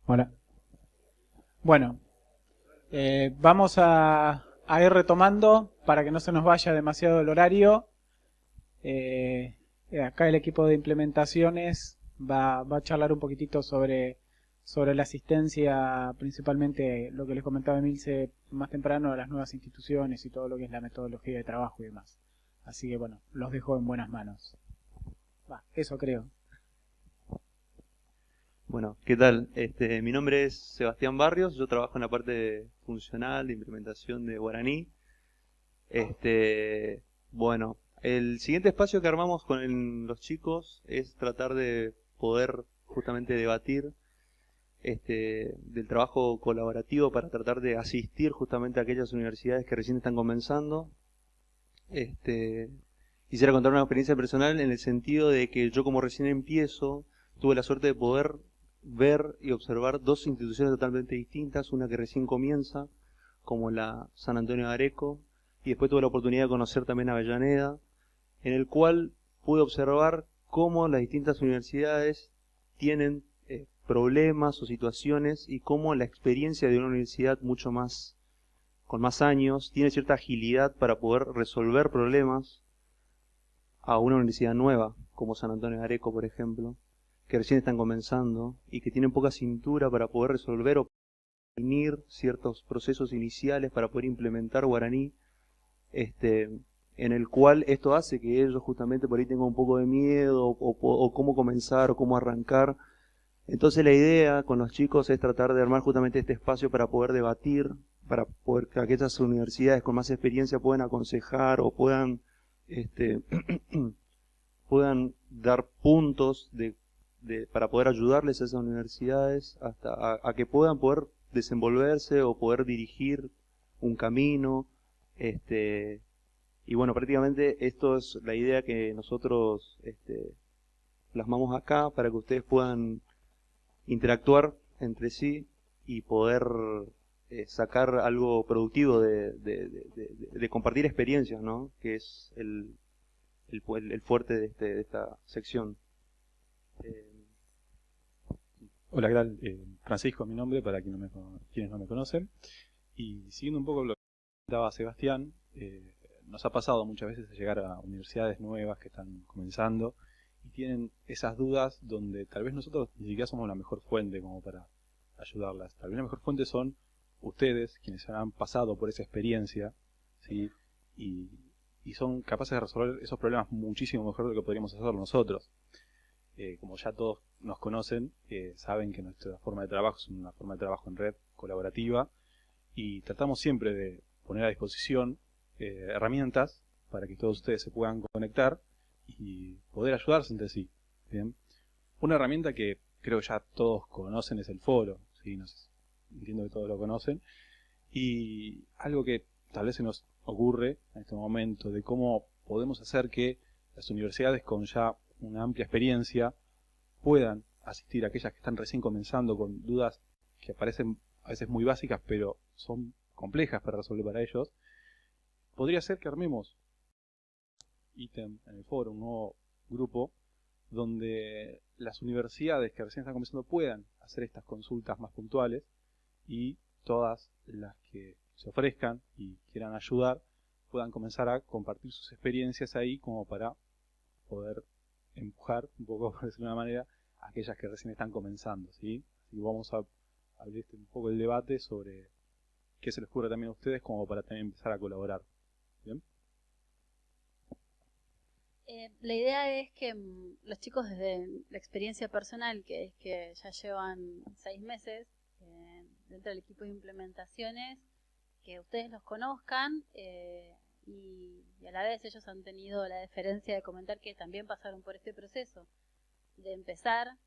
Hola. Bueno, vamos a ir retomando para que no se nos vaya demasiado el horario. Eh, Acá el equipo de implementaciones va a charlar un poquitito sobre la asistencia, principalmente lo que les comentaba Emilce más temprano, a las nuevas instituciones y todo lo que es la metodología de trabajo y demás. Así que bueno, los dejo en buenas manos. Eso creo. Bueno, ¿qué tal? Mi nombre es Sebastián Barrios, yo trabajo en la parte funcional de implementación de Guaraní. Bueno, el siguiente espacio que armamos con los chicos es tratar de poder justamente debatir del trabajo colaborativo para tratar de asistir justamente a aquellas universidades que recién están comenzando. Este, Quisiera contar una experiencia personal en el sentido de que yo como recién empiezo, tuve la suerte de poder ver y observar dos instituciones totalmente distintas, una que recién comienza, como la San Antonio de Areco, y después tuve la oportunidad de conocer también Avellaneda, en el cual pude observar cómo las distintas universidades tienen problemas o situaciones y cómo la experiencia de una universidad mucho más, con más años, tiene cierta agilidad para poder resolver problemas a una universidad nueva, como San Antonio de Areco, por ejemplo, que recién están comenzando y que tienen poca cintura para poder resolver o definir ciertos procesos iniciales para poder implementar Guaraní, en el cual esto hace que ellos justamente por ahí tengan un poco de miedo o cómo comenzar o cómo arrancar. Entonces la idea con los chicos es tratar de armar justamente este espacio para poder debatir, para poder que aquellas universidades con más experiencia puedan aconsejar o puedan este, puedan dar puntos para poder ayudarles a esas universidades hasta a que puedan poder desenvolverse o poder dirigir un camino. Y bueno, prácticamente esto es la idea que nosotros plasmamos acá para que ustedes puedan interactuar entre sí y poder sacar algo productivo de compartir experiencias, ¿no? Que es el fuerte de esta sección. Hola, ¿qué tal? Francisco es mi nombre, para quienes no me conocen. Y siguiendo un poco lo que comentaba Sebastián, nos ha pasado muchas veces de llegar a universidades nuevas que están comenzando y tienen esas dudas donde tal vez nosotros ni siquiera somos la mejor fuente como para ayudarlas. Tal vez la mejor fuente son ustedes, quienes han pasado por esa experiencia, ¿sí? Y, y son capaces de resolver esos problemas muchísimo mejor de lo que podríamos hacerlo nosotros. Como ya todos nos conocen, saben que nuestra forma de trabajo es una forma de trabajo en red colaborativa y tratamos siempre de poner a disposición herramientas para que todos ustedes se puedan conectar y poder ayudarse entre sí. ¿Bien? Una herramienta que creo ya todos conocen es el foro, ¿sí? No sé, entiendo que todos lo conocen. Y algo que tal vez se nos ocurre en este momento de cómo podemos hacer que las universidades con ya una amplia experiencia puedan asistir a aquellas que están recién comenzando con dudas que parecen a veces muy básicas pero son complejas para resolver para ellos. Podría ser que armemos ítem en el foro, un nuevo grupo donde las universidades que recién están comenzando puedan hacer estas consultas más puntuales y todas las que se ofrezcan y quieran ayudar puedan comenzar a compartir sus experiencias ahí como para poder empujar un poco, por decirlo de una manera, a aquellas que recién están comenzando, ¿sí? Así que vamos a abrir un poco el debate sobre qué se les ocurre también a ustedes como para también empezar a colaborar. ¿Bien? La idea es que los chicos desde la experiencia personal, que es que ya llevan 6 meses dentro del equipo de implementaciones, que ustedes los conozcan y a la vez ellos han tenido la deferencia de comentar que también pasaron por este proceso de empezar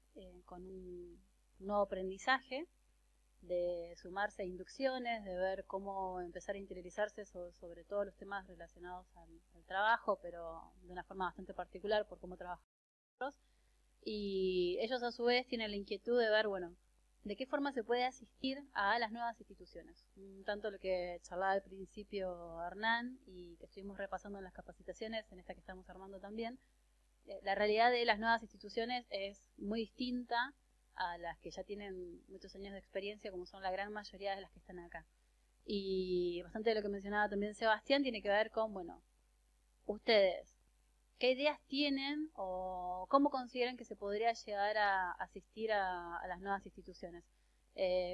con un nuevo aprendizaje, de sumarse a inducciones, de ver cómo empezar a interiorizarse sobre todos los temas relacionados al trabajo, pero de una forma bastante particular por cómo trabajamos nosotros, Y ellos a su vez tienen la inquietud de ver, bueno, de qué forma se puede asistir a las nuevas instituciones. Tanto lo que charlaba al principio Hernán y que estuvimos repasando en las capacitaciones, en esta que estamos armando también. La realidad de las nuevas instituciones es muy distinta a las que ya tienen muchos años de experiencia, como son la gran mayoría de las que están acá. Y bastante de lo que mencionaba también Sebastián tiene que ver con, bueno, ustedes, ¿qué ideas tienen o cómo consideran que se podría llegar a asistir a las nuevas instituciones?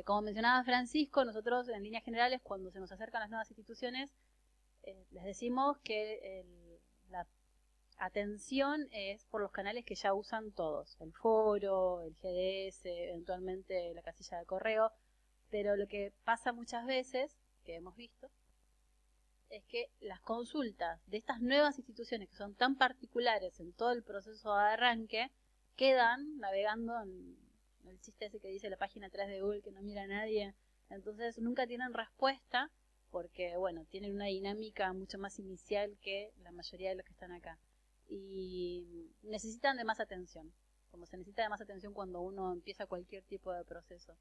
Como mencionaba Francisco, nosotros en líneas generales, cuando se nos acercan las nuevas instituciones, les decimos que la atención es por los canales que ya usan todos, el foro, el GDS, eventualmente la casilla de correo, pero lo que pasa muchas veces, que hemos visto, es que las consultas de estas nuevas instituciones que son tan particulares en todo el proceso de arranque, quedan navegando en el chiste ese que dice la página 3 de Google que no mira a nadie, entonces nunca tienen respuesta porque, bueno, tienen una dinámica mucho más inicial que la mayoría de los que están acá. Y necesitan de más atención, como se necesita de más atención cuando uno empieza cualquier tipo de proceso.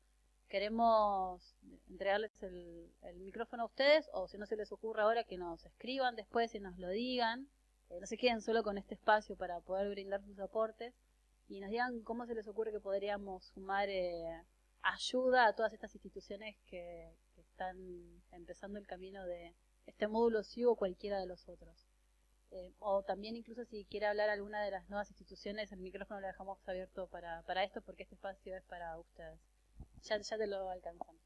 Queremos entregarles el micrófono a ustedes, o si no se les ocurre ahora, que nos escriban después y nos lo digan. No se queden solo con este espacio para poder brindar sus aportes y nos digan cómo se les ocurre que podríamos sumar ayuda a todas estas instituciones que están empezando el camino de este módulo SIU o cualquiera de los otros. O también incluso si quiere hablar alguna de las nuevas instituciones, el micrófono lo dejamos abierto para esto, porque este espacio es para ustedes. Ya te lo alcanzamos.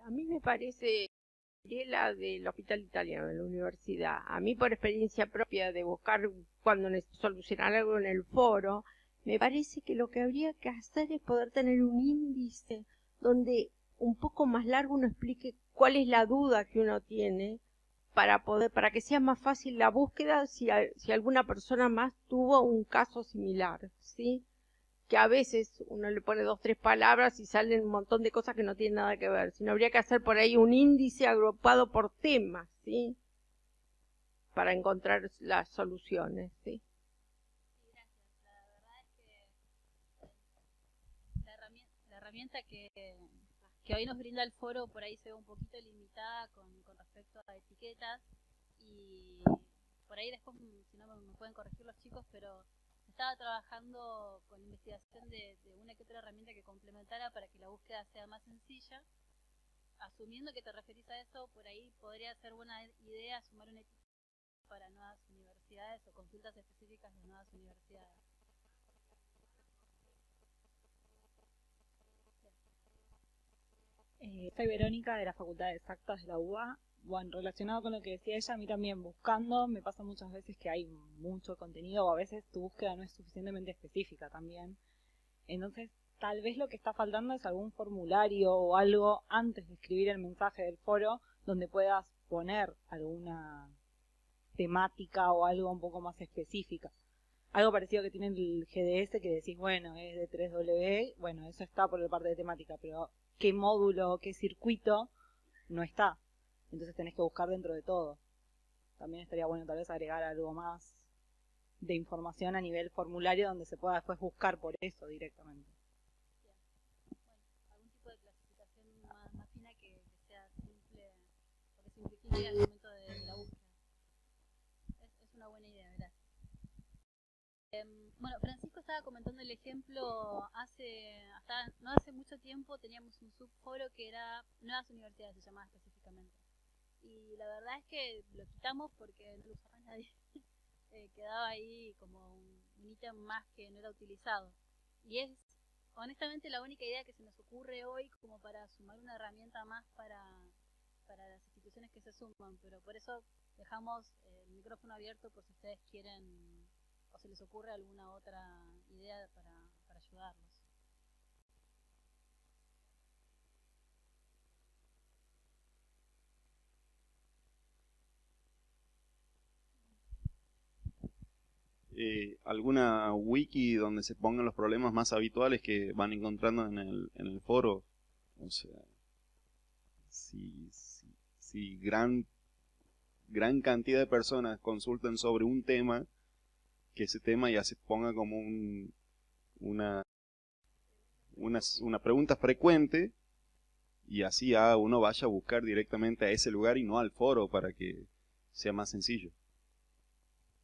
A mí me parece Gabriela del Hospital Italiano de la universidad. A mí, por experiencia propia de buscar cuando solucionar algo en el foro, me parece que lo que habría que hacer es poder tener un índice donde un poco más largo uno explique cuál es la duda que uno tiene para que sea más fácil la búsqueda si alguna persona más tuvo un caso similar, ¿sí? Que a veces uno le pone 2 o 3 palabras y salen un montón de cosas que no tienen nada que ver, sino habría que hacer por ahí un índice agrupado por temas, ¿sí? Para encontrar las soluciones, ¿sí? Sí, gracias. La verdad es que la herramienta que hoy nos brinda el foro por ahí se ve un poquito limitada con respecto a etiquetas, y por ahí después, si no me pueden corregir los chicos, pero estaba trabajando con investigación de una que otra herramienta que complementara para que la búsqueda sea más sencilla. Asumiendo que te referís a eso, por ahí podría ser buena idea sumar una etiqueta para nuevas universidades o consultas específicas de nuevas universidades. Soy Verónica de la Facultad de Exactas de la UBA. Bueno, relacionado con lo que decía ella, a mí también buscando, me pasa muchas veces que hay mucho contenido o a veces tu búsqueda no es suficientemente específica también. Entonces, tal vez lo que está faltando es algún formulario o algo antes de escribir el mensaje del foro donde puedas poner alguna temática o algo un poco más específica. Algo parecido que tiene el GDS que decís, bueno, es de 3W, bueno, eso está por la parte de temática, pero qué módulo, qué circuito no está. Entonces tenés que buscar dentro de todo. También estaría bueno tal vez agregar algo más de información a nivel formulario donde se pueda después buscar por eso directamente. Bueno, algún tipo de clasificación más fina que sea simple, o que simplifique al momento de la búsqueda. Es una buena idea, gracias. Bueno, Francisco estaba comentando el ejemplo, no hace mucho tiempo teníamos un subforo que era Nuevas Universidades, se llamaba específicamente. Y la verdad es que lo quitamos porque no lo usaba nadie. Quedaba ahí como un ítem más que no era utilizado. Y es honestamente la única idea que se nos ocurre hoy como para sumar una herramienta más para las instituciones que se suman. Pero por eso dejamos el micrófono abierto por si ustedes quieren o se les ocurre alguna otra idea para ayudarlos. alguna wiki donde se pongan los problemas más habituales que van encontrando en el foro. O sea, si gran cantidad de personas consultan sobre un tema, que ese tema ya se ponga como una pregunta frecuente, y así ya uno vaya a buscar directamente a ese lugar y no al foro para que sea más sencillo.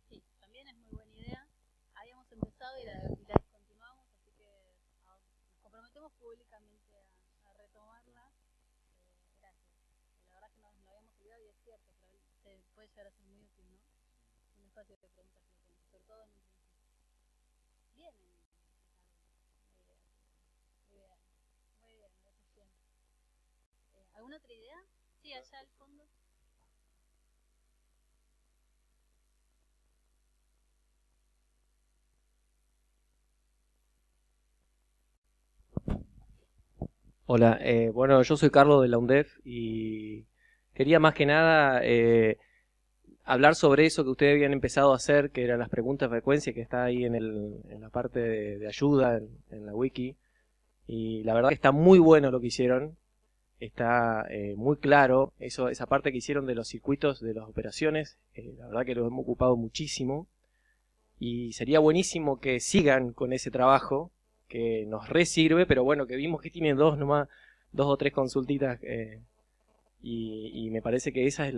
Sí, también es muy buena idea. Habíamos empezado y la descontinuamos, así que nos comprometemos públicamente a retomarla. Gracias. La verdad que nos habíamos olvidado y es cierto, pero se puede llegar a ser muy útil, ¿no? Un espacio de preguntas frecuentes, sobre todo en un principio. Bien, muy bien, muy bien, gracias bien. ¿Alguna otra idea? Sí, allá al fondo. Hola, bueno, yo soy Carlos de la UNDEF y quería más que nada hablar sobre eso que ustedes habían empezado a hacer, que eran las preguntas de frecuencia, que está ahí en la parte de ayuda, en la wiki. Y la verdad que está muy bueno lo que hicieron, está muy claro, esa parte que hicieron de los circuitos, de las operaciones, la verdad que lo hemos ocupado muchísimo. Y sería buenísimo que sigan con ese trabajo, que nos resirve, pero bueno, que vimos que tiene dos o tres consultitas, y me parece que esa es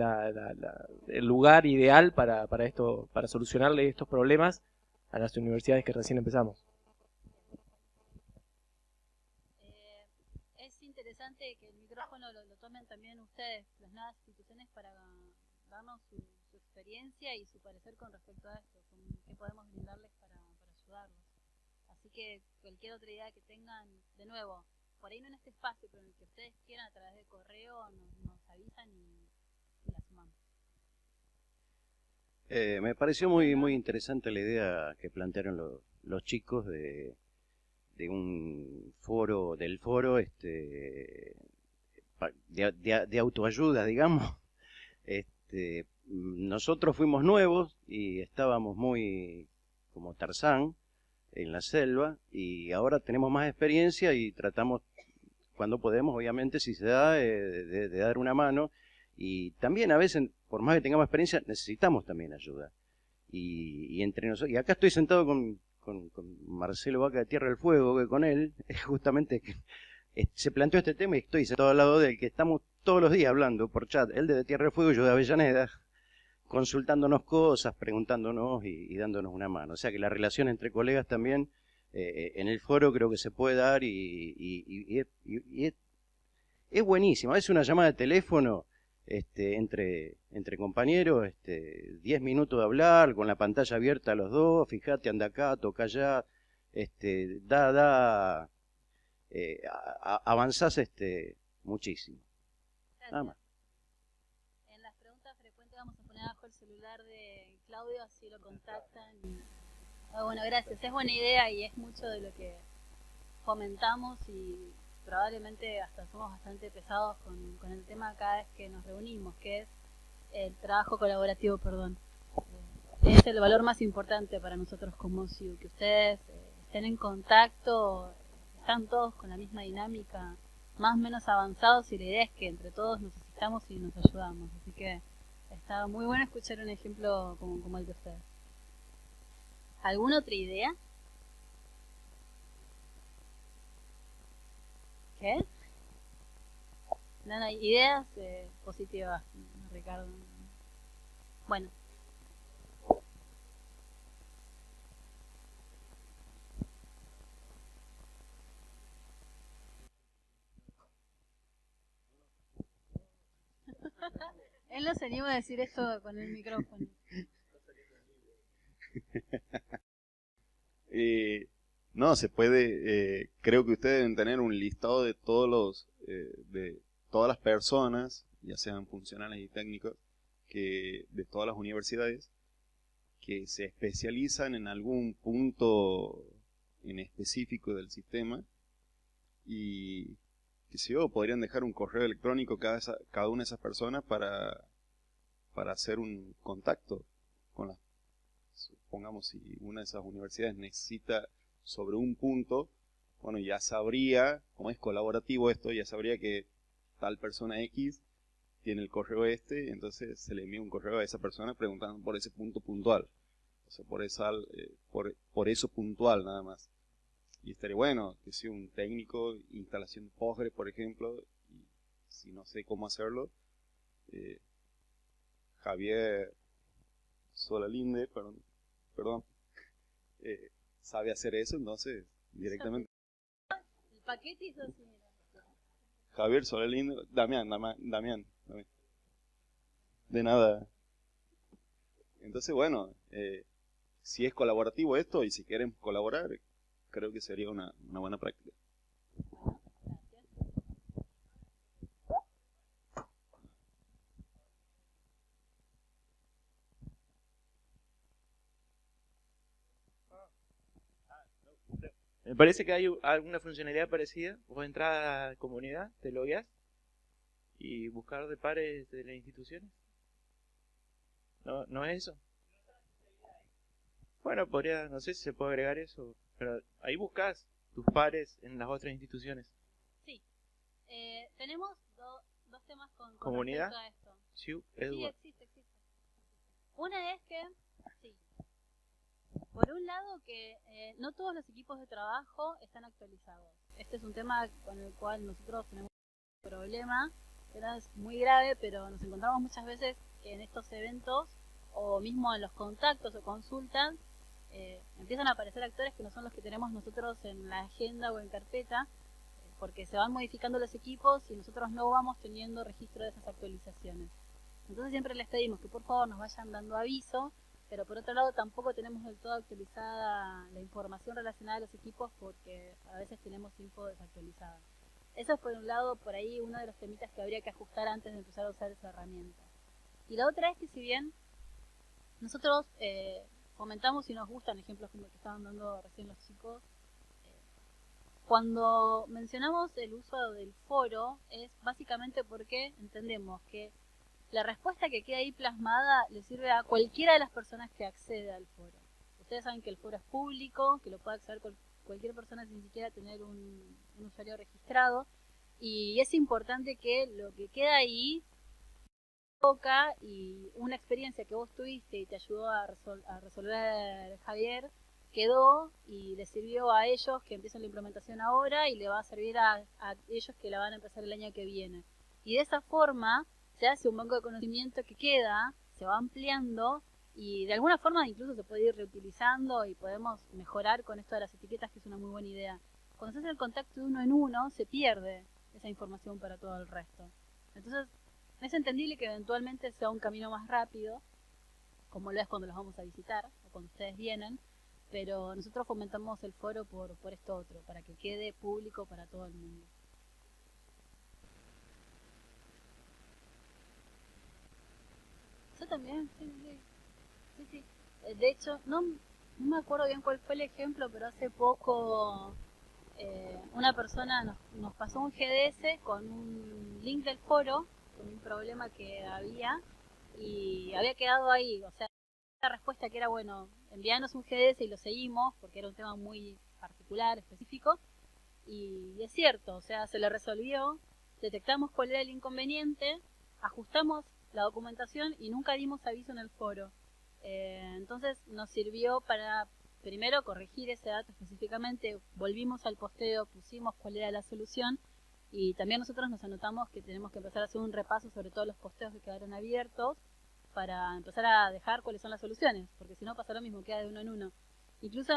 el lugar ideal para esto, para solucionarle estos problemas a las universidades que recién empezamos. Es interesante que el micrófono lo tomen también ustedes, las nuevas instituciones, para darnos su experiencia y su parecer con respecto a esto, qué podemos brindarles para ayudarlos. Así que cualquier otra idea que tengan, de nuevo, por ahí no en este espacio, pero en el que ustedes quieran, a través de correo, nos avisan y la sumamos. Me pareció muy interesante la idea que plantearon los chicos de un foro, del foro de autoayuda, digamos. Nosotros fuimos nuevos y estábamos muy como Tarzán en la selva, y ahora tenemos más experiencia y tratamos, cuando podemos, obviamente, si se da, de dar una mano. Y también a veces, por más que tengamos experiencia, necesitamos también ayuda. Y entre nosotros, y acá estoy sentado con Marcelo Vaca de Tierra del Fuego, que con él justamente se planteó este tema, y estoy sentado al lado de él, que estamos todos los días hablando por chat, él de Tierra del Fuego, yo de Avellaneda, consultándonos cosas, preguntándonos y dándonos una mano. O sea que la relación entre colegas también en el foro creo que se puede dar, y es buenísimo. Es una llamada de teléfono entre compañeros, 10 minutos de hablar, con la pantalla abierta a los dos, fíjate, anda acá, toca allá, avanzás muchísimo. Gracias. Nada más. En las preguntas frecuentes vamos a poner abajo el celular de Claudio, así lo contactan. Bueno, gracias, es buena idea y es mucho de lo que fomentamos, y probablemente hasta somos bastante pesados con el tema cada vez que nos reunimos, que es el trabajo colaborativo, perdón. Es el valor más importante para nosotros como CIU, que ustedes estén en contacto, están todos con la misma dinámica, más o menos avanzados, y la idea es que entre todos nos asistamos y nos ayudamos. Así que está muy bueno escuchar un ejemplo como el de ustedes. ¿Alguna otra idea? ¿Qué? No hay ideas positivas, Ricardo. Bueno. Él no se anima a decir esto con el micrófono. No, se puede, creo que ustedes deben tener un listado de de todas las personas, ya sean funcionales y técnicos, de todas las universidades, que se especializan en algún punto en específico del sistema, y que si podrían dejar un correo electrónico cada una de esas personas para hacer un contacto con las supongamos si una de esas universidades necesita sobre un punto, bueno, ya sabría, como es colaborativo esto, ya sabría que tal persona X tiene el correo este, entonces se le envía un correo a esa persona preguntando por ese punto puntual. O sea, por eso puntual nada más. Y estaría bueno que sea un técnico, instalación de Postgre, por ejemplo, y si no sé cómo hacerlo, Javier Solalinde, perdón, sabe hacer eso, entonces directamente. El paquete hizo así, mira. Javier Solalinde, Damián. De nada. Entonces, bueno, si es colaborativo esto y si quieren colaborar, creo que sería una buena práctica. Me parece que hay alguna funcionalidad parecida. Vos entras a la comunidad, te logueas y buscar de pares de las instituciones. ¿No es eso? Bueno, no sé si se puede agregar eso, pero ahí buscas tus pares en las otras instituciones. Sí. Tenemos dos temas con ¿Comunidad? respecto a esto. Sí, Sí, existe. Una es que, sí, por un lado que no todos los equipos de trabajo están actualizados. Este es un tema con el cual nosotros tenemos un problema, que no es muy grave, pero nos encontramos muchas veces que en estos eventos, o mismo en los contactos o consultas, empiezan a aparecer actores que no son los que tenemos nosotros en la agenda o en carpeta, porque se van modificando los equipos y nosotros no vamos teniendo registro de esas actualizaciones. Entonces siempre les pedimos que por favor nos vayan dando aviso, pero por otro lado tampoco tenemos del todo actualizada la información relacionada a los equipos porque a veces tenemos info desactualizada. Eso es por un lado, por ahí uno de los temitas que habría que ajustar antes de empezar a usar esa herramienta. Y la otra es que si bien nosotros fomentamos y nos gustan ejemplos como el que estaban dando recién los chicos, cuando mencionamos el uso del foro es básicamente porque entendemos que la respuesta que queda ahí plasmada le sirve a cualquiera de las personas que accede al foro. Ustedes saben que el foro es público, que lo puede acceder cualquier persona sin siquiera tener un usuario registrado, y es importante que lo que queda ahí toca y una experiencia que vos tuviste y te ayudó a resolver Javier, quedó y le sirvió a ellos que empiezan la implementación ahora y le va a servir a ellos que la van a empezar el año que viene. Y de esa forma se hace un banco de conocimiento que queda, se va ampliando y de alguna forma incluso se puede ir reutilizando y podemos mejorar con esto de las etiquetas, que es una muy buena idea. Cuando se hace el contacto de uno en uno, se pierde esa información para todo el resto. Entonces, es entendible que eventualmente sea un camino más rápido, como lo es cuando los vamos a visitar o cuando ustedes vienen, pero nosotros fomentamos el foro por esto otro, para que quede público para todo el mundo. Yo también, sí. De hecho, no me acuerdo bien cuál fue el ejemplo, pero hace poco una persona nos pasó un GDS con un link del foro, con un problema que había, y había quedado ahí, o sea, la respuesta que era, bueno, envíanos un GDS y lo seguimos, porque era un tema muy particular, específico, y es cierto, o sea, se le resolvió, detectamos cuál era el inconveniente, ajustamos la documentación y nunca dimos aviso en el foro. Entonces nos sirvió para, primero, corregir ese dato específicamente, volvimos al posteo, pusimos cuál era la solución, y también nosotros nos anotamos que tenemos que empezar a hacer un repaso sobre todos los posteos que quedaron abiertos para empezar a dejar cuáles son las soluciones, porque si no pasa lo mismo, queda de uno en uno. Incluso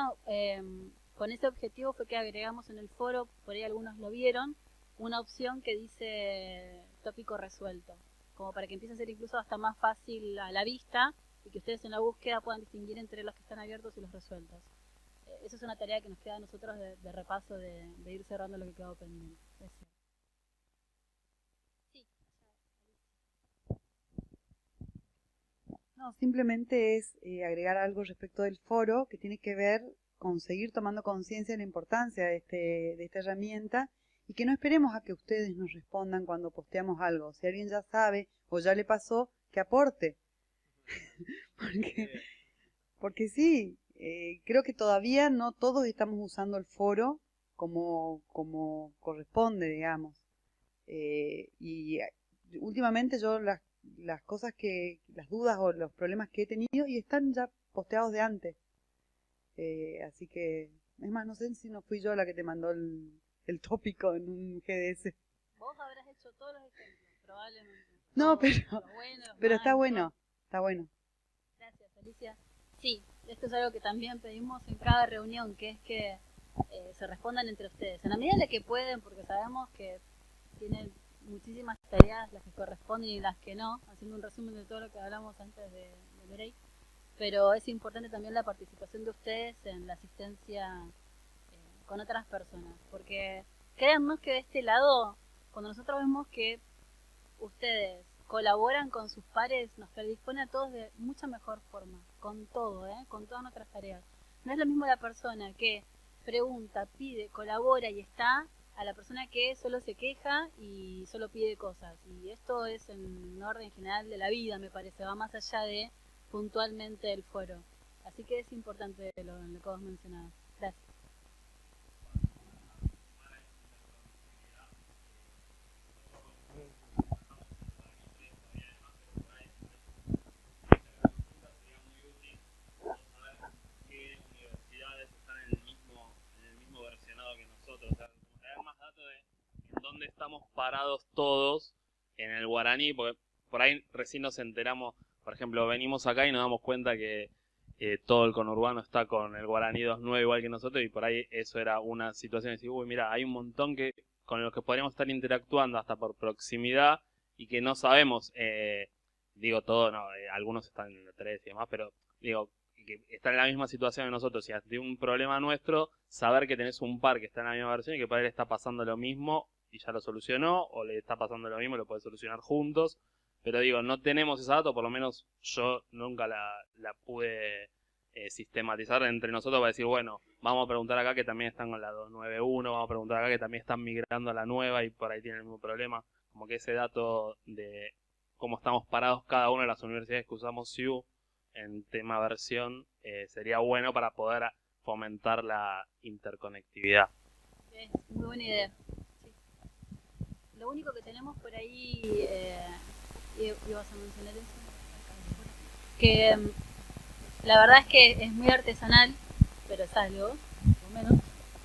con ese objetivo fue que agregamos en el foro, por ahí algunos lo vieron, una opción que dice tópico resuelto, como para que empiece a ser incluso hasta más fácil a la vista y que ustedes en la búsqueda puedan distinguir entre los que están abiertos y los resueltos. Eso es una tarea que nos queda a nosotros de repaso, de ir cerrando lo que quedó pendiente. No, simplemente es agregar algo respecto del foro que tiene que ver con seguir tomando conciencia de la importancia de esta herramienta y que no esperemos a que ustedes nos respondan cuando posteamos algo. Si alguien ya sabe o ya le pasó, que aporte. porque sí, creo que todavía no todos estamos usando el foro como corresponde, digamos. Y últimamente yo las cosas las dudas o los problemas que he tenido y están ya posteados de antes. Así que, es más, no sé si no fui yo la que te mandó el tópico en un GDS. Vos habrás hecho todos los ejemplos, probablemente. No, Todos, pero, los buenos, los pero está malos, bueno, está bueno. Gracias, Alicia. Sí, esto es algo que también pedimos en cada reunión, que es que se respondan entre ustedes, en la medida en la que pueden, porque sabemos que tienen muchísimas tareas, las que corresponden y las que no, haciendo un resumen de todo lo que hablamos antes de break, pero es importante también la participación de ustedes en la asistencia con otras personas, porque créannos que de este lado, cuando nosotros vemos que ustedes colaboran con sus pares, nos predispone a todos de mucha mejor forma, con todo, con todas nuestras tareas. No es lo mismo la persona que pregunta, pide, colabora y está, a la persona que solo se queja y solo pide cosas. Y esto es en orden general de la vida, me parece, va más allá de puntualmente el foro. Así que es importante lo que vos mencionabas. Gracias. Dónde estamos parados todos en el guaraní, porque por ahí recién nos enteramos, por ejemplo, venimos acá y nos damos cuenta que todo el conurbano está con el guaraní 2.9 igual que nosotros, y por ahí eso era una situación de decir, uy, mira, hay un montón con los que podríamos estar interactuando hasta por proximidad y que no sabemos, digo todo, no, algunos están en el 3 y demás, pero digo, que están en la misma situación que nosotros, y ante un problema nuestro, saber que tenés un par que está en la misma versión y que para él está pasando lo mismo y ya lo solucionó, o le está pasando lo mismo y lo puede solucionar juntos, pero digo, no tenemos esa dato, por lo menos yo nunca la pude sistematizar entre nosotros para decir, bueno, vamos a preguntar acá que también están con la 291, vamos a preguntar acá que también están migrando a la nueva y por ahí tienen el mismo problema, como que ese dato de cómo estamos parados cada una de las universidades que usamos SIU en tema versión sería bueno para poder fomentar la interconectividad. Es muy buena idea. Sí. Lo único que tenemos por ahí, ibas a mencionar eso, que la verdad es que es muy artesanal, pero es algo, por lo menos,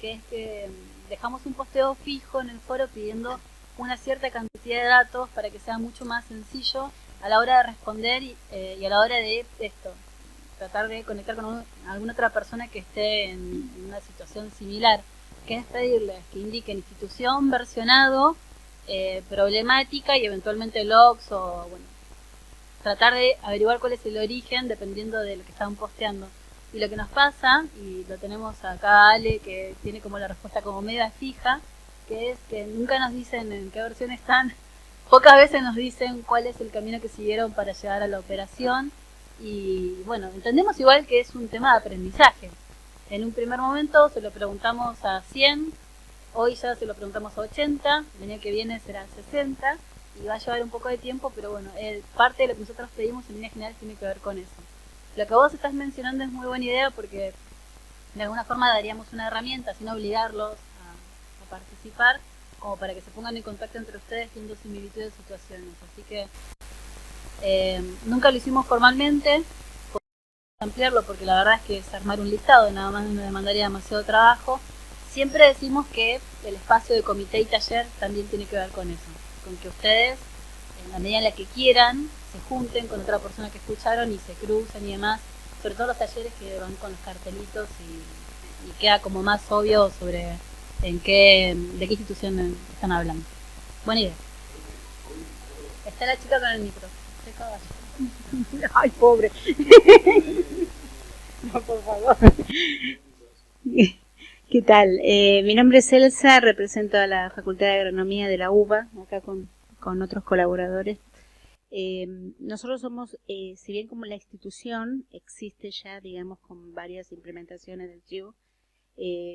que es que dejamos un posteo fijo en el foro pidiendo una cierta cantidad de datos para que sea mucho más sencillo a la hora de responder y a la hora de esto, tratar de conectar con alguna otra persona que esté en una situación similar, que es pedirles que indiquen institución, versionado, problemática y eventualmente logs o bueno, tratar de averiguar cuál es el origen dependiendo de lo que están posteando. Y lo que nos pasa, y lo tenemos acá Ale, que tiene como la respuesta como media fija, que es que nunca nos dicen en qué versión están. Pocas veces nos dicen cuál es el camino que siguieron para llegar a la operación y bueno, entendemos igual que es un tema de aprendizaje. En un primer momento se lo preguntamos a 100, hoy ya se lo preguntamos a 80, el año que viene será 60 y va a llevar un poco de tiempo, pero bueno, parte de lo que nosotros pedimos en línea general tiene que ver con eso. Lo que vos estás mencionando es muy buena idea porque de alguna forma daríamos una herramienta sin obligarlos a participar, como para que se pongan en contacto entre ustedes viendo similitudes de situaciones. Así que nunca lo hicimos formalmente, podemos ampliarlo porque la verdad es que es armar un listado, nada más nos demandaría demasiado trabajo. Siempre decimos que el espacio de comité y taller también tiene que ver con eso, con que ustedes, en la medida en la que quieran, se junten con otra persona que escucharon y se crucen y demás, sobre todo los talleres que van con los cartelitos y queda como más obvio sobre de qué institución están hablando. Buena idea. Está la chica con el micro. Ay, pobre. No, por favor. ¿Qué tal? Mi nombre es Elsa, represento a la Facultad de Agronomía de la UBA, acá con otros colaboradores. Nosotros somos, si bien como la institución existe ya, digamos, con varias implementaciones del SIU,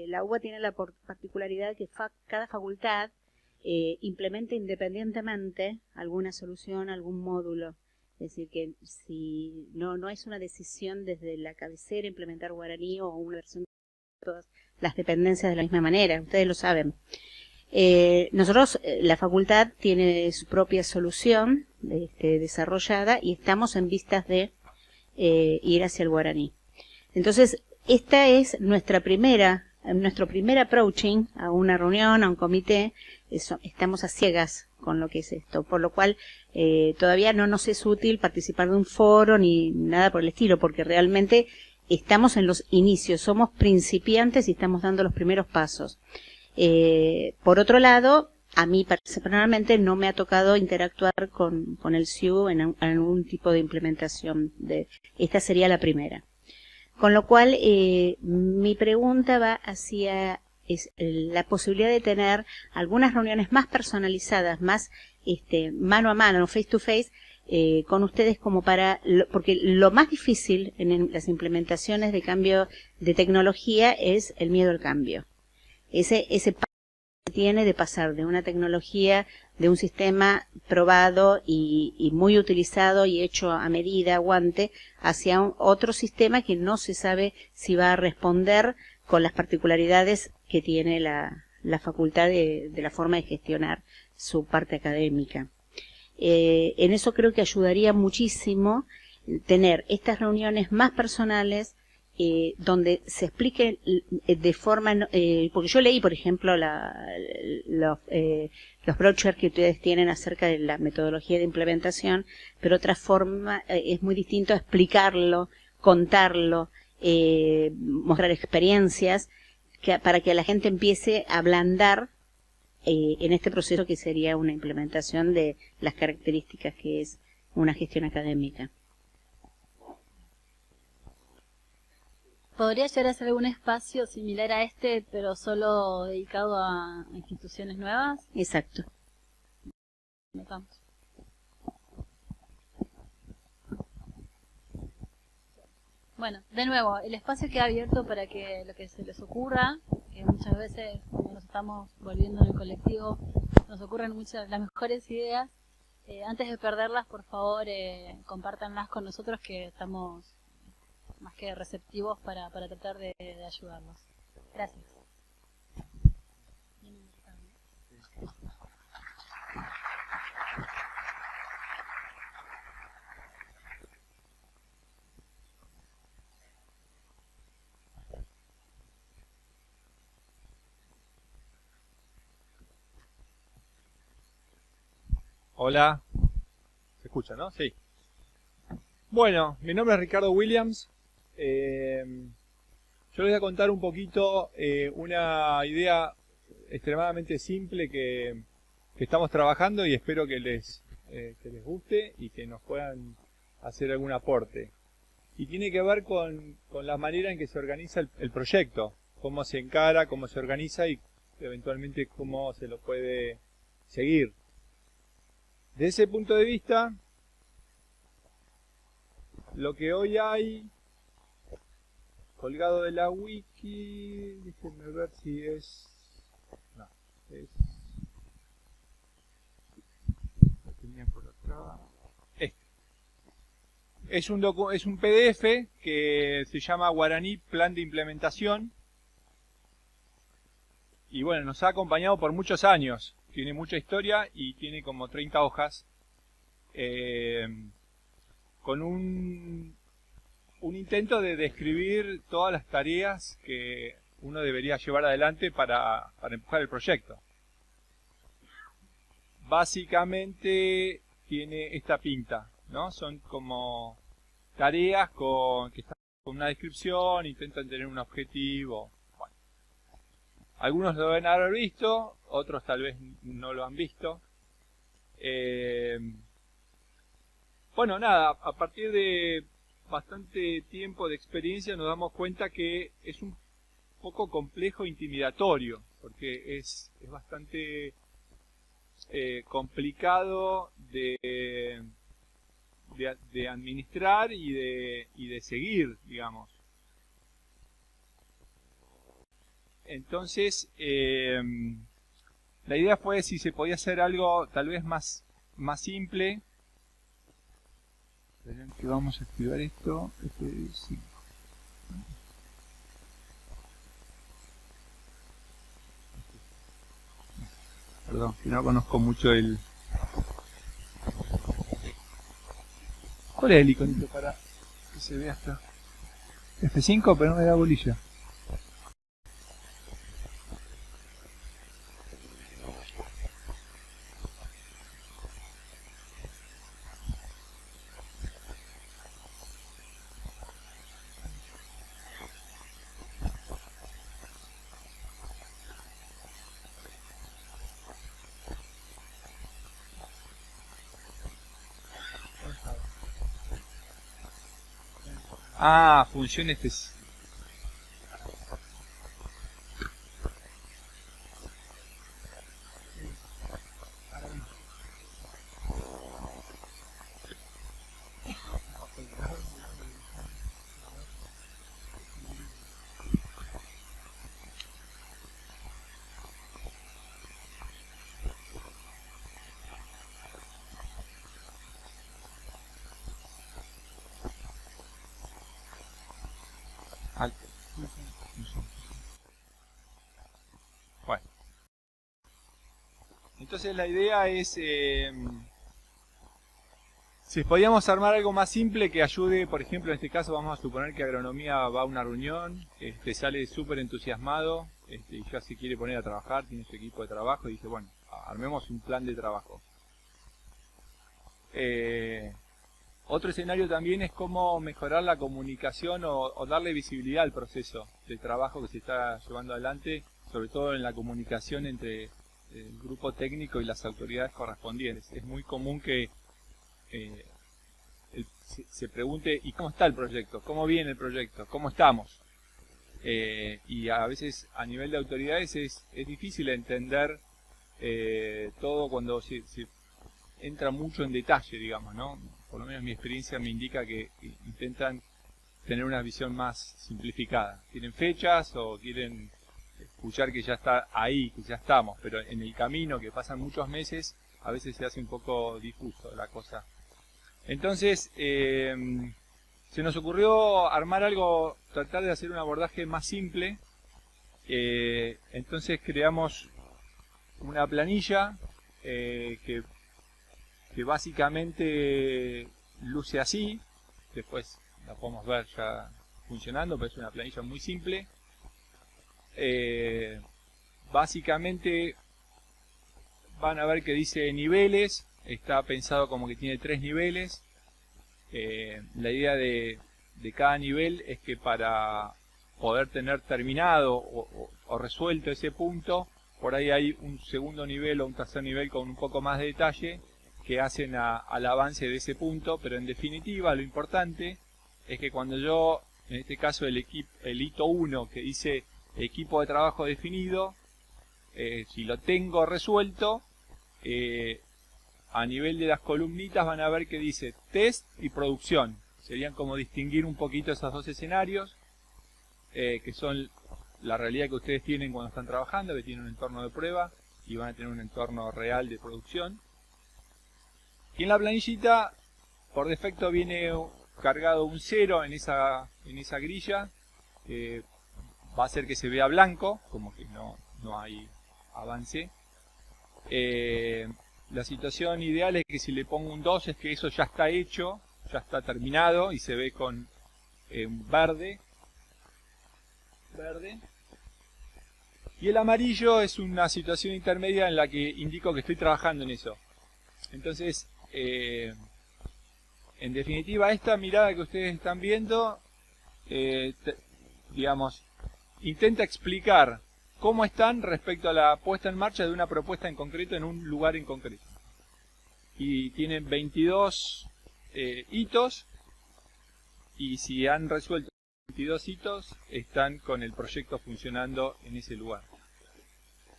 la UBA tiene la particularidad que cada facultad implementa independientemente alguna solución, algún módulo. Es decir, que si no es una decisión desde la cabecera implementar guaraní o una versión de todas las dependencias de la misma manera, ustedes lo saben. Nosotros, la facultad tiene su propia solución desarrollada y estamos en vistas de ir hacia el guaraní. Entonces, esta es nuestro primer approaching a una reunión, a un comité. Estamos a ciegas con lo que es esto, por lo cual todavía no nos es útil participar de un foro ni nada por el estilo, porque realmente estamos en los inicios, somos principiantes y estamos dando los primeros pasos. Por otro lado, a mí personalmente no me ha tocado interactuar con el CIU en algún tipo de implementación. Esta sería la primera. Con lo cual, mi pregunta va hacia la posibilidad de tener algunas reuniones más personalizadas, más mano a mano, face to face, con ustedes como porque lo más difícil en las implementaciones de cambio de tecnología es el miedo al cambio. Ese paso que tiene de pasar de una tecnología, de un sistema probado y muy utilizado y hecho a medida, aguante, hacia otro sistema que no se sabe si va a responder con las particularidades que tiene la facultad de la forma de gestionar su parte académica. En eso creo que ayudaría muchísimo tener estas reuniones más personales, donde se explique de forma, porque yo leí, por ejemplo, los brochures que ustedes tienen acerca de la metodología de implementación, pero otra forma es muy distinto explicarlo, contarlo, mostrar experiencias, para que la gente empiece a ablandar en este proceso que sería una implementación de las características que es una gestión académica. ¿Podría llegar a ser algún espacio similar a este, pero solo dedicado a instituciones nuevas? Exacto. Notamos. Bueno, de nuevo, el espacio queda abierto para que lo que se les ocurra, que muchas veces cuando nos estamos volviendo en el colectivo, nos ocurren las mejores ideas. Antes de perderlas, por favor, compártanlas con nosotros, que estamos más que receptivos para tratar de ayudarlos. Gracias. Hola. ¿Se escucha, no? Sí. Bueno, mi nombre es Ricardo Williams. Yo les voy a contar un poquito una idea extremadamente simple que estamos trabajando y espero que les guste y que nos puedan hacer algún aporte. Y tiene que ver con la manera en que se organiza el proyecto, cómo se encara, cómo se organiza y eventualmente cómo se lo puede seguir. De ese punto de vista, lo que hoy hay colgado de la wiki, déjenme ver si es... No, lo tenía por acá. Es un PDF que se llama Guaraní Plan de Implementación. Y bueno, nos ha acompañado por muchos años. Tiene mucha historia y tiene como 30 hojas. Con un intento de describir todas las tareas que uno debería llevar adelante para empujar el proyecto. Básicamente tiene esta pinta, ¿no? Son como tareas que están con una descripción, intentan tener un objetivo. Bueno. Algunos lo deben haber visto, otros tal vez no lo han visto. Bueno, nada, a partir de bastante tiempo de experiencia nos damos cuenta que es un poco complejo e intimidatorio, porque es bastante complicado de administrar y de seguir, digamos. Entonces, la idea fue si se podía hacer algo tal vez más simple Esperen que vamos a activar esto. F5. Perdón, que no conozco mucho el... ¿Cuál es el iconito para que se vea hasta? F5, pero no me da bolilla. Ah, función Bueno, entonces la idea es si podíamos armar algo más simple que ayude, por ejemplo, en este caso vamos a suponer que agronomía va a una reunión, sale súper entusiasmado y ya se quiere poner a trabajar, tiene su equipo de trabajo y dice, bueno, armemos un plan de trabajo. Otro escenario también es cómo mejorar la comunicación o darle visibilidad al proceso de trabajo que se está llevando adelante, sobre todo en la comunicación entre el grupo técnico y las autoridades correspondientes. Es muy común que se pregunte, ¿y cómo está el proyecto? ¿Cómo viene el proyecto? ¿Cómo estamos? Y a veces a nivel de autoridades es difícil entender todo cuando se entra mucho en detalle, digamos, ¿no? Por lo menos mi experiencia me indica que intentan tener una visión más simplificada. Tienen fechas o quieren escuchar que ya está ahí, que ya estamos, pero en el camino, que pasan muchos meses, a veces se hace un poco difuso la cosa. Entonces, se nos ocurrió armar algo, tratar de hacer un abordaje más simple. Entonces creamos una planilla que básicamente luce así. Después la podemos ver ya funcionando, pero es una planilla muy simple. Básicamente van a ver que dice niveles. Está pensado como que tiene 3 niveles. La idea de cada nivel es que para poder tener terminado o resuelto ese punto, por ahí hay un segundo nivel o un tercer nivel con un poco más de detalle que hacen al avance de ese punto, pero en definitiva lo importante es que cuando yo, en este caso el hito 1 que dice equipo de trabajo definido, si lo tengo resuelto, a nivel de las columnitas van a ver que dice test y producción. Serían como distinguir un poquito esos dos escenarios, que son la realidad que ustedes tienen cuando están trabajando, que tienen un entorno de prueba y van a tener un entorno real de producción. Y en la planillita, por defecto viene cargado un 0 en esa grilla. Va a hacer que se vea blanco, como que no hay avance. La situación ideal es que si le pongo un 2 es que eso ya está hecho, ya está terminado y se ve con un verde. Y el amarillo es una situación intermedia en la que indico que estoy trabajando en eso. Entonces, en definitiva, esta mirada que ustedes están viendo, digamos, intenta explicar cómo están respecto a la puesta en marcha de una propuesta en concreto en un lugar en concreto. Y tienen 22 hitos, y si han resuelto 22 hitos, están con el proyecto funcionando en ese lugar.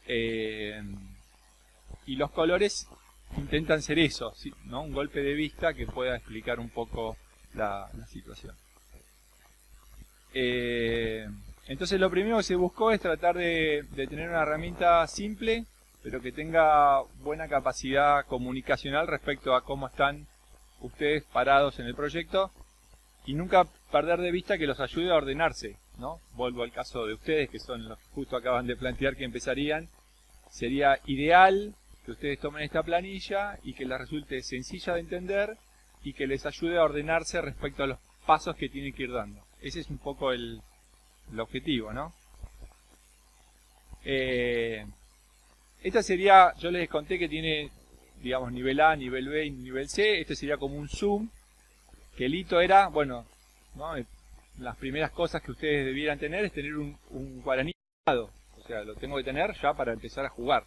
Y los colores intentan ser eso, ¿sí? ¿No? Un golpe de vista que pueda explicar un poco la situación. Entonces lo primero que se buscó es tratar de tener una herramienta simple, pero que tenga buena capacidad comunicacional respecto a cómo están ustedes parados en el proyecto y nunca perder de vista que los ayude a ordenarse, ¿no? Vuelvo al caso de ustedes, que son los que justo acaban de plantear que empezarían. Sería ideal que ustedes tomen esta planilla y que les resulte sencilla de entender y que les ayude a ordenarse respecto a los pasos que tienen que ir dando. Ese es un poco el objetivo, ¿no? Esta sería, yo les conté que tiene, digamos, nivel A, nivel B y nivel C. Este sería como un zoom, que el hito era, bueno, ¿no? Las primeras cosas que ustedes debieran tener es tener un guaraní. O sea, lo tengo que tener ya para empezar a jugar.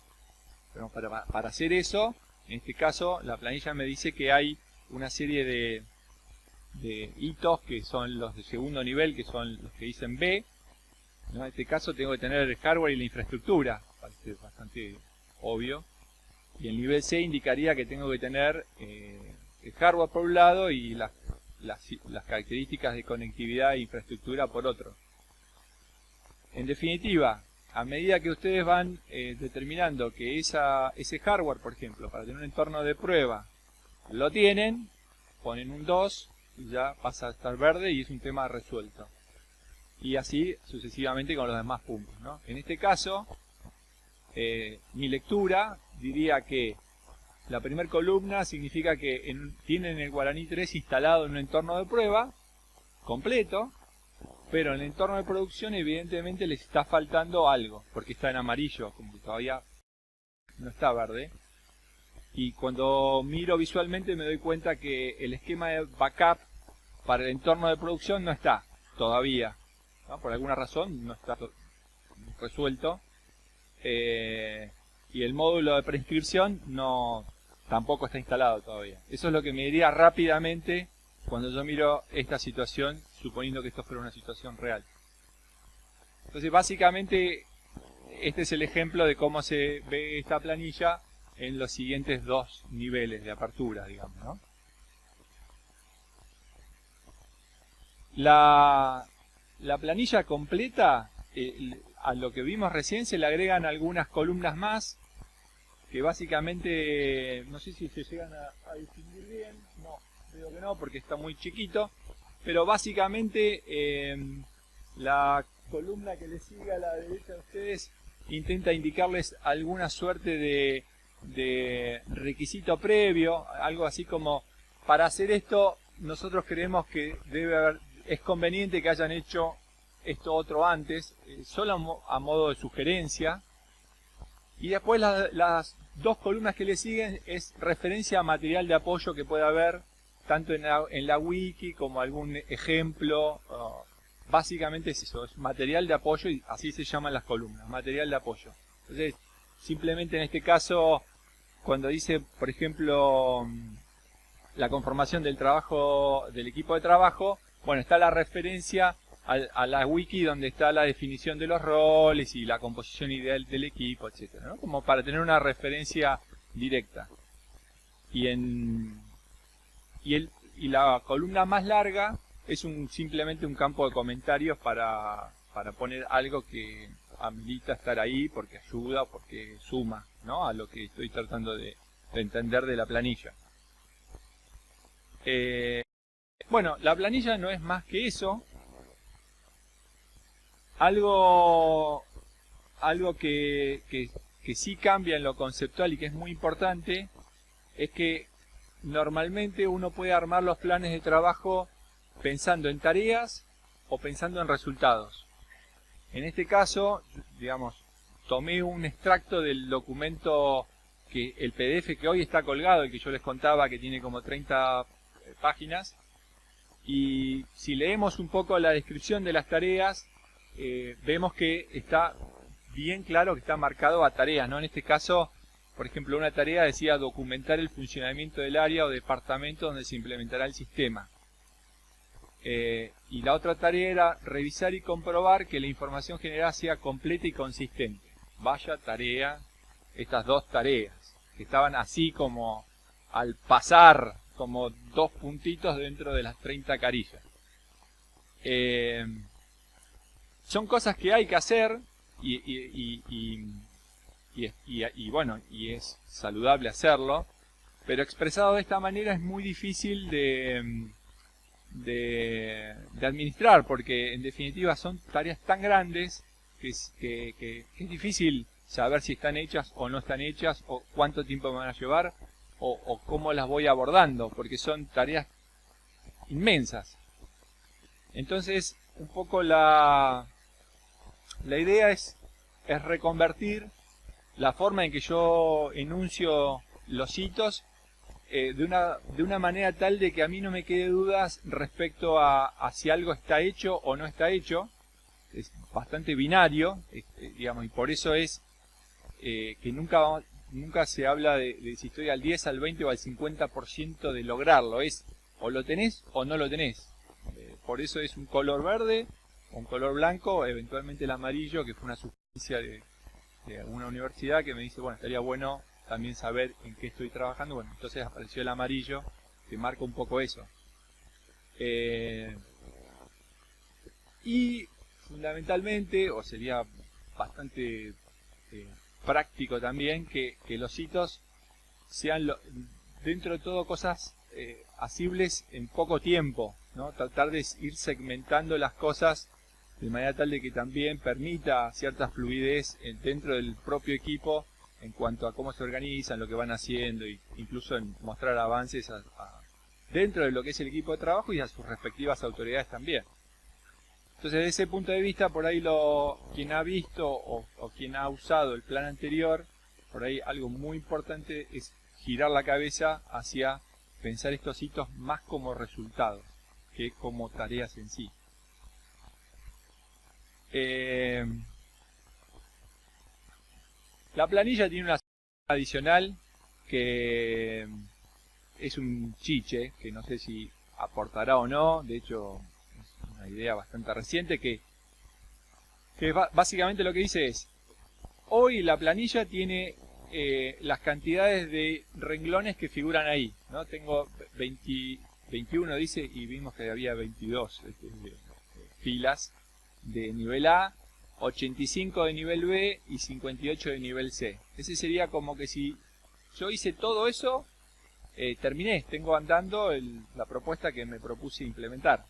Pero para hacer eso, en este caso, la planilla me dice que hay una serie de hitos que son los de segundo nivel, que son los que dicen B, ¿no? En este caso tengo que tener el hardware y la infraestructura, parece bastante obvio. Y el nivel C indicaría que tengo que tener el hardware por un lado y las características de conectividad e infraestructura por otro. En definitiva, a medida que ustedes van determinando que ese hardware, por ejemplo, para tener un entorno de prueba, lo tienen, ponen un 2 y ya pasa a estar verde y es un tema resuelto. Y así sucesivamente con los demás puntos, ¿no? En este caso, mi lectura diría que la primera columna significa que tienen el Guaraní 3 instalado en un entorno de prueba completo, pero en el entorno de producción evidentemente les está faltando algo, porque está en amarillo, como que todavía no está verde. Y cuando miro visualmente me doy cuenta que el esquema de backup para el entorno de producción no está todavía, ¿no? Por alguna razón no está resuelto. Y el módulo de prescripción tampoco está instalado todavía. Eso es lo que me diría rápidamente cuando yo miro esta situación, suponiendo que esto fuera una situación real. Entonces básicamente este es el ejemplo de cómo se ve esta planilla en los siguientes dos niveles de apertura, digamos, ¿no? La planilla completa, a lo que vimos recién se le agregan algunas columnas más, que básicamente, no sé si se llegan a distinguir bien, no, creo que no, porque está muy chiquito, pero básicamente la columna que le sigue a la derecha de ustedes intenta indicarles alguna suerte de requisito previo, algo así como, para hacer esto, nosotros creemos que es conveniente que hayan hecho esto otro antes, solo a modo de sugerencia. Y después las dos columnas que le siguen es referencia a material de apoyo que pueda haber, tanto en la wiki como algún ejemplo. Básicamente es eso, es material de apoyo y así se llaman las columnas, material de apoyo. Entonces, simplemente en este caso, cuando dice, por ejemplo, la conformación del equipo de trabajo, bueno, está la referencia a la wiki donde está la definición de los roles y la composición ideal del equipo, etcétera, ¿no? Como para tener una referencia directa. Y la columna más larga es simplemente un campo de comentarios para poner algo que amerita estar ahí porque ayuda, porque suma, ¿no? A lo que estoy tratando de entender de la planilla. Bueno, la planilla no es más que eso. Algo que sí cambia en lo conceptual y que es muy importante es que normalmente uno puede armar los planes de trabajo pensando en tareas o pensando en resultados. En este caso, digamos, tomé un extracto del documento, el PDF que hoy está colgado, el que yo les contaba que tiene como 30 páginas, y si leemos un poco la descripción de las tareas, vemos que está bien claro que está marcado a tareas, ¿no? En este caso, por ejemplo, una tarea decía documentar el funcionamiento del área o departamento donde se implementará el sistema. Y la otra tarea era revisar y comprobar que la información generada sea completa y consistente. Vaya tarea, estas dos tareas, que estaban así como al pasar, como dos puntitos dentro de las 30 carillas. Son cosas que hay que hacer y bueno, y es saludable hacerlo, pero expresado de esta manera es muy difícil de administrar, porque en definitiva son tareas tan grandes que es difícil saber si están hechas o no están hechas, o cuánto tiempo me van a llevar, o cómo las voy abordando, porque son tareas inmensas. Entonces, un poco la idea es reconvertir la forma en que yo enuncio los hitos de una manera tal de que a mí no me quede dudas respecto a si algo está hecho o no está hecho. Es bastante binario, digamos, y por eso es que nunca se habla de si estoy al 10, al 20 o al 50% de lograrlo. Es o lo tenés o no lo tenés. Por eso es un color verde, un color blanco, eventualmente el amarillo, que fue una sugerencia de alguna universidad que me dice, bueno, estaría bueno también saber en qué estoy trabajando. Bueno, entonces apareció el amarillo, que marca un poco eso. Y fundamentalmente, o sería bastante práctico también, que los hitos sean dentro de todo cosas asibles en poco tiempo, ¿no? Tratar de ir segmentando las cosas de manera tal de que también permita cierta fluidez dentro del propio equipo en cuanto a cómo se organizan, lo que van haciendo, e incluso en mostrar avances dentro de lo que es el equipo de trabajo y a sus respectivas autoridades también. Entonces, desde ese punto de vista, por ahí quien ha visto o quien ha usado el plan anterior, por ahí algo muy importante es girar la cabeza hacia pensar estos hitos más como resultados que como tareas en sí. La planilla tiene una adicional que es un chiche, que no sé si aportará o no, de hecho es una idea bastante reciente, que básicamente lo que dice es, hoy la planilla tiene las cantidades de renglones que figuran ahí, ¿no? Tengo 21 dice, y vimos que había 22 filas de nivel A, 85 de nivel B y 58 de nivel C. Ese sería como que si yo hice todo eso, terminé, tengo andando la propuesta que me propuse implementar.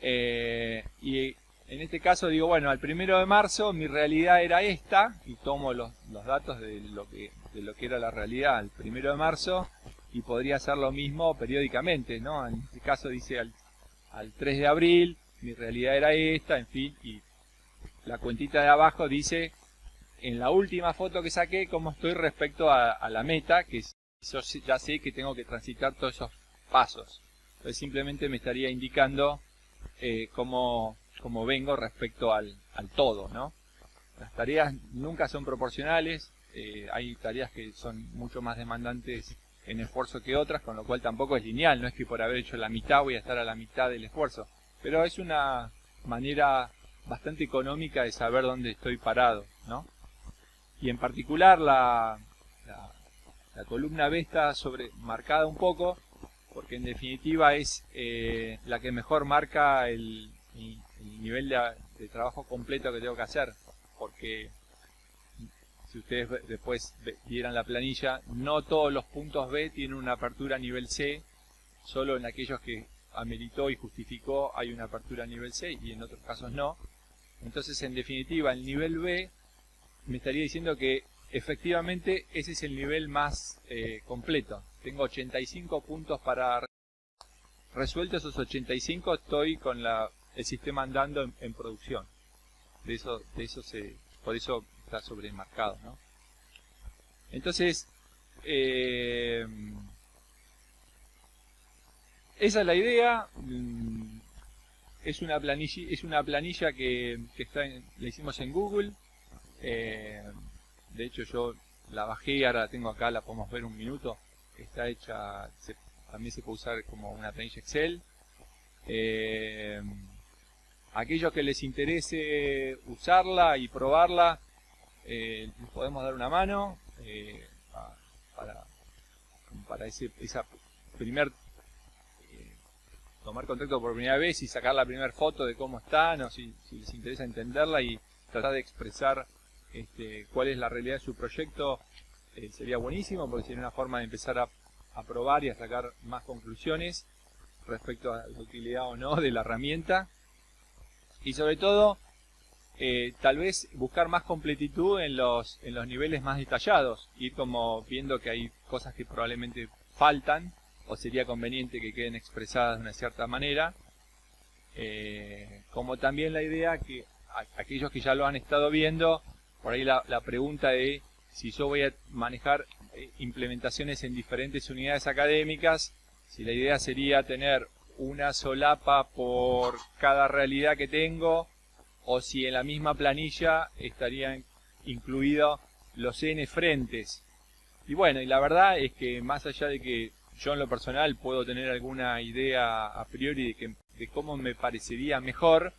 Y en este caso digo, bueno, al 1 de marzo mi realidad era esta, y tomo los datos de lo que era la realidad al 1 de marzo, y podría hacer lo mismo periódicamente, ¿no? En este caso dice al 3 de abril, mi realidad era esta, en fin, y la cuentita de abajo dice, en la última foto que saqué, cómo estoy respecto a la meta, que yo ya sé que tengo que transitar todos esos pasos. Entonces simplemente me estaría indicando cómo vengo respecto al todo, ¿no? Las tareas nunca son proporcionales, hay tareas que son mucho más demandantes en esfuerzo que otras, con lo cual tampoco es lineal, no es que por haber hecho la mitad voy a estar a la mitad del esfuerzo, pero es una manera bastante económica de saber dónde estoy parado, ¿no? Y en particular la columna B está marcada un poco, porque en definitiva es la que mejor marca el nivel de trabajo completo que tengo que hacer, porque si ustedes después vieran la planilla, no todos los puntos B tienen una apertura a nivel C, solo en aquellos que ameritó y justificó hay una apertura a nivel C y en otros casos no. Entonces, en definitiva, el nivel B me estaría diciendo que efectivamente ese es el nivel más completo. Tengo 85 puntos para resuelto, esos 85 estoy con el sistema andando en producción. Por eso está sobremarcado, ¿no? Entonces, esa es la idea. Es una planilla que la hicimos en Google. De hecho yo la bajé, ahora la tengo acá, la podemos ver un minuto. Está hecha, también se puede usar como una planilla Excel. Aquellos que les interese usarla y probarla, les podemos dar una mano para esa primer tomar contacto por primera vez y sacar la primera foto de cómo están, o si les interesa entenderla y tratar de expresar cuál es la realidad de su proyecto. sería buenísimo porque sería una forma de empezar a probar y a sacar más conclusiones respecto a la utilidad o no de la herramienta. Y sobre todo, tal vez buscar más completitud en los niveles más detallados, ir como viendo que hay cosas que probablemente faltan o sería conveniente que queden expresadas de una cierta manera, como también la idea que aquellos que ya lo han estado viendo, por ahí la pregunta de si yo voy a manejar implementaciones en diferentes unidades académicas, si la idea sería tener una solapa por cada realidad que tengo, o si en la misma planilla estarían incluidos los N frentes. Y bueno, y la verdad es que más allá de que yo en lo personal puedo tener alguna idea a priori de cómo me parecería mejor,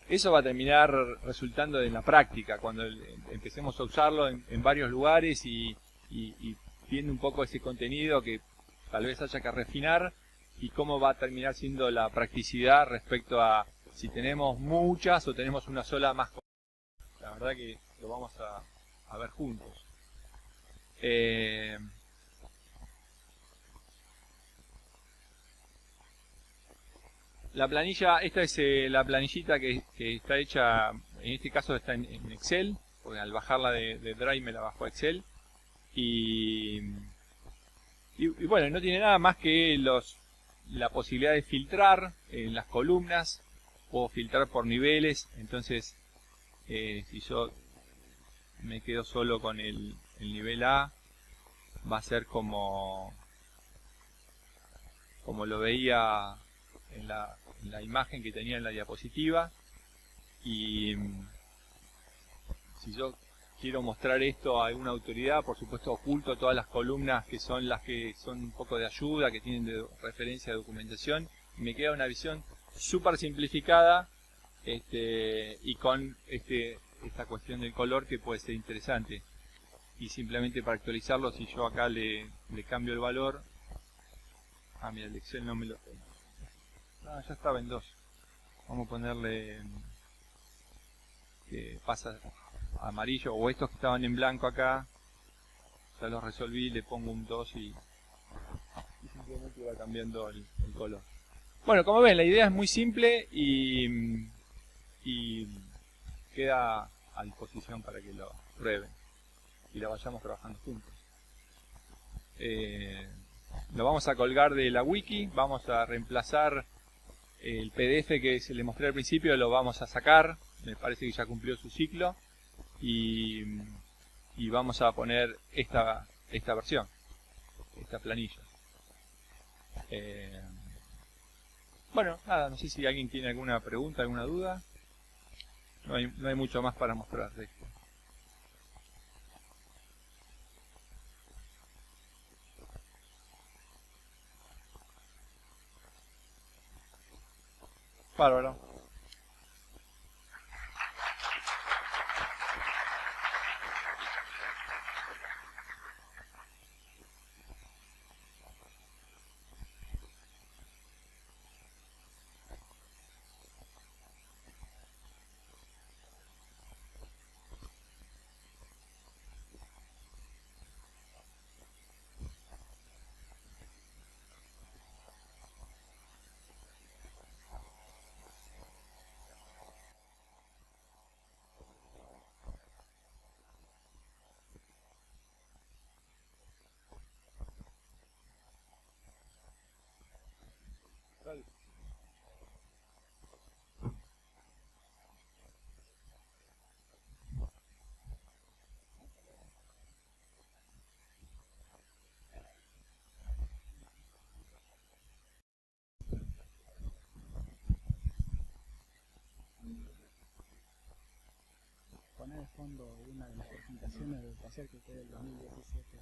eso va a terminar resultando en la práctica, cuando empecemos a usarlo en varios lugares y viendo un poco ese contenido que tal vez haya que refinar y cómo va a terminar siendo la practicidad respecto a si tenemos muchas o tenemos una sola más. La verdad que lo vamos a ver juntos. La planilla, esta es la planillita que está hecha, en este caso está en Excel, porque al bajarla de Drive me la bajó a Excel. Y bueno, no tiene nada más que la posibilidad de filtrar en las columnas, puedo filtrar por niveles, entonces si yo me quedo solo con el nivel A, va a ser como lo veía en la imagen que tenía en la diapositiva. Y si yo quiero mostrar esto a alguna autoridad, por supuesto oculto todas las columnas que son las que son un poco de ayuda, que tienen de referencia de documentación, y me queda una visión súper simplificada y con esta cuestión del color que puede ser interesante. Y simplemente para actualizarlo, si yo acá le cambio el valor, mira, el Excel no me lo... ya estaba en 2. Vamos a ponerle que pasa a amarillo, o estos que estaban en blanco acá, ya los resolví, le pongo un 2 y simplemente va cambiando el color. Bueno, como ven, la idea es muy simple y queda a disposición para que lo prueben y la vayamos trabajando juntos. Lo vamos a colgar de la wiki, vamos a reemplazar el PDF que se le mostré al principio, lo vamos a sacar, me parece que ya cumplió su ciclo, y vamos a poner esta versión, esta planilla. Bueno, nada, no sé si alguien tiene alguna pregunta, alguna duda. No hay mucho más para mostrar de esto. Bárbaro. Poner de fondo una de las presentaciones del taller que fue del 2017.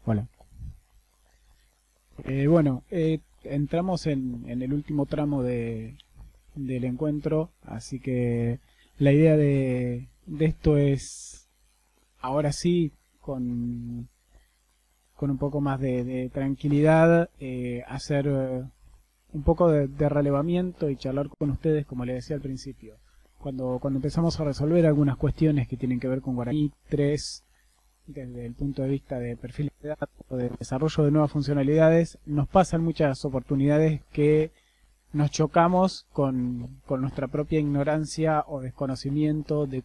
Hola. Bueno, entramos en el último tramo del encuentro, así que la idea de esto es, ahora sí, con con un poco más de tranquilidad, hacer un poco de relevamiento y charlar con ustedes, como les decía al principio. Cuando empezamos a resolver algunas cuestiones que tienen que ver con Guaraní 3, desde el punto de vista de perfil de datos, de desarrollo de nuevas funcionalidades, nos pasan muchas oportunidades que nos chocamos con nuestra propia ignorancia o desconocimiento de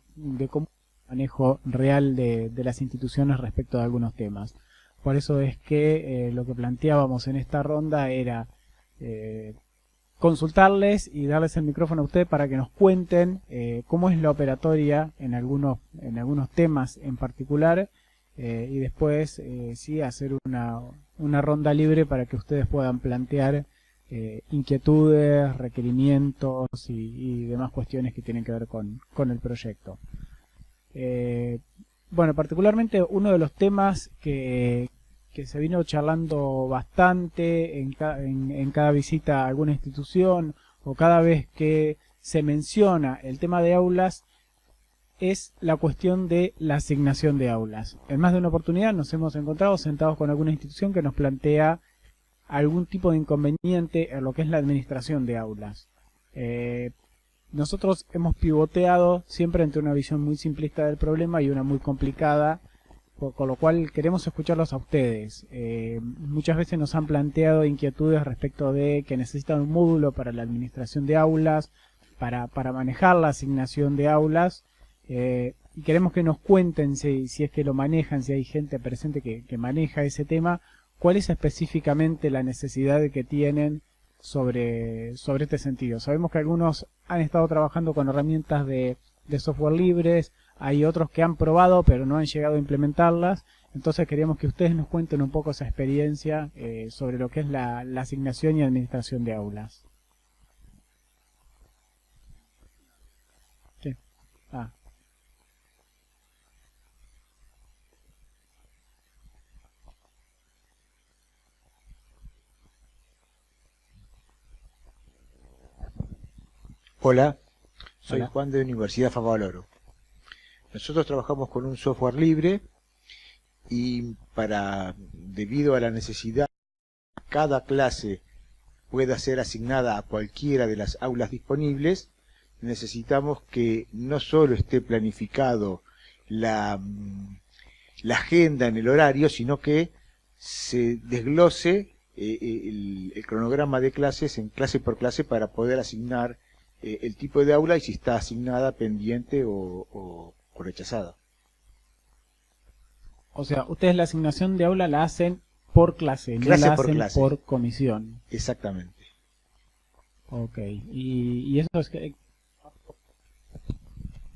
cómo es el manejo real de las instituciones respecto de algunos temas. Por eso es que lo que planteábamos en esta ronda era consultarles y darles el micrófono a ustedes para que nos cuenten cómo es la operatoria en algunos temas en particular, y después sí hacer una ronda libre para que ustedes puedan plantear inquietudes, requerimientos y demás cuestiones que tienen que ver con el proyecto. Bueno, particularmente uno de los temas que se vino charlando bastante en cada visita a alguna institución o cada vez que se menciona el tema de aulas, es la cuestión de la asignación de aulas. En más de una oportunidad nos hemos encontrado sentados con alguna institución que nos plantea algún tipo de inconveniente en lo que es la administración de aulas. Nosotros hemos pivoteado siempre entre una visión muy simplista del problema y una muy complicada, con lo cual queremos escucharlos a ustedes. Muchas veces nos han planteado inquietudes respecto de que necesitan un módulo para la administración de aulas, para manejar la asignación de aulas, y queremos que nos cuenten si es que lo manejan, si hay gente presente que maneja ese tema, cuál es específicamente la necesidad que tienen sobre este sentido. Sabemos que algunos han estado trabajando con herramientas de software libres, hay otros que han probado pero no han llegado a implementarlas, entonces queríamos que ustedes nos cuenten un poco esa experiencia sobre lo que es la asignación y administración de aulas. ¿Qué? Hola, soy Hola. Juan de Universidad Favaloro. Nosotros trabajamos con un software libre y debido a la necesidad que cada clase pueda ser asignada a cualquiera de las aulas disponibles, necesitamos que no solo esté planificado la agenda en el horario, sino que se desglose el cronograma de clases en clase por clase para poder asignar el tipo de aula y si está asignada, pendiente o rechazada. O sea, ustedes la asignación de aula la hacen por clase, no la hacen por comisión. Exactamente. Ok, y eso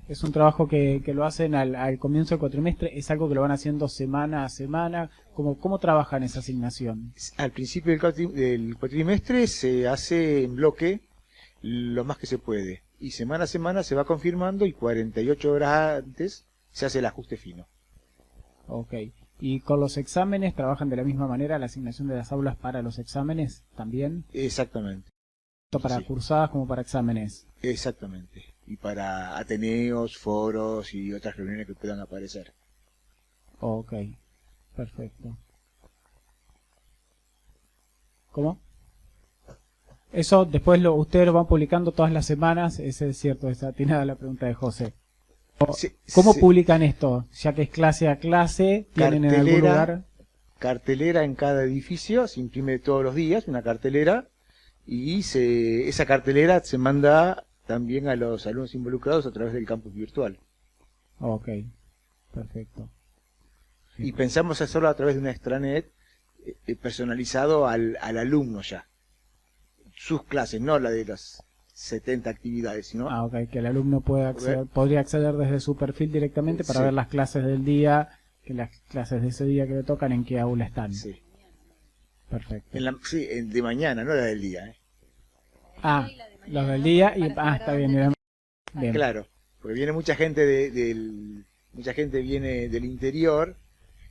es un trabajo que lo hacen al comienzo del cuatrimestre, es algo que lo van haciendo semana a semana. ¿Cómo trabajan esa asignación? Al principio del cuatrimestre se hace en bloque lo más que se puede y semana a semana se va confirmando y 48 horas antes se hace el ajuste fino. Ok, ¿y con los exámenes trabajan de la misma manera, la asignación de las aulas para los exámenes también? Exactamente. Tanto para cursadas como para exámenes. Exactamente. Y para ateneos, foros y otras reuniones que puedan aparecer. Ok, perfecto. ¿Cómo? Eso después ustedes lo van publicando todas las semanas, ese es cierto, esa atinada la pregunta de José. ¿Cómo publican esto? Ya que es clase a clase, ¿tienen en algún lugar? Cartelera en cada edificio, se imprime todos los días una cartelera y esa cartelera se manda también a los alumnos involucrados a través del campus virtual. Ok, perfecto. Y pensamos hacerlo a través de una extranet personalizado al alumno ya. Sus clases, no la de las 70 actividades, sino... Ah, ok, que el alumno podría acceder desde su perfil directamente para ver las clases del día, que las clases de ese día que le tocan, en qué aula están. Sí. Perfecto. Sí, de mañana, no la del día. Ah, los del día y... Ah, está bien. Bien. Claro, porque viene mucha gente mucha gente viene del interior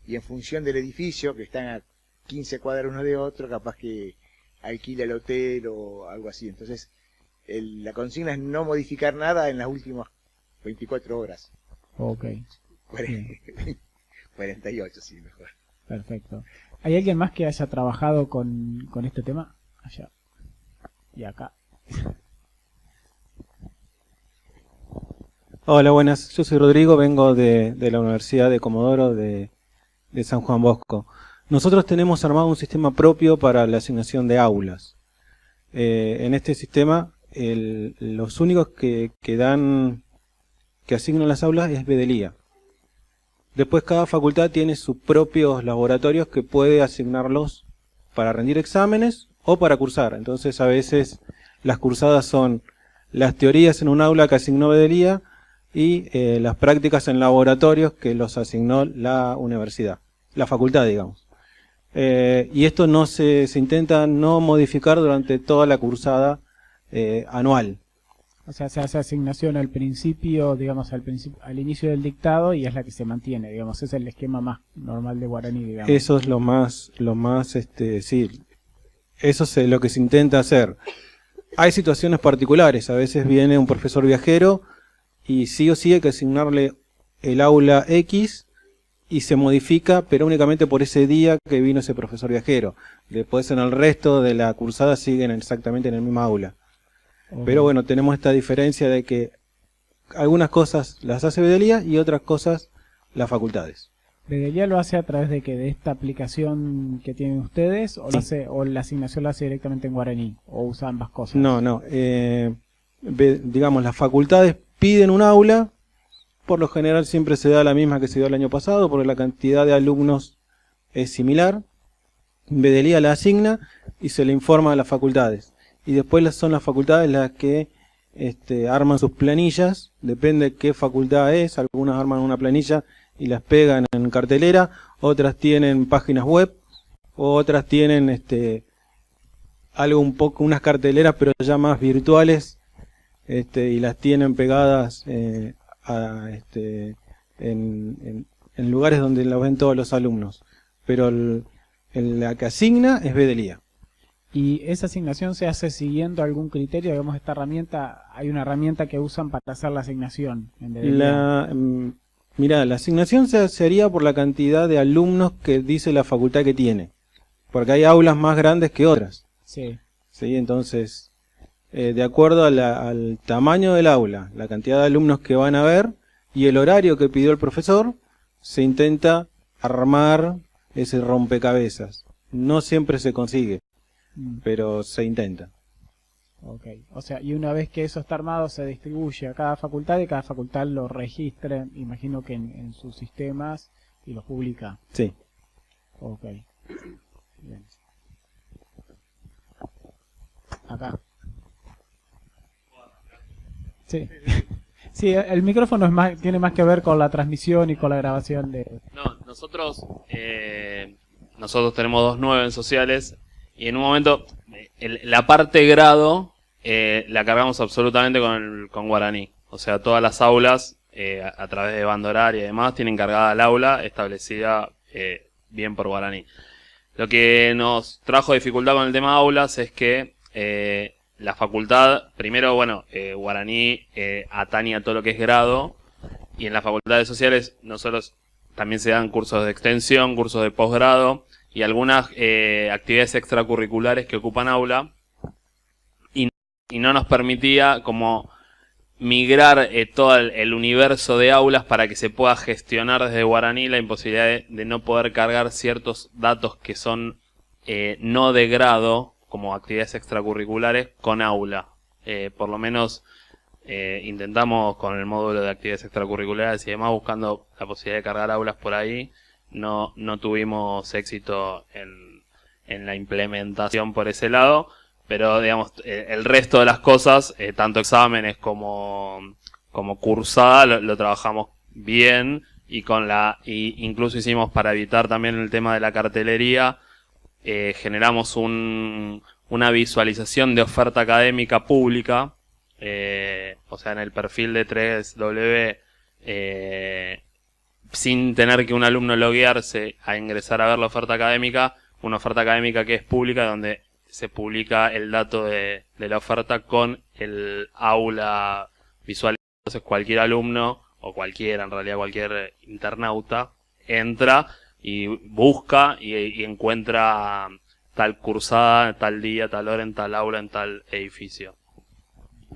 y en función del edificio, que están a 15 cuadras uno de otro, capaz que alquila el hotel o algo así. Entonces, la consigna es no modificar nada en las últimas 24 horas. Ok. 48, sí, mejor. Perfecto. ¿Hay alguien más que haya trabajado con este tema? Allá. Y acá. Hola, buenas. Yo soy Rodrigo, vengo de la Universidad de Comodoro de San Juan Bosco. Nosotros tenemos armado un sistema propio para la asignación de aulas. En este sistema, los únicos que asignan las aulas es Bedelía. Después cada facultad tiene sus propios laboratorios que puede asignarlos para rendir exámenes o para cursar. Entonces a veces las cursadas son las teorías en un aula que asignó Bedelía y las prácticas en laboratorios que los asignó la universidad, la facultad, digamos. Y esto no se intenta no modificar durante toda la cursada anual. O sea, se hace asignación al principio, digamos, al inicio del dictado y es la que se mantiene, digamos, es el esquema más normal de guaraní, digamos. Eso es lo más, sí, eso es lo que se intenta hacer. Hay situaciones particulares, a veces viene un profesor viajero y sí o sí hay que asignarle el aula X y se modifica, pero únicamente por ese día que vino ese profesor viajero. Después en el resto de la cursada siguen exactamente en el mismo aula. Pero bueno, tenemos esta diferencia de que algunas cosas las hace Bedelía y otras cosas las facultades. ¿Bedelía lo hace a través de de esta aplicación que tienen ustedes o, Sí. o la asignación la hace directamente en guaraní o usa ambas cosas? No. Digamos, las facultades piden un aula, por lo general siempre se da la misma que se dio el año pasado porque la cantidad de alumnos es similar. Bedelía la asigna y se le informa a las facultades. Y después son las facultades las que arman sus planillas, depende qué facultad es, algunas arman una planilla y las pegan en cartelera, otras tienen páginas web, otras tienen unas carteleras pero ya más virtuales, y las tienen pegadas en lugares donde las ven todos los alumnos. Pero la que asigna es Bedelía. ¿Y esa asignación se hace siguiendo algún criterio? Digamos, esta herramienta, hay una herramienta que usan para hacer la asignación en Bedelía. Mirá, la asignación se haría por la cantidad de alumnos que dice la facultad que tiene. Porque hay aulas más grandes que otras. Sí. Sí, entonces, de acuerdo al tamaño del aula, la cantidad de alumnos que van a ver y el horario que pidió el profesor, se intenta armar ese rompecabezas. No siempre se consigue, pero se intenta. Ok, o sea, y una vez que eso está armado se distribuye a cada facultad y cada facultad lo registra, imagino que en sus sistemas y lo publica. Sí. Ok. Bien. Acá. Sí. Sí, el micrófono tiene más que ver con la transmisión y con la grabación de... No, nosotros tenemos 2.9 en sociales y en un momento la parte grado la cargamos absolutamente con guaraní. O sea, todas las aulas a través de banda horaria y demás tienen cargada el aula establecida bien por guaraní. Lo que nos trajo dificultad con el tema de aulas es que la facultad, primero, guaraní atañe a todo lo que es grado, y en las facultades sociales nosotros también se dan cursos de extensión, cursos de posgrado y algunas actividades extracurriculares que ocupan aula, y no nos permitía como migrar todo el universo de aulas para que se pueda gestionar desde guaraní la imposibilidad de no poder cargar ciertos datos que son no de grado, como actividades extracurriculares, con aula. Por lo menos intentamos con el módulo de actividades extracurriculares y demás, buscando la posibilidad de cargar aulas por ahí. No tuvimos éxito en la implementación por ese lado, pero digamos, el resto de las cosas, tanto exámenes como cursada, lo trabajamos bien, y incluso hicimos, para evitar también el tema de la cartelería, generamos una visualización de oferta académica pública, o sea, en el perfil de 3W, sin tener que un alumno loguearse a ingresar a ver la oferta académica, una oferta académica que es pública, donde se publica el dato de la oferta con el aula visual. Entonces cualquier alumno, o cualquier internauta, entra, y busca y encuentra tal cursada, tal día, tal hora, en tal aula, en tal edificio.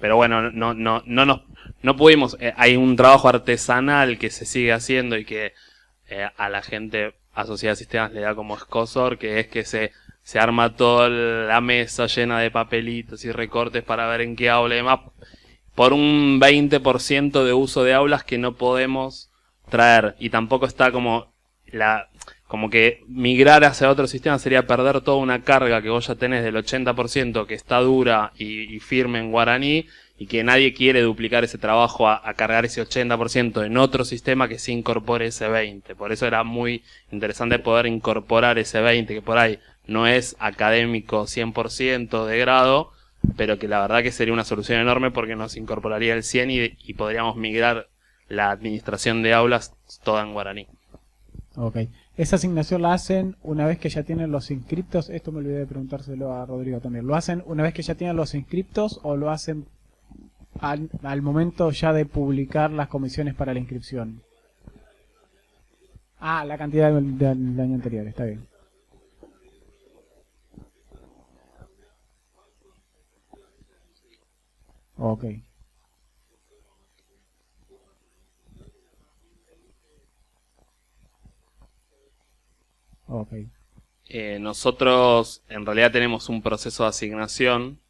Pero bueno, no pudimos, hay un trabajo artesanal que se sigue haciendo y que a la gente asociada a sistemas le da como escosor, que es que se arma toda la mesa llena de papelitos y recortes para ver en qué aula y demás, por un 20% de uso de aulas que no podemos traer, y tampoco está como que migrar hacia otro sistema sería perder toda una carga que vos ya tenés del 80% que está dura y firme en guaraní, y que nadie quiere duplicar ese trabajo a cargar ese 80% en otro sistema que se incorpore ese 20%. Por eso era muy interesante poder incorporar ese 20%, que por ahí no es académico 100% de grado, pero que la verdad que sería una solución enorme porque nos incorporaría el 100% y podríamos migrar la administración de aulas toda en guaraní. Ok. Esa asignación la hacen una vez que ya tienen los inscriptos. Esto me olvidé de preguntárselo a Rodrigo también. ¿Lo hacen una vez que ya tienen los inscriptos o lo hacen al momento ya de publicar las comisiones para la inscripción? Ah, la cantidad del año anterior, está bien. Ok. Ok. Nosotros en realidad tenemos un proceso de asignación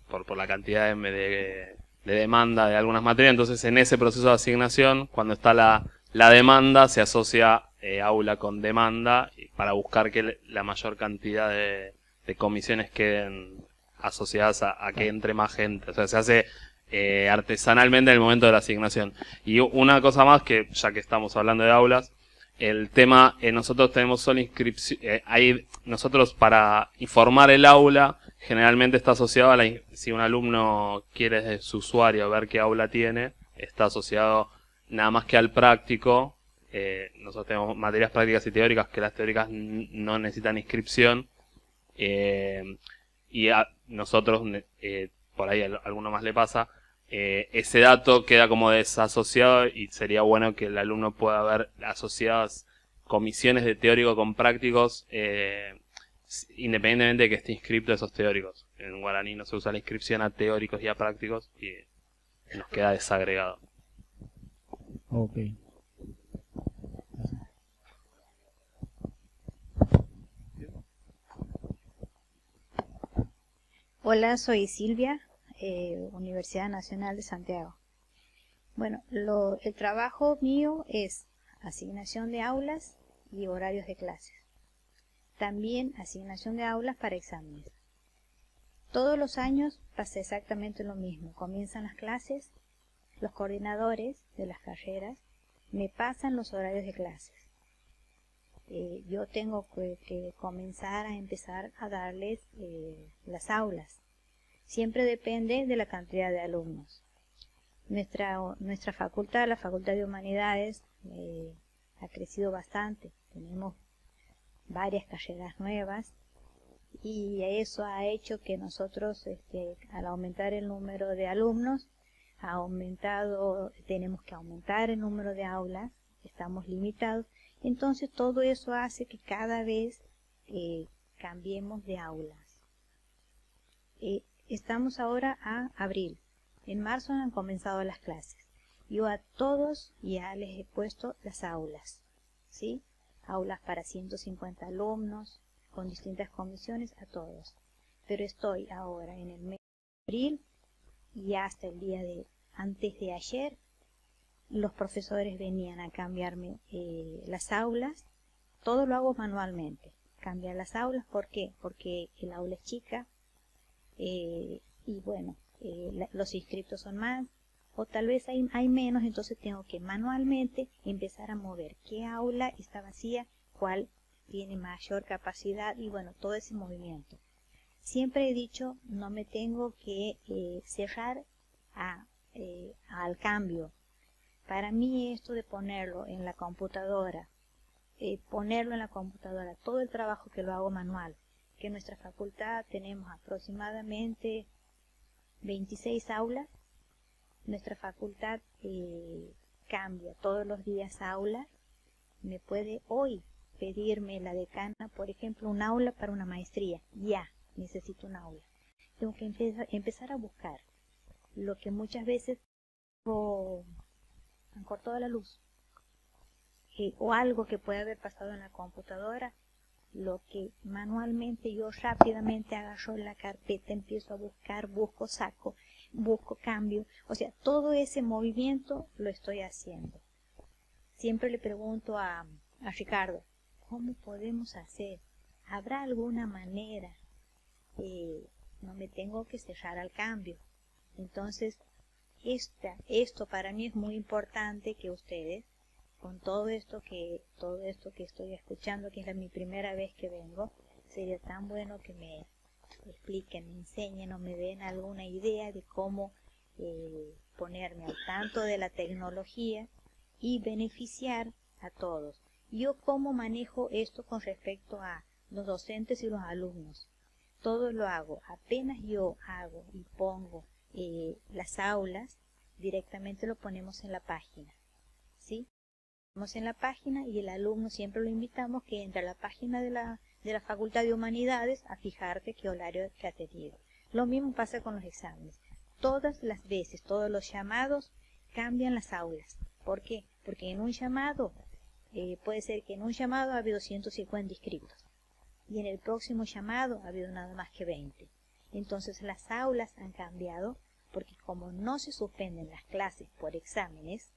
por la cantidad de demanda de algunas materias. Entonces en ese proceso de asignación, cuando está la demanda, se asocia aula con demanda para buscar que la mayor cantidad de comisiones queden asociadas a que entre más gente. O sea, se hace artesanalmente en el momento de la asignación. Y una cosa más, que ya que estamos hablando de aulas, el tema, nosotros tenemos solo inscripción, nosotros para informar el aula, generalmente está asociado a si un alumno quiere desde su usuario ver qué aula tiene, está asociado nada más que al práctico. Nosotros tenemos materias prácticas y teóricas, que las teóricas no necesitan inscripción, y a nosotros, por ahí a alguno más le pasa, ese dato queda como desasociado, y sería bueno que el alumno pueda ver asociadas comisiones de teórico con prácticos, independientemente de que esté inscripto a esos teóricos. En guaraní no se usa la inscripción a teóricos y a prácticos y nos queda desagregado. Ok. Hola, soy Silvia, Universidad Nacional de Santiago. Bueno, el trabajo mío es asignación de aulas y horarios de clases. También asignación de aulas para exámenes. Todos los años pasa exactamente lo mismo. Comienzan las clases, los coordinadores de las carreras me pasan los horarios de clases. Yo tengo que empezar a darles las aulas. Siempre depende de la cantidad de alumnos. Nuestra facultad, la Facultad de Humanidades, ha crecido bastante. Tenemos varias carreras nuevas y eso ha hecho que nosotros, al aumentar el número de alumnos, tenemos que aumentar el número de aulas, estamos limitados. Entonces todo eso hace que cada vez cambiemos de aulas. Estamos ahora a abril. En marzo han comenzado las clases. Yo a todos ya les he puesto las aulas, ¿sí? Aulas para 150 alumnos, con distintas comisiones, a todos. Pero estoy ahora en el mes de abril y hasta el día antes de ayer, los profesores venían a cambiarme las aulas. Todo lo hago manualmente. Cambiar las aulas, ¿por qué? Porque el aula es chica y bueno, los inscriptos son más, o tal vez hay menos, entonces tengo que manualmente empezar a mover qué aula está vacía, cuál tiene mayor capacidad y bueno, todo ese movimiento. Siempre he dicho, no me tengo que cerrar al cambio. Para mí esto de ponerlo en la computadora, todo el trabajo que lo hago manual, que en nuestra facultad tenemos aproximadamente 26 aulas, nuestra facultad cambia todos los días aulas, me puede hoy pedirme la decana, por ejemplo, un aula para una maestría. Ya, necesito un aula. Tengo que empezar a buscar lo que muchas veces han cortado la luz. O algo que puede haber pasado en la computadora, lo que manualmente yo rápidamente agarro la carpeta, empiezo a buscar, busco, saco, busco, cambio. O sea, todo ese movimiento lo estoy haciendo. Siempre le pregunto a Ricardo, ¿cómo podemos hacer? ¿Habrá alguna manera? No me tengo que cerrar al cambio. Entonces, esto para mí es muy importante que ustedes, con todo esto que estoy escuchando, que es mi primera vez que vengo, sería tan bueno que me expliquen, me enseñen o me den alguna idea de cómo ponerme al tanto de la tecnología y beneficiar a todos. Yo cómo manejo esto con respecto a los docentes y los alumnos. Todo lo hago, apenas yo hago y pongo las aulas, directamente lo ponemos en la página, ¿sí? Ponemos en la página y el alumno siempre lo invitamos que entre a la página de la Facultad de Humanidades a fijarte qué horario que ha tenido. Lo mismo pasa con los exámenes. Todas las veces, todos los llamados cambian las aulas. ¿Por qué? Porque en un llamado, puede ser que en un llamado ha habido 150 inscritos y en el próximo llamado ha habido nada más que 20. Entonces las aulas han cambiado porque como no se suspenden las clases por exámenes,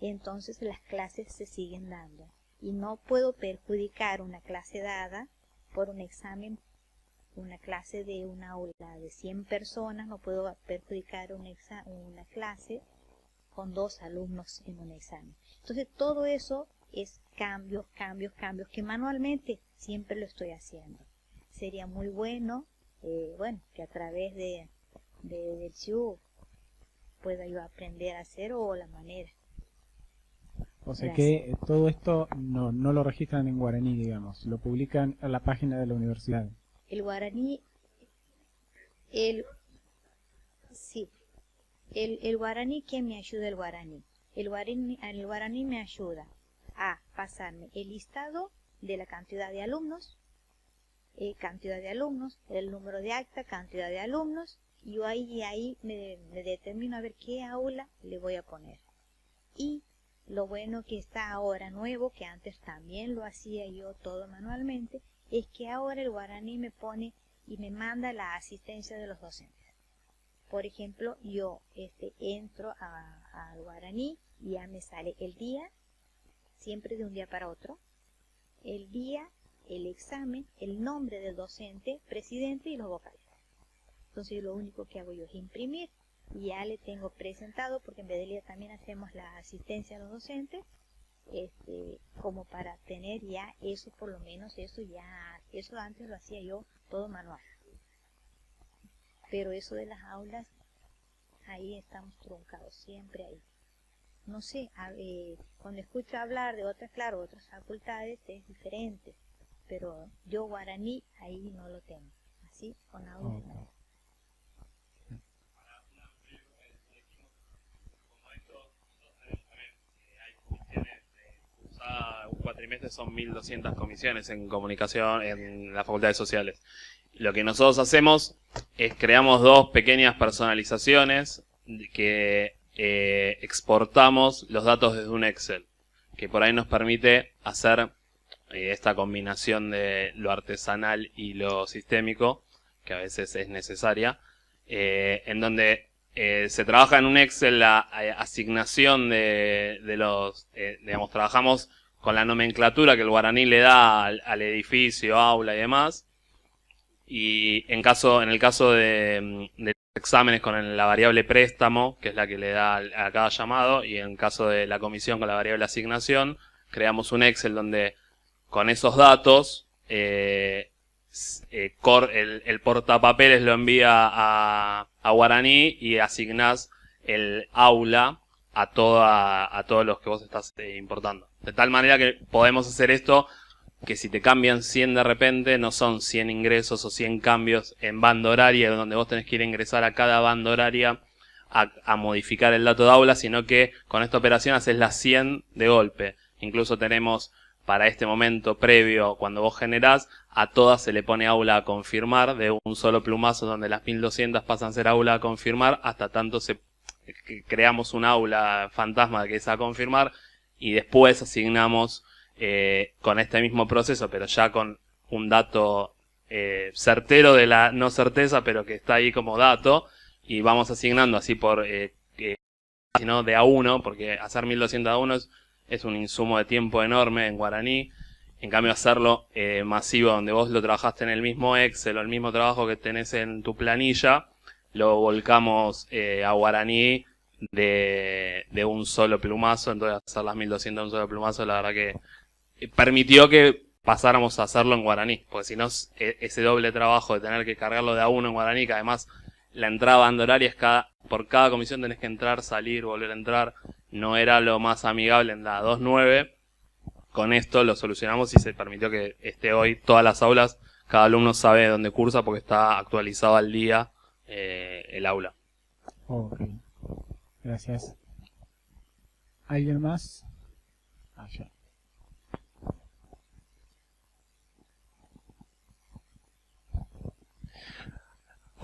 entonces las clases se siguen dando. Y no puedo perjudicar una clase dada por un examen, una clase de una aula de 100 personas, no puedo perjudicar una clase con 2 alumnos en un examen. Entonces todo eso es cambios, que manualmente siempre lo estoy haciendo. Sería muy bueno, que a través del CIU pueda yo aprender a hacer o la manera. O sea Gracias. que todo esto no lo registran en guaraní, digamos, lo publican en la página de la universidad. El guaraní, el guaraní, ¿qué me ayuda el guaraní? El guaraní me ayuda a pasarme el listado de la cantidad de alumnos, el número de acta, cantidad de alumnos, y yo ahí me determino a ver qué aula le voy a poner. Y lo bueno que está ahora nuevo, que antes también lo hacía yo todo manualmente, es que ahora el guaraní me pone y me manda la asistencia de los docentes. Por ejemplo, yo entro al guaraní y ya me sale el día, siempre de un día para otro, el día, el examen, el nombre del docente, presidente y los vocales. Entonces lo único que hago yo es imprimir y ya le tengo presentado, porque en Bedelia también hacemos la asistencia a los docentes, como para tener ya eso, por lo menos eso antes lo hacía yo todo manual. Pero eso de las aulas, ahí estamos truncados, siempre ahí. No sé, cuando escucho hablar de otras facultades es diferente, pero yo guaraní ahí no lo tengo, así con aulas no. Un cuatrimestre son 1200 comisiones en comunicación en la Facultad de Sociales. Lo que nosotros hacemos es creamos 2 pequeñas personalizaciones que exportamos los datos desde un Excel, que por ahí nos permite hacer esta combinación de lo artesanal y lo sistémico, que a veces es necesaria, en donde se trabaja en un Excel la asignación de los, digamos, trabajamos con la nomenclatura que el guaraní le da al edificio, aula y demás. Y en el caso de exámenes con la variable préstamo, que es la que le da a cada llamado, y en caso de la comisión con la variable asignación, creamos un Excel donde con esos datos el portapapeles lo envía a guaraní y asignás el aula a todos los que vos estás importando. De tal manera que podemos hacer esto, que si te cambian 100 de repente, no son 100 ingresos o 100 cambios en banda horaria, donde vos tenés que ir a ingresar a cada banda horaria a modificar el dato de aula, sino que con esta operación haces las 100 de golpe. Incluso tenemos para este momento previo, cuando vos generás, a todas se le pone aula a confirmar de un solo plumazo, donde las 1200 pasan a ser aula a confirmar, hasta tanto que creamos un aula fantasma que es a confirmar, y después asignamos con este mismo proceso, pero ya con un dato certero de la no certeza, pero que está ahí como dato, y vamos asignando así por sino de a uno, porque hacer 1200 a uno es un insumo de tiempo enorme en guaraní. En cambio, hacerlo masivo, donde vos lo trabajaste en el mismo Excel o el mismo trabajo que tenés en tu planilla, lo volcamos a guaraní de un solo plumazo. Entonces, hacer las 1200 de un solo plumazo, la verdad que permitió que pasáramos a hacerlo en guaraní, porque si no, ese doble trabajo de tener que cargarlo de a uno en guaraní, que además la entrada banda horaria es por cada comisión tenés que entrar, salir, volver a entrar, no era lo más amigable en la 2.9. Con esto lo solucionamos y se permitió que esté hoy todas las aulas, cada alumno sabe dónde cursa porque está actualizado al día el aula. Ok, gracias. ¿Alguien más? Allá.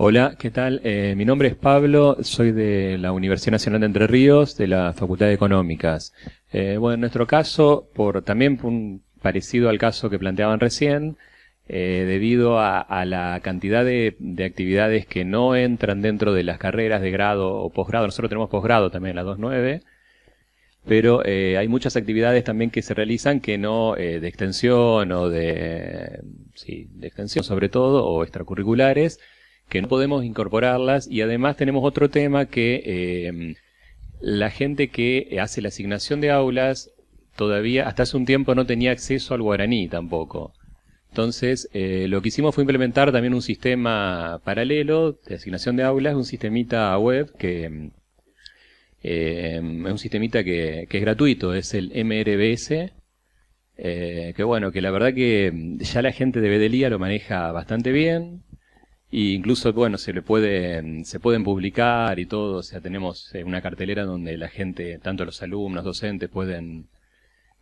Hola, ¿qué tal? Mi nombre es Pablo, soy de la Universidad Nacional de Entre Ríos, de la Facultad de Económicas. Bueno, en nuestro caso, también parecido al caso que planteaban recién, debido a la cantidad de actividades que no entran dentro de las carreras de grado o posgrado, nosotros tenemos posgrado también en la 2.9, pero hay muchas actividades también que se realizan que no de extensión o de extensión sobre todo, o extracurriculares, que no podemos incorporarlas, y además tenemos otro tema que la gente que hace la asignación de aulas todavía hasta hace un tiempo no tenía acceso al guaraní tampoco. Entonces lo que hicimos fue implementar también un sistema paralelo de asignación de aulas, un sistemita web que es un sistemita que es gratuito, es el MRBS, que bueno, que la verdad que ya la gente de Bedelía lo maneja bastante bien. Y incluso, bueno, se pueden publicar y todo, o sea, tenemos una cartelera donde la gente, tanto los alumnos, docentes, pueden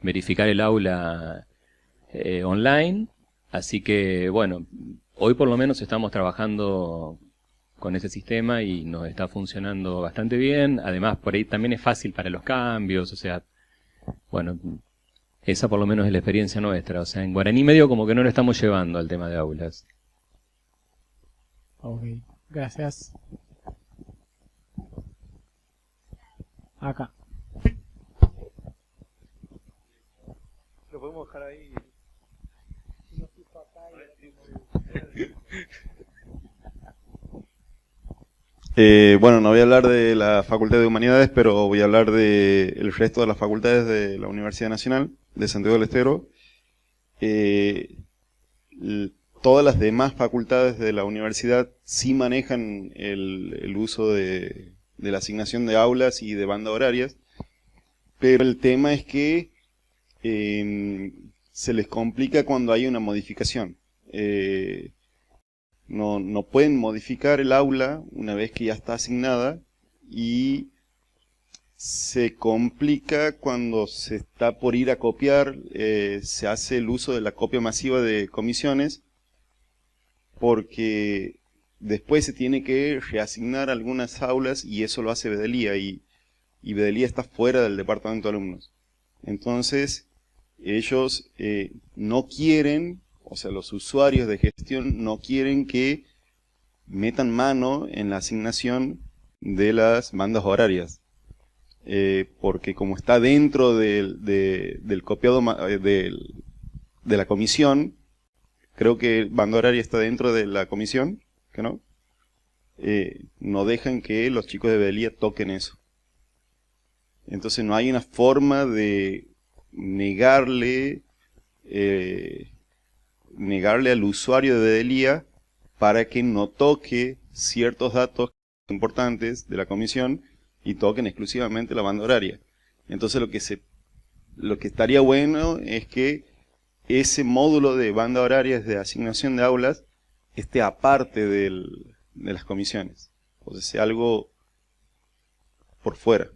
verificar el aula online. Así que, bueno, hoy por lo menos estamos trabajando con ese sistema y nos está funcionando bastante bien. Además, por ahí también es fácil para los cambios, o sea, bueno, esa por lo menos es la experiencia nuestra. O sea, en guaraní medio como que no lo estamos llevando al tema de aulas. Ok, gracias. Acá. Lo podemos dejar ahí. Bueno, no voy a hablar de la Facultad de Humanidades, pero voy a hablar del resto de las facultades de la Universidad Nacional de Santiago del Estero. Todas las demás facultades de la universidad sí manejan el uso de la asignación de aulas y de bandas horarias, pero el tema es que se les complica cuando hay una modificación. No pueden modificar el aula una vez que ya está asignada, y se complica cuando se está por ir a copiar, se hace el uso de la copia masiva de comisiones, porque después se tiene que reasignar algunas aulas y eso lo hace Bedelía, y Bedelía está fuera del departamento de alumnos. Entonces ellos no quieren, o sea, los usuarios de gestión no quieren que metan mano en la asignación de las bandas horarias, porque como está dentro del copiado de la comisión, creo que banda horaria está dentro de la comisión, ¿que no? No dejan que los chicos de Bedelía toquen eso. Entonces no hay una forma de negarle al usuario de Bedelía para que no toque ciertos datos importantes de la comisión y toquen exclusivamente la banda horaria. Entonces lo que estaría bueno es que ese módulo de banda horaria de asignación de aulas esté aparte de las comisiones, o sea, sea algo por fuera,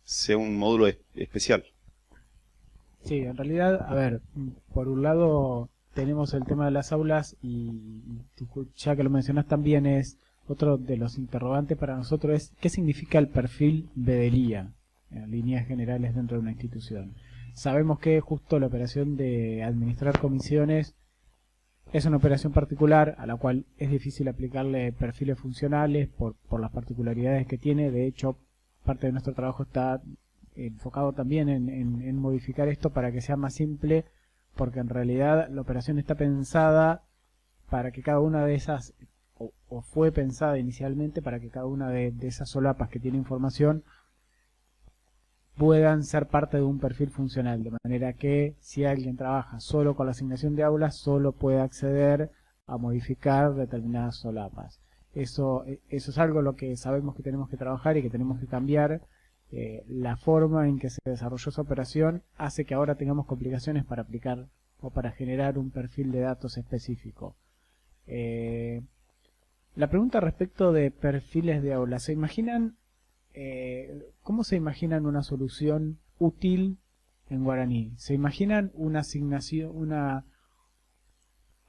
sea un módulo especial. Sí, en realidad, a ver, por un lado tenemos el tema de las aulas y ya que lo mencionas también es otro de los interrogantes para nosotros es ¿qué significa el perfil Bedelía en líneas generales dentro de una institución? Sabemos que justo la operación de administrar comisiones es una operación particular a la cual es difícil aplicarle perfiles funcionales por las particularidades que tiene. De hecho, parte de nuestro trabajo está enfocado también en modificar esto para que sea más simple, porque en realidad la operación está pensada para que cada una de esas, o fue pensada inicialmente para que cada una de esas solapas que tiene información puedan ser parte de un perfil funcional, de manera que si alguien trabaja solo con la asignación de aulas, solo puede acceder a modificar determinadas solapas. Eso es algo lo que sabemos que tenemos que trabajar y que tenemos que cambiar. La forma en que se desarrolló esa operación hace que ahora tengamos complicaciones para aplicar o para generar un perfil de datos específico. La pregunta respecto de perfiles de aulas, ¿se imaginan cómo se imaginan una solución útil en guaraní? ¿Se imaginan una asignación,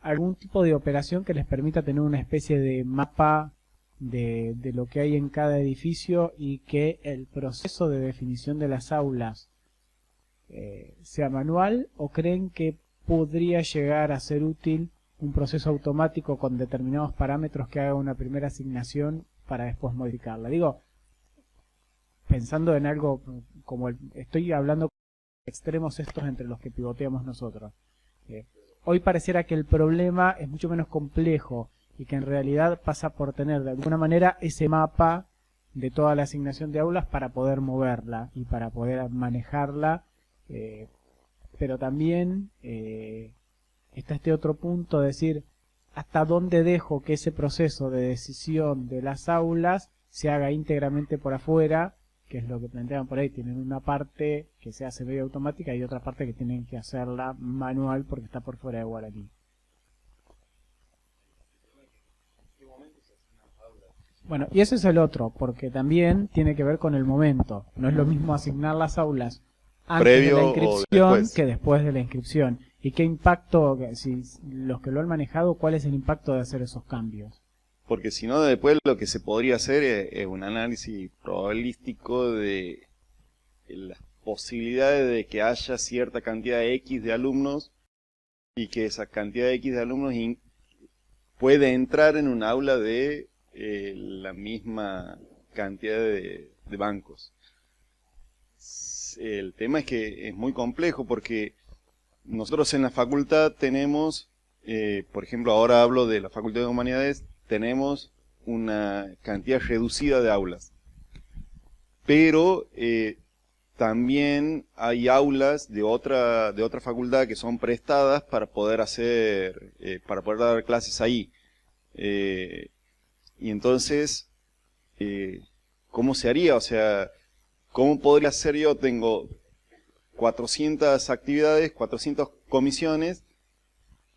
algún tipo de operación que les permita tener una especie de mapa de lo que hay en cada edificio y que el proceso de definición de las aulas sea manual, o creen que podría llegar a ser útil un proceso automático con determinados parámetros que haga una primera asignación para después modificarla? Digo, pensando en algo como estoy hablando de extremos estos entre los que pivoteamos nosotros. Hoy pareciera que el problema es mucho menos complejo y que en realidad pasa por tener de alguna manera ese mapa de toda la asignación de aulas para poder moverla y para poder manejarla, pero también está este otro punto de decir hasta dónde dejo que ese proceso de decisión de las aulas se haga íntegramente por afuera, que es lo que plantean por ahí. Tienen una parte que se hace medio automática y otra parte que tienen que hacerla manual porque está por fuera de guaraní. Bueno, y ese es el otro, porque también tiene que ver con el momento. No es lo mismo asignar las aulas antes de la inscripción que después de la inscripción. ¿Y qué impacto, si los que lo han manejado, cuál es el impacto de hacer esos cambios? Porque si no, después lo que se podría hacer es un análisis probabilístico de las posibilidades de que haya cierta cantidad X de alumnos y que esa cantidad X de alumnos puede entrar en un aula de la misma cantidad de bancos. El tema es que es muy complejo porque nosotros en la facultad tenemos, por ejemplo, ahora hablo de la Facultad de Humanidades, tenemos una cantidad reducida de aulas, pero también hay aulas de otra facultad que son prestadas para poder para poder dar clases ahí, y entonces ¿cómo se haría? O sea, ¿cómo podría ser yo? Tengo 400 actividades, 400 comisiones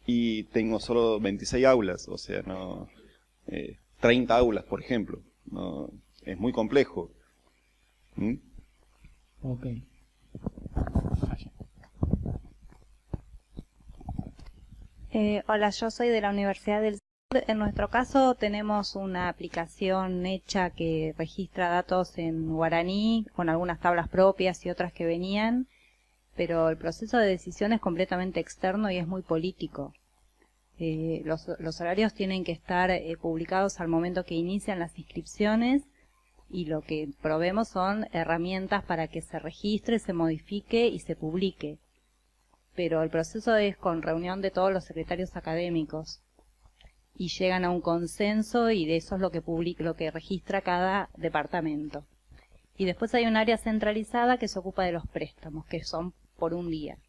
y tengo solo 26 aulas, o sea, no 30 aulas, por ejemplo. No, es muy complejo. ¿Mm? Ok. Hola, yo soy de la Universidad del Sur. En nuestro caso tenemos una aplicación hecha que registra datos en guaraní, con algunas tablas propias y otras que venían, pero el proceso de decisión es completamente externo y es muy político. Los horarios tienen que estar publicados al momento que inician las inscripciones y lo que proveemos son herramientas para que se registre, se modifique y se publique. Pero el proceso es con reunión de todos los secretarios académicos y llegan a un consenso y de eso es lo que registra cada departamento. Y después hay un área centralizada que se ocupa de los préstamos, que son por un día,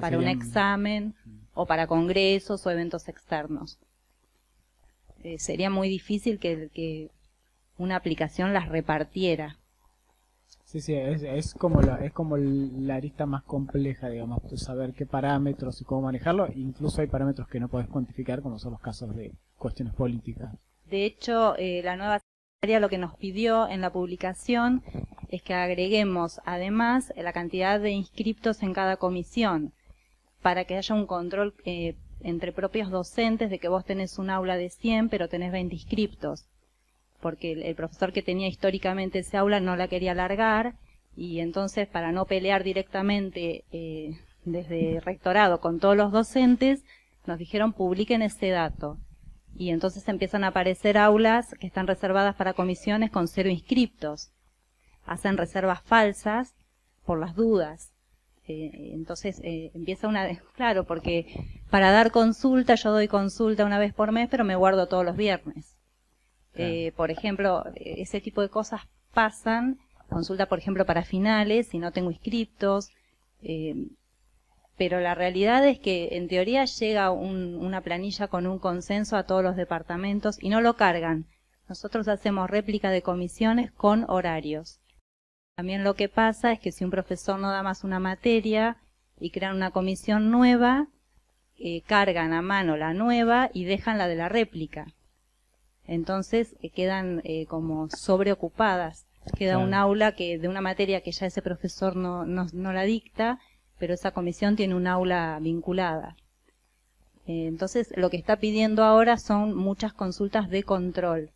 para un examen o para congresos o eventos externos. Sería muy difícil que una aplicación las repartiera. Sí, sí, es como la arista más compleja, digamos, saber qué parámetros y cómo manejarlo. Incluso hay parámetros que no podés cuantificar, como son los casos de cuestiones políticas. De hecho, la nueva secretaria lo que nos pidió en la publicación es que agreguemos además la cantidad de inscriptos en cada comisión, para que haya un control entre propios docentes de que vos tenés un aula de 100 pero tenés 20 inscriptos, porque el profesor que tenía históricamente ese aula no la quería alargar, y entonces para no pelear directamente desde rectorado con todos los docentes, nos dijeron publiquen ese dato. Y entonces empiezan a aparecer aulas que están reservadas para comisiones con 0 inscriptos. Hacen reservas falsas por las dudas. Entonces empieza claro, porque para dar consulta, yo doy consulta una vez por mes, pero me guardo todos los viernes. Por ejemplo, ese tipo de cosas pasan. Consulta, por ejemplo, para finales, si no tengo inscriptos. Pero la realidad es que en teoría llega una planilla con un consenso a todos los departamentos y no lo cargan. Nosotros hacemos réplica de comisiones con horarios. También lo que pasa es que si un profesor no da más una materia y crean una comisión nueva, cargan a mano la nueva y dejan la de la réplica. Entonces quedan como sobreocupadas. Queda un aula que de una materia que ya ese profesor no la dicta, pero esa comisión tiene un aula vinculada. Entonces, lo que está pidiendo ahora son muchas consultas de control.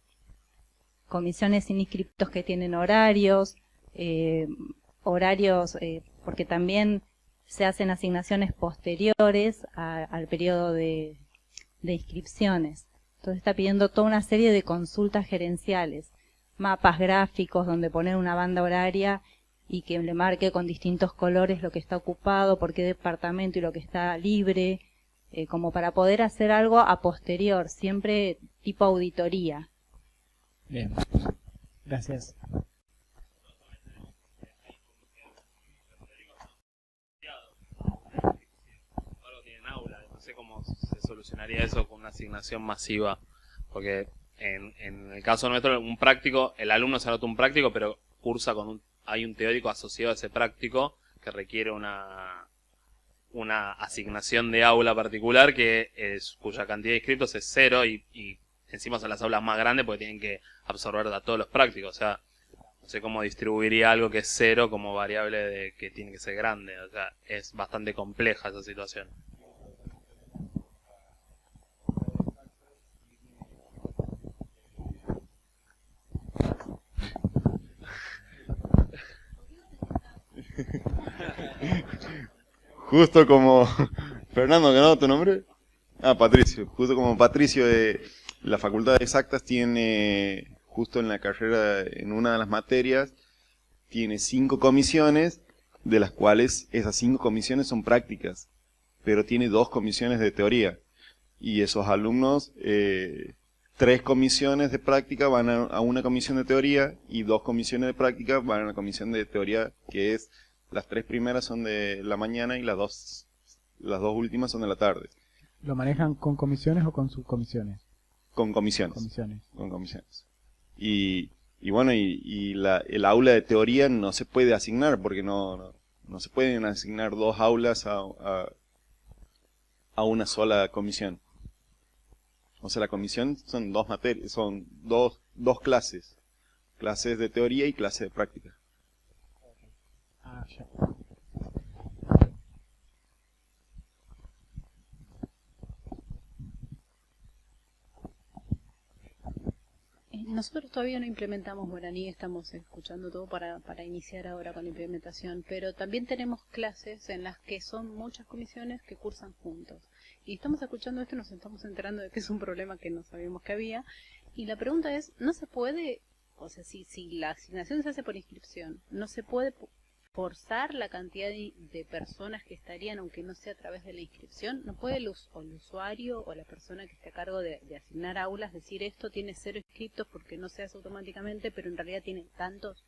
Comisiones sin inscriptos que tienen horarios, porque también se hacen asignaciones posteriores al periodo de inscripciones. Entonces está pidiendo toda una serie de consultas gerenciales, mapas gráficos donde poner una banda horaria y que le marque con distintos colores lo que está ocupado, por qué departamento y lo que está libre, como para poder hacer algo a posterior, siempre tipo auditoría. Bien, gracias. No sé cómo se solucionaría eso con una asignación masiva, porque en el caso nuestro, un práctico, el alumno se anota un práctico, pero cursa hay un teórico asociado a ese práctico que requiere una asignación de aula particular cuya cantidad de inscritos es 0 y encima son las aulas más grandes porque tienen que absorber a todos los prácticos. O sea, no sé cómo distribuiría algo que es 0 como variable de que tiene que ser grande. O sea, es bastante compleja esa situación. Justo como Fernando, ¿no? ¿Tu nombre? Patricio. Justo como Patricio de la Facultad de Exactas tiene, justo en la carrera, en una de las materias, tiene 5 comisiones, de las cuales esas 5 comisiones son prácticas, pero tiene 2 comisiones de teoría. Y esos alumnos, 3 comisiones de práctica van a una comisión de teoría y 2 comisiones de práctica van a una comisión de teoría, que es, las 3 primeras son de la mañana y las dos últimas son de la tarde. ¿Lo manejan con comisiones o con subcomisiones? Con comisiones. Con comisiones. Y bueno, el aula de teoría no se puede asignar, porque no se pueden asignar 2 aulas a una sola comisión. O sea, la comisión son 2 materias, son dos clases. Clases de teoría y clases de práctica. Ya. Nosotros todavía no implementamos guaraní, estamos escuchando todo para iniciar ahora con la implementación, pero también tenemos clases en las que son muchas comisiones que cursan juntos. Y estamos escuchando esto y nos estamos enterando de que es un problema que no sabíamos que había. Y la pregunta es, ¿no se puede, o sea, si la asignación se hace por inscripción, no se puede forzar la cantidad de personas que estarían, aunque no sea a través de la inscripción? ¿No puede el usuario o la persona que esté a cargo de asignar aulas decir esto tiene 0 inscriptos porque no se hace automáticamente, pero en realidad tiene tantos?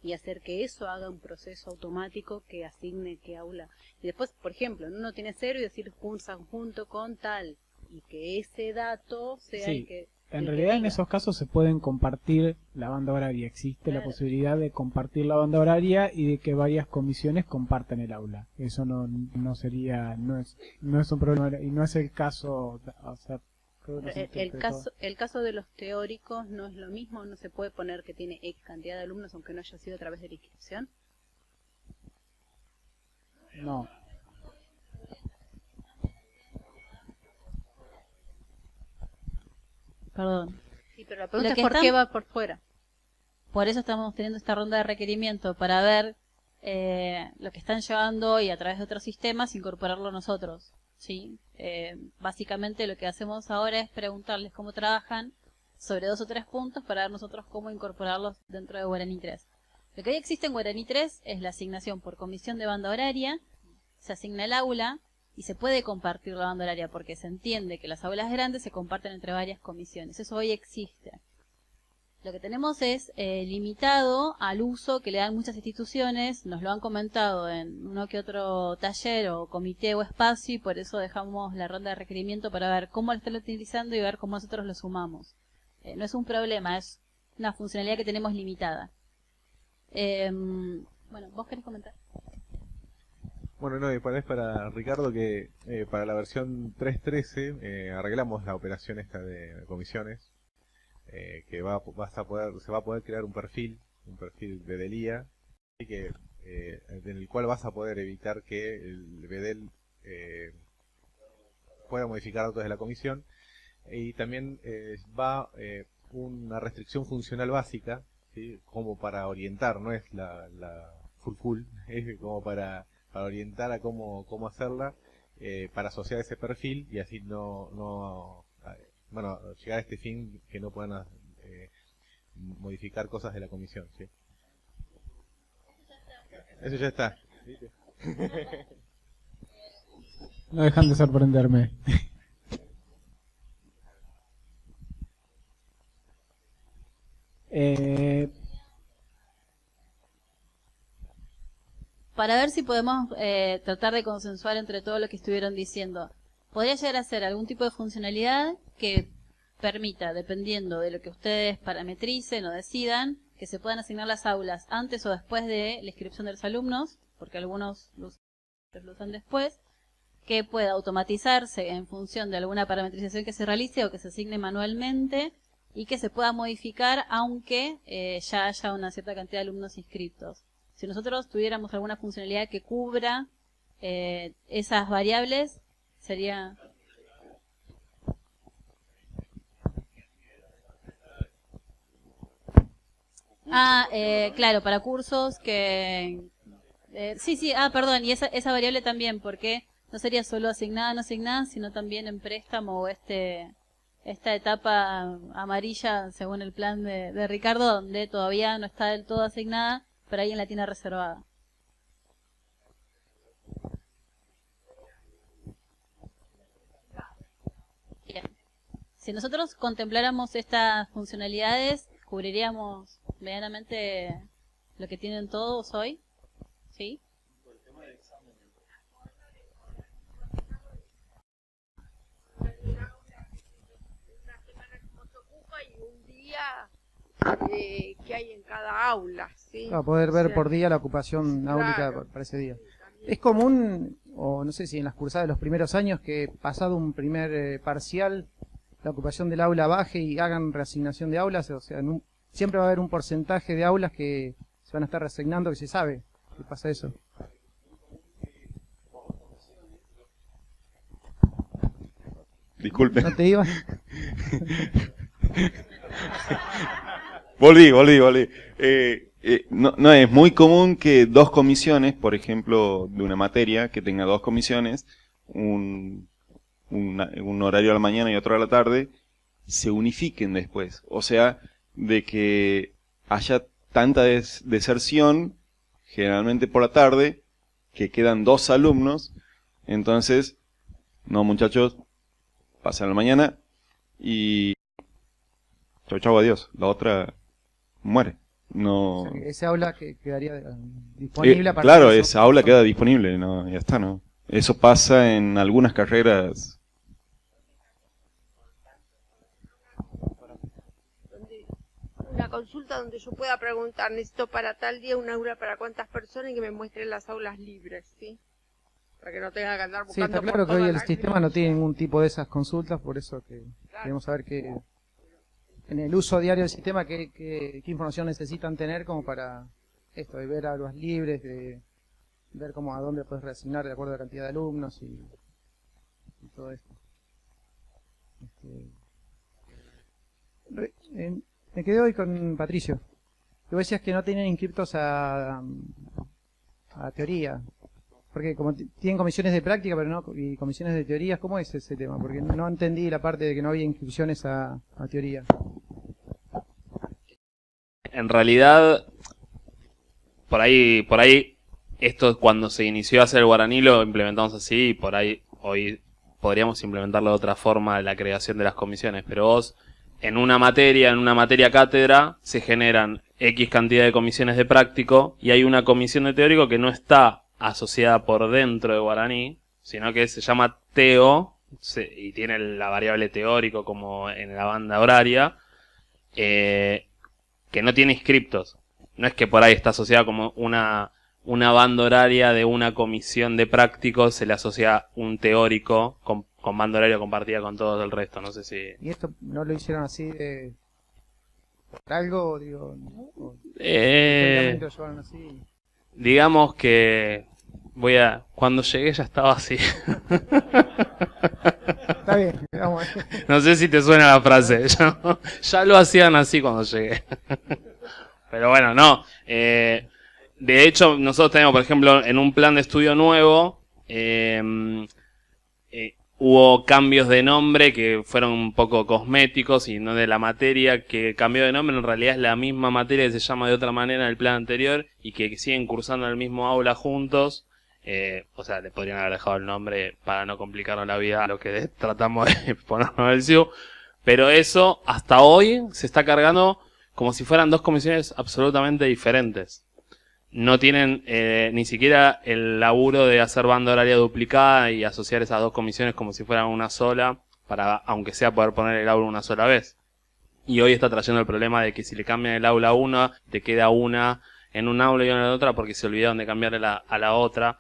Y hacer que eso haga un proceso automático que asigne qué aula. Y después, por ejemplo, uno tiene 0 y decir cursan junto con tal, y que ese dato sea el que... En realidad en esos casos se pueden compartir la banda horaria. Existe la posibilidad de compartir la banda horaria y de que varias comisiones compartan el aula. Eso no es un problema y no es el caso. O sea, El caso de los teóricos no es lo mismo, no se puede poner que tiene X cantidad de alumnos aunque no haya sido a través de la inscripción. No. Perdón. Sí, pero la pregunta es por qué va por fuera. Por eso estamos teniendo esta ronda de requerimiento, para ver lo que están llevando y a través de otros sistemas incorporarlo nosotros. ¿Sí? Básicamente lo que hacemos ahora es preguntarles cómo trabajan sobre 2 o 3 puntos para ver nosotros cómo incorporarlos dentro de Guaraní 3. Lo que hoy existe en Guaraní 3 es la asignación por comisión de banda horaria, se asigna el aula y se puede compartir la banda horaria porque se entiende que las aulas grandes se comparten entre varias comisiones. Eso hoy existe. Lo que tenemos es limitado al uso que le dan muchas instituciones, nos lo han comentado en uno que otro taller o comité o espacio y por eso dejamos la ronda de requerimiento para ver cómo lo están utilizando y ver cómo nosotros lo sumamos. No es un problema, es una funcionalidad que tenemos limitada. Bueno, ¿vos querés comentar? Bueno, no, es para Ricardo que para la versión 3.13 arreglamos la operación esta de comisiones. Que se va a poder crear un perfil de Delía en el cual vas a poder evitar que el BDEL pueda modificar datos de la comisión y también va una restricción funcional básica, ¿sí? Como para orientar, no es la full, es como para orientar a cómo hacerla para asociar ese perfil y así bueno, llegar a este fin que no puedan modificar cosas de la comisión, ¿sí? Eso ya está. No dejan de sorprenderme. Para ver si podemos tratar de consensuar entre todo lo que estuvieron diciendo. Podría llegar a ser algún tipo de funcionalidad que permita, dependiendo de lo que ustedes parametricen o decidan, que se puedan asignar las aulas antes o después de la inscripción de los alumnos, porque algunos lo usan después, que pueda automatizarse en función de alguna parametrización que se realice o que se asigne manualmente y que se pueda modificar aunque ya haya una cierta cantidad de alumnos inscritos. Si nosotros tuviéramos alguna funcionalidad que cubra esas variables, sería... claro, para cursos que... perdón, y esa variable también, porque no sería solo asignada, no asignada, sino también en préstamo o esta etapa amarilla, según el plan de Ricardo, donde todavía no está del todo asignada, pero alguien la tiene reservada. Bien. Si nosotros contempláramos estas funcionalidades, cubriríamos medianamente lo que tienen todos hoy, ¿sí? Que hay en cada aula, ¿sí? Para poder ver O sea, por día la ocupación áulica claro. para ese día. Es común, o no sé si en las cursadas de los primeros años, que pasado un primer parcial, la ocupación del aula baje y hagan reasignación de aulas, o sea, siempre va a haber un porcentaje de aulas que se van a estar reasignando, que se sabe que pasa eso. Disculpe. ¿No te ibas? Volví. No es muy común que 2 comisiones, por ejemplo, de una materia que tenga 2 comisiones, un horario a la mañana y otro a la tarde, se unifiquen después. O sea, de que haya tanta deserción, generalmente por la tarde, que quedan 2 alumnos. Entonces, no, muchachos, pasan a la mañana y chau, adiós. La otra muere. No. O sea, ese aula que quedaría disponible para claro, eso. esa aula queda disponible, no, ya está, ¿no? Eso pasa en algunas carreras. Una consulta donde yo pueda preguntar, necesito para tal día un aula para cuántas personas y que me muestren las aulas libres, ¿sí? Para que no tenga que andar Sí, buscando está claro por que hoy toda el la sistema no tiene ningún tipo de esas consultas, por eso que... Claro. Queremos saber qué, en el uso diario del sistema, qué información necesitan tener como para esto, de ver aulas libres, de ver cómo a dónde puedes reasignar de acuerdo a la cantidad de alumnos y todo esto. Me quedé hoy con Patricio. Tú decías que no tienen inscriptos a teoría. Porque como tienen comisiones de práctica pero no y comisiones de teorías, ¿cómo es ese tema? Porque no entendí la parte de que no había inscripciones a teoría. En realidad, por ahí, esto cuando se inició a hacer el guaraní lo implementamos así, y por ahí hoy podríamos implementarlo de otra forma, la creación de las comisiones, pero vos, en una materia cátedra, se generan X cantidad de comisiones de práctico, y hay una comisión de teórico que no está asociada por dentro de guaraní, sino que se llama TEO, y tiene la variable teórico como en la banda horaria, que no tiene inscriptos. No es que por ahí está asociada como una banda horaria de una comisión de prácticos, se le asocia un teórico con banda horaria compartida con todo el resto, no sé si... ¿Y esto no lo hicieron así por algo, digo? Lo llevaron así? Digamos que cuando llegué ya estaba así. Está bien, vamos. No sé si te suena la frase. Ya lo hacían así cuando llegué. Pero bueno, no. De hecho, nosotros tenemos, por ejemplo, en un plan de estudio nuevo, hubo cambios de nombre que fueron un poco cosméticos y no de la materia que cambió de nombre. En realidad es la misma materia que se llama de otra manera en el plan anterior y que siguen cursando en el mismo aula juntos. O sea, le podrían haber dejado el nombre para no complicarnos la vida a lo que tratamos de ponernos en el CIU. Pero eso, hasta hoy, se está cargando como si fueran dos comisiones absolutamente diferentes. No tienen ni siquiera el laburo de hacer banda horaria duplicada y asociar esas dos comisiones como si fueran una sola, para, aunque sea, poder poner el aula una sola vez. Y hoy está trayendo el problema de que si le cambian el aula a una, te queda una en un aula y una en otra porque se olvidaron de cambiarle a la otra.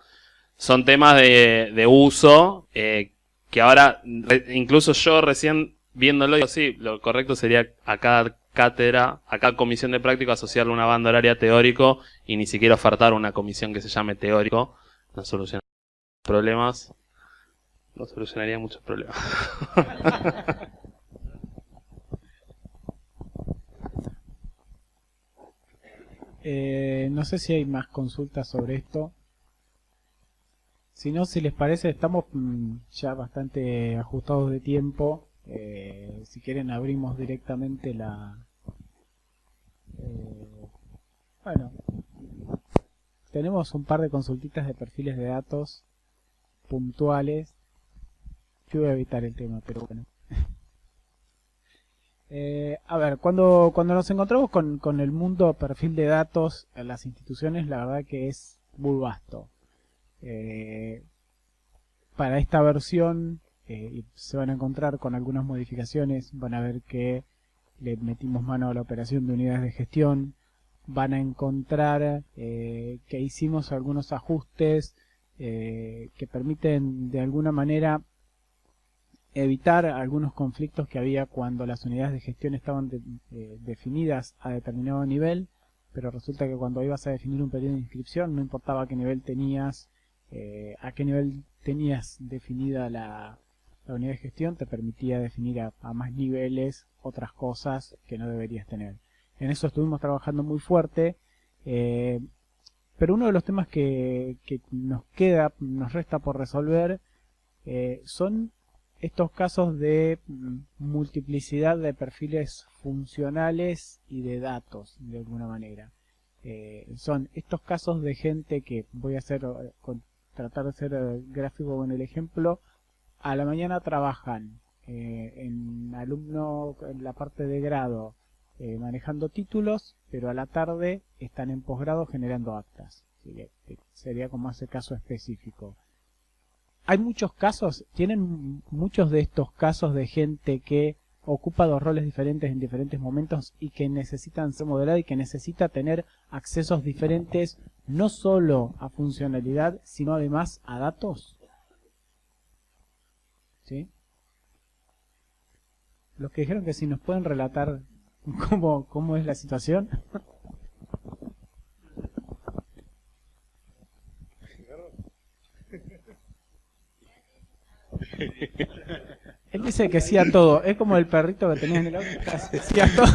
Son temas de uso que ahora, incluso yo recién viéndolo, digo, sí, lo correcto sería a cada cátedra, a cada comisión de práctico asociarle una banda horaria teórico y ni siquiera ofertar una comisión que se llame teórico. No solucionaría problemas. No solucionaría muchos problemas. No sé si hay más consultas sobre esto. Si no, si les parece, estamos ya bastante ajustados de tiempo. Si quieren abrimos directamente la... bueno, tenemos un par de consultitas de perfiles de datos puntuales. Yo voy a evitar el tema, pero bueno. A ver, cuando nos encontramos con el mundo perfil de datos en las instituciones, la verdad que es muy vasto. Para esta versión se van a encontrar con algunas modificaciones, van a ver que le metimos mano a la operación de unidades de gestión, van a encontrar que hicimos algunos ajustes que permiten de alguna manera evitar algunos conflictos que había cuando las unidades de gestión estaban definidas a determinado nivel, pero resulta que cuando ibas a definir un periodo de inscripción no importaba a qué nivel tenías definida la unidad de gestión, te permitía definir a más niveles otras cosas que no deberías tener. En eso estuvimos trabajando muy fuerte, pero uno de los temas que nos resta por resolver son estos casos de multiplicidad de perfiles funcionales y de datos, de alguna manera. Son estos casos de gente que voy a tratar de ser gráfico con el ejemplo. A la mañana trabajan en la parte de grado manejando títulos, pero a la tarde están en posgrado generando actas. Sería como ese caso específico. Hay muchos casos, tienen muchos de estos casos de gente que ocupa dos roles diferentes en diferentes momentos y que necesitan ser modelada y que necesita tener accesos diferentes no solo a funcionalidad sino además a datos. ¿Sí? los que dijeron que si nos pueden relatar cómo es la situación. Él dice que sí a todo. Es como el perrito que tenías en el auto. Sí a todo.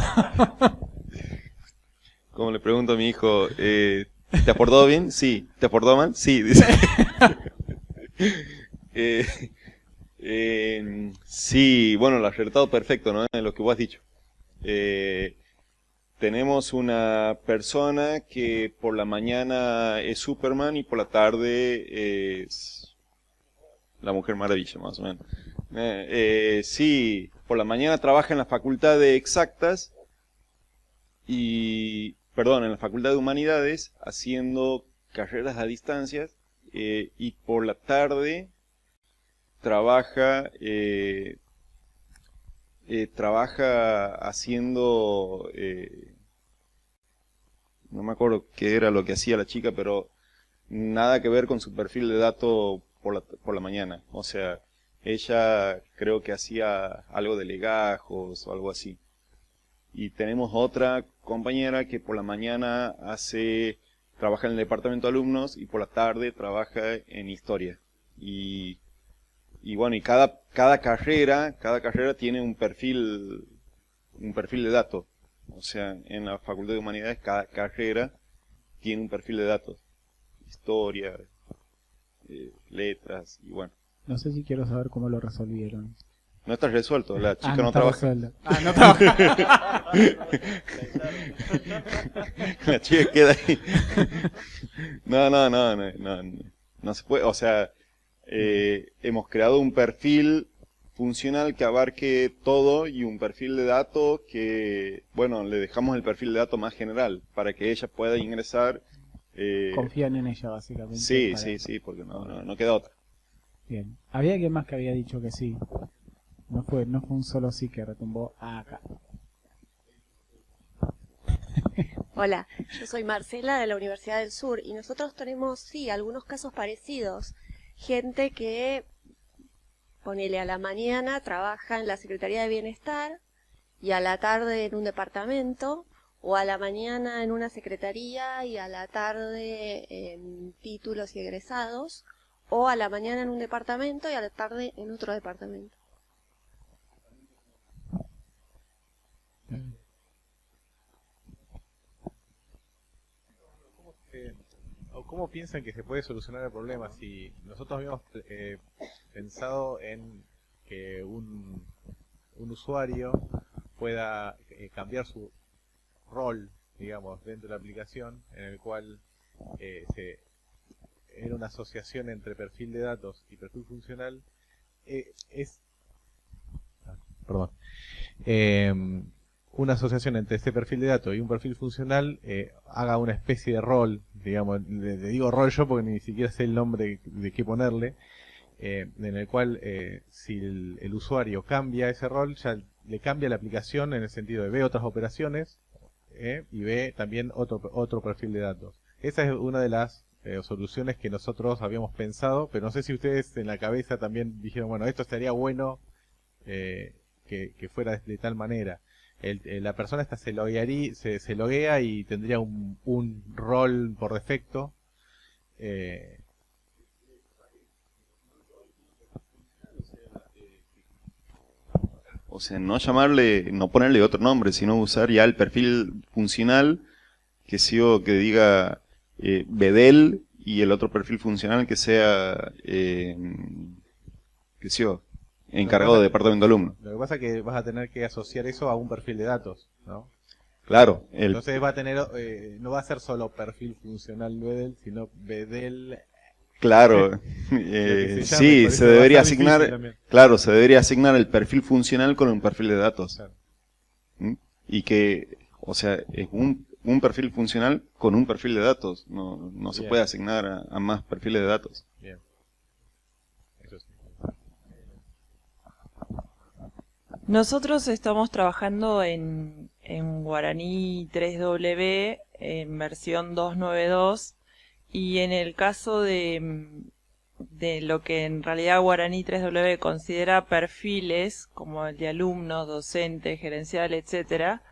Como le pregunto a mi hijo, ¿te aportó bien? Sí. ¿Te aportó mal? Sí, dice. Sí, bueno, lo has acertado perfecto, ¿no? En lo que vos has dicho. Tenemos una persona que por la mañana es Superman y por la tarde es la Mujer Maravilla, más o menos. Sí, por la mañana trabaja en la Facultad de Exactas en la Facultad de Humanidades, haciendo carreras a distancias, y por la tarde trabaja haciendo, no me acuerdo qué era lo que hacía la chica, pero nada que ver con su perfil de datos por la mañana. O sea, ella creo que hacía algo de legajos o algo así. Y tenemos otra compañera que por la mañana trabaja en el departamento de alumnos y por la tarde trabaja en historia. Y bueno, y cada carrera tiene un perfil de datos. O sea, en la Facultad de Humanidades cada carrera tiene un perfil de datos. Historia, letras y bueno. No sé si quiero saber cómo lo resolvieron. No está resuelto, la chica no está trabaja. resuelto. No trabaja. La chica queda ahí. No se puede, o sea, hemos creado un perfil funcional que abarque todo y un perfil de datos que, bueno, le dejamos el perfil de datos más general para que ella pueda ingresar. Confían en ella, básicamente. Sí, porque no queda otra. Bien. Había alguien más que había dicho que sí. No fue un solo sí que retumbó acá. Hola, yo soy Marcela de la Universidad del Sur y nosotros tenemos, sí, algunos casos parecidos. Gente que, ponele a la mañana, trabaja en la Secretaría de Bienestar y a la tarde en un departamento, o a la mañana en una secretaría y a la tarde en títulos y egresados, o a la mañana en un departamento y a la tarde en otro departamento. ¿Cómo piensan que se puede solucionar el problema? Si nosotros habíamos pensado en que un usuario pueda cambiar su rol, digamos, dentro de la aplicación, en el cual era una asociación entre perfil de datos y perfil funcional, una asociación entre este perfil de datos y un perfil funcional haga una especie de rol, digamos, le digo rol yo porque ni siquiera sé el nombre de qué ponerle, en el cual si el usuario cambia ese rol, ya le cambia la aplicación en el sentido de ve otras operaciones y ve también otro perfil de datos. Esa es una de las soluciones que nosotros habíamos pensado, pero no sé si ustedes en la cabeza también dijeron, bueno, esto estaría bueno que fuera de tal manera. La persona esta se loguea y tendría un rol por defecto. O sea, no ponerle otro nombre, sino usar ya el perfil funcional que diga Bedel y el otro perfil funcional que sea encargado de departamento de alumno. Lo que pasa es que vas a tener que asociar eso a un perfil de datos, ¿no? Claro. Entonces va a tener, no va a ser solo perfil funcional Bedel, sino Bedel. Claro, sí, se debería asignar, se debería asignar el perfil funcional con un perfil de datos. Claro. Y que, o sea, es un perfil funcional con un perfil de datos, no se puede asignar a más perfiles de datos. Bien. Eso sí. Nosotros estamos trabajando en Guaraní 3W en versión 2.9.2 y en el caso de de lo que en realidad Guaraní 3W considera perfiles, como el de alumnos, docentes, gerencial, etcétera,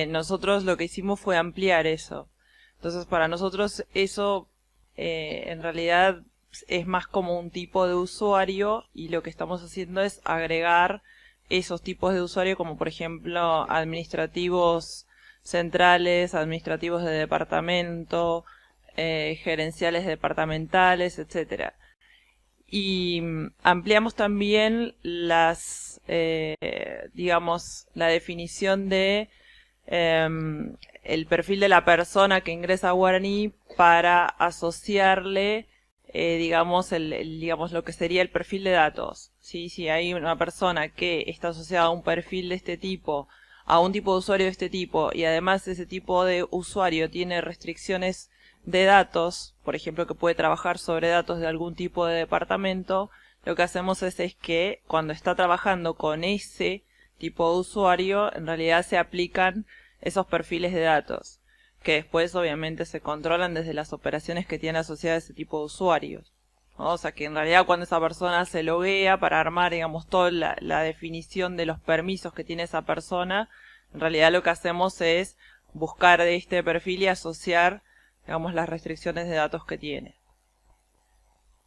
nosotros lo que hicimos fue ampliar eso. Entonces, para nosotros eso en realidad es más como un tipo de usuario, y lo que estamos haciendo es agregar esos tipos de usuario, como por ejemplo administrativos centrales, administrativos de departamento, gerenciales departamentales, etcétera. Y ampliamos también las, digamos, la definición de el perfil de la persona que ingresa a Guaraní para asociarle, digamos, digamos, lo que sería el perfil de datos. ¿Sí? Si hay una persona que está asociada a un perfil de este tipo, a un tipo de usuario de este tipo, y además ese tipo de usuario tiene restricciones de datos, por ejemplo, que puede trabajar sobre datos de algún tipo de departamento, lo que hacemos es que cuando está trabajando con ese tipo de usuario, en realidad se aplican esos perfiles de datos, que después obviamente se controlan desde las operaciones que tiene asociadas ese tipo de usuarios, ¿no? O sea que en realidad cuando esa persona se loguea para armar, digamos, toda la definición de los permisos que tiene esa persona, en realidad lo que hacemos es buscar de este perfil y asociar, digamos, las restricciones de datos que tiene.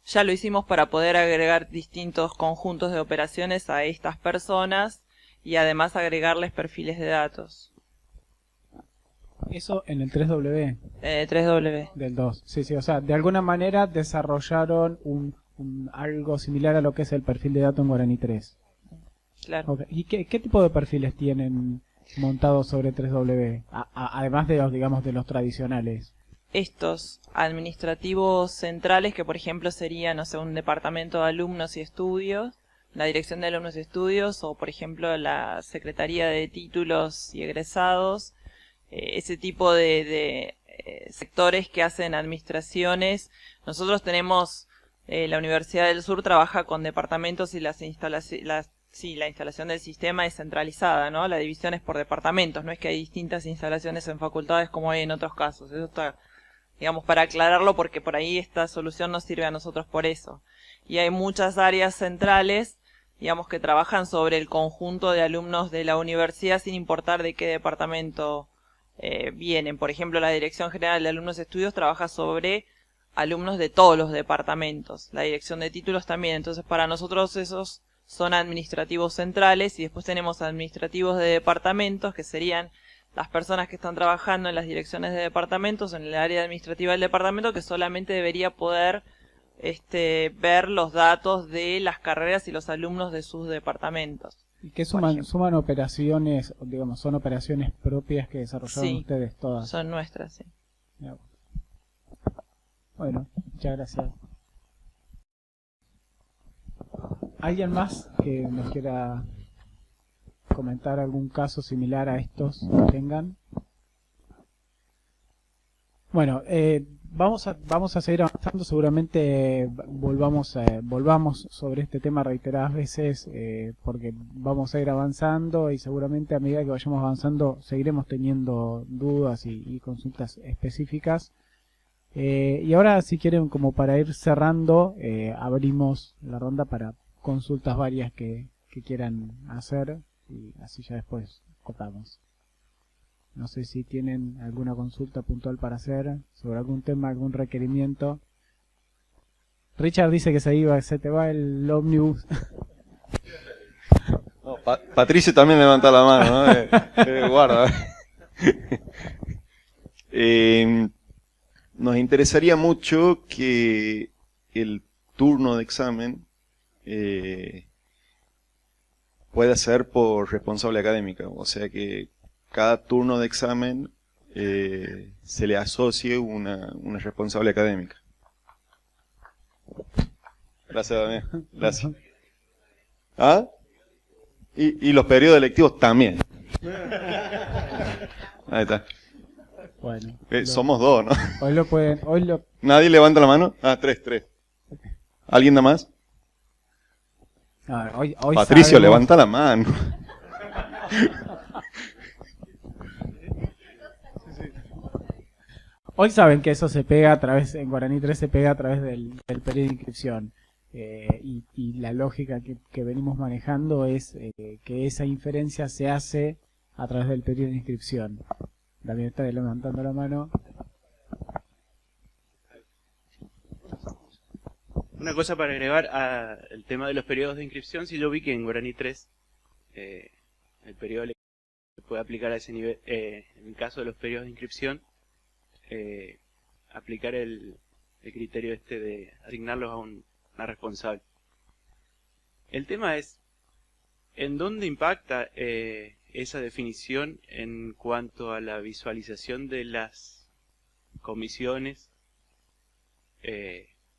Ya lo hicimos para poder agregar distintos conjuntos de operaciones a estas personas y además agregarles perfiles de datos. Eso en el 3W. 3W. Del 2. Sí, sí, o sea, de alguna manera desarrollaron algo similar a lo que es el perfil de datos en Guaraní 3. Claro. Okay. ¿Y qué tipo de perfiles tienen montados sobre 3W? Además de los, digamos, de los tradicionales. Estos administrativos centrales, que por ejemplo serían, no sé, un departamento de alumnos y estudios, la dirección de alumnos y estudios, o por ejemplo la Secretaría de Títulos y Egresados, ese tipo de sectores que hacen administraciones. Nosotros tenemos, la Universidad del Sur trabaja con departamentos y la instalación del sistema es centralizada, ¿no? La división es por departamentos, no es que hay distintas instalaciones en facultades como hay en otros casos. Eso está, digamos, para aclararlo, porque por ahí esta solución nos sirve a nosotros por eso. Y hay muchas áreas centrales, digamos, que trabajan sobre el conjunto de alumnos de la universidad sin importar de qué departamento vienen. Por ejemplo, la Dirección General de Alumnos y Estudios trabaja sobre alumnos de todos los departamentos. La Dirección de Títulos también. Entonces, para nosotros esos son administrativos centrales, y después tenemos administrativos de departamentos, que serían las personas que están trabajando en las direcciones de departamentos, en el área administrativa del departamento, que solamente debería poder ver los datos de las carreras y los alumnos de sus departamentos. ¿Y qué suman operaciones, digamos, son operaciones propias que desarrollaron ustedes todas? Son nuestras, sí. Bueno, muchas gracias. ¿Alguien más que nos quiera comentar algún caso similar a estos que tengan? Bueno, vamos a seguir avanzando. Seguramente volvamos sobre este tema reiteradas veces, porque vamos a ir avanzando, y seguramente a medida que vayamos avanzando seguiremos teniendo dudas y consultas específicas. Y ahora, si quieren, como para ir cerrando, abrimos la ronda para consultas varias que quieran hacer, y así ya después cortamos. No sé si tienen alguna consulta puntual para hacer sobre algún tema, algún requerimiento. Richard dice que se te va el ómnibus. No, Patricio también levanta la mano, ¿no? Guarda. Nos interesaría mucho que el turno de examen pueda ser por responsable académica, o sea que cada turno de examen se le asocie una responsable académica. Gracias, Daniel. Gracias. ¿Ah? Y los periodos electivos también. Ahí está. Bueno, somos dos, ¿no? Hoy ¿Nadie levanta la mano? Ah, tres. ¿Alguien da más? Hoy Patricio, levanta la mano. Hoy saben que eso se pega a través, en Guaraní 3 se pega a través del periodo de inscripción. Y la lógica que venimos manejando es que esa inferencia se hace a través del periodo de inscripción. También está levantando la mano. Una cosa para agregar al tema de los periodos de inscripción, si yo vi que en Guaraní 3 el periodo se puede aplicar a ese nivel, en el caso de los periodos de inscripción, aplicar el criterio de asignarlos a una responsable. El tema es, ¿en dónde impacta esa definición en cuanto a la visualización de las comisiones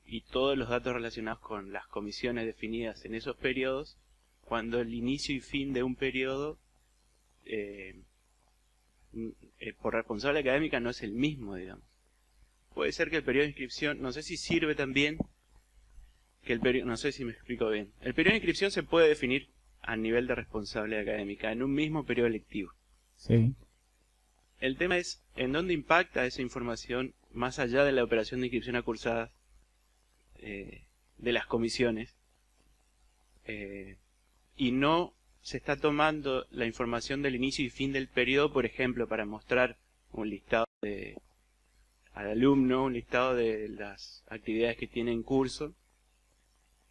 y todos los datos relacionados con las comisiones definidas en esos periodos, cuando el inicio y fin de un periodo por responsable académica no es el mismo, digamos? Puede ser que el periodo de inscripción, no sé si sirve también, que el periodo, no sé si me explico bien. El periodo de inscripción se puede definir a nivel de responsable académica en un mismo periodo lectivo. Sí. El tema es en dónde impacta esa información más allá de la operación de inscripción a cursadas de las comisiones, y no se está tomando la información del inicio y fin del periodo, por ejemplo, para mostrar un listado al alumno, un listado de las actividades que tiene en curso.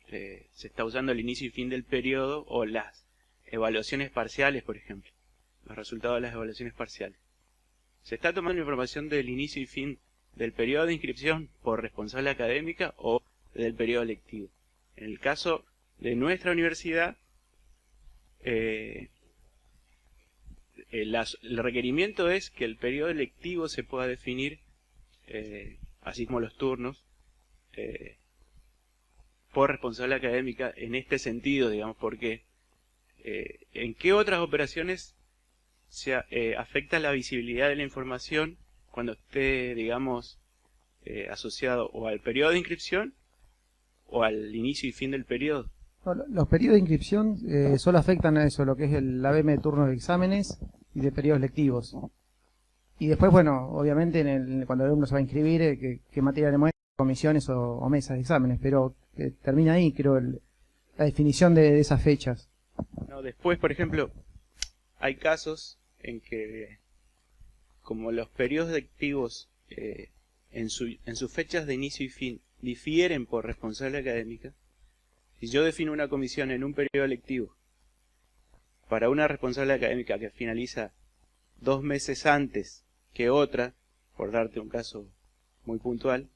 Se está usando el inicio y fin del periodo o las evaluaciones parciales, por ejemplo, los resultados de las evaluaciones parciales. Se está tomando información del inicio y fin del periodo de inscripción por responsable académica o del periodo lectivo. En el caso de nuestra universidad, el requerimiento es que el periodo lectivo se pueda definir, así como los turnos, por responsable académica en este sentido, digamos, porque ¿en qué otras operaciones se afecta la visibilidad de la información cuando esté, digamos, asociado o al periodo de inscripción o al inicio y fin del periodo? Los periodos de inscripción solo afectan a eso, lo que es el ABM de turnos de exámenes y de periodos lectivos. Y después, bueno, obviamente cuando el alumno se va a inscribir, qué materia le muestra, comisiones o mesas de exámenes, pero termina ahí, creo, la definición de esas fechas. No, después, por ejemplo, hay casos en que, como los periodos lectivos en sus fechas de inicio y fin difieren por responsable académica, si yo defino una comisión en un periodo lectivo para una responsable académica que finaliza 2 meses antes que otra, por darte un caso muy puntual,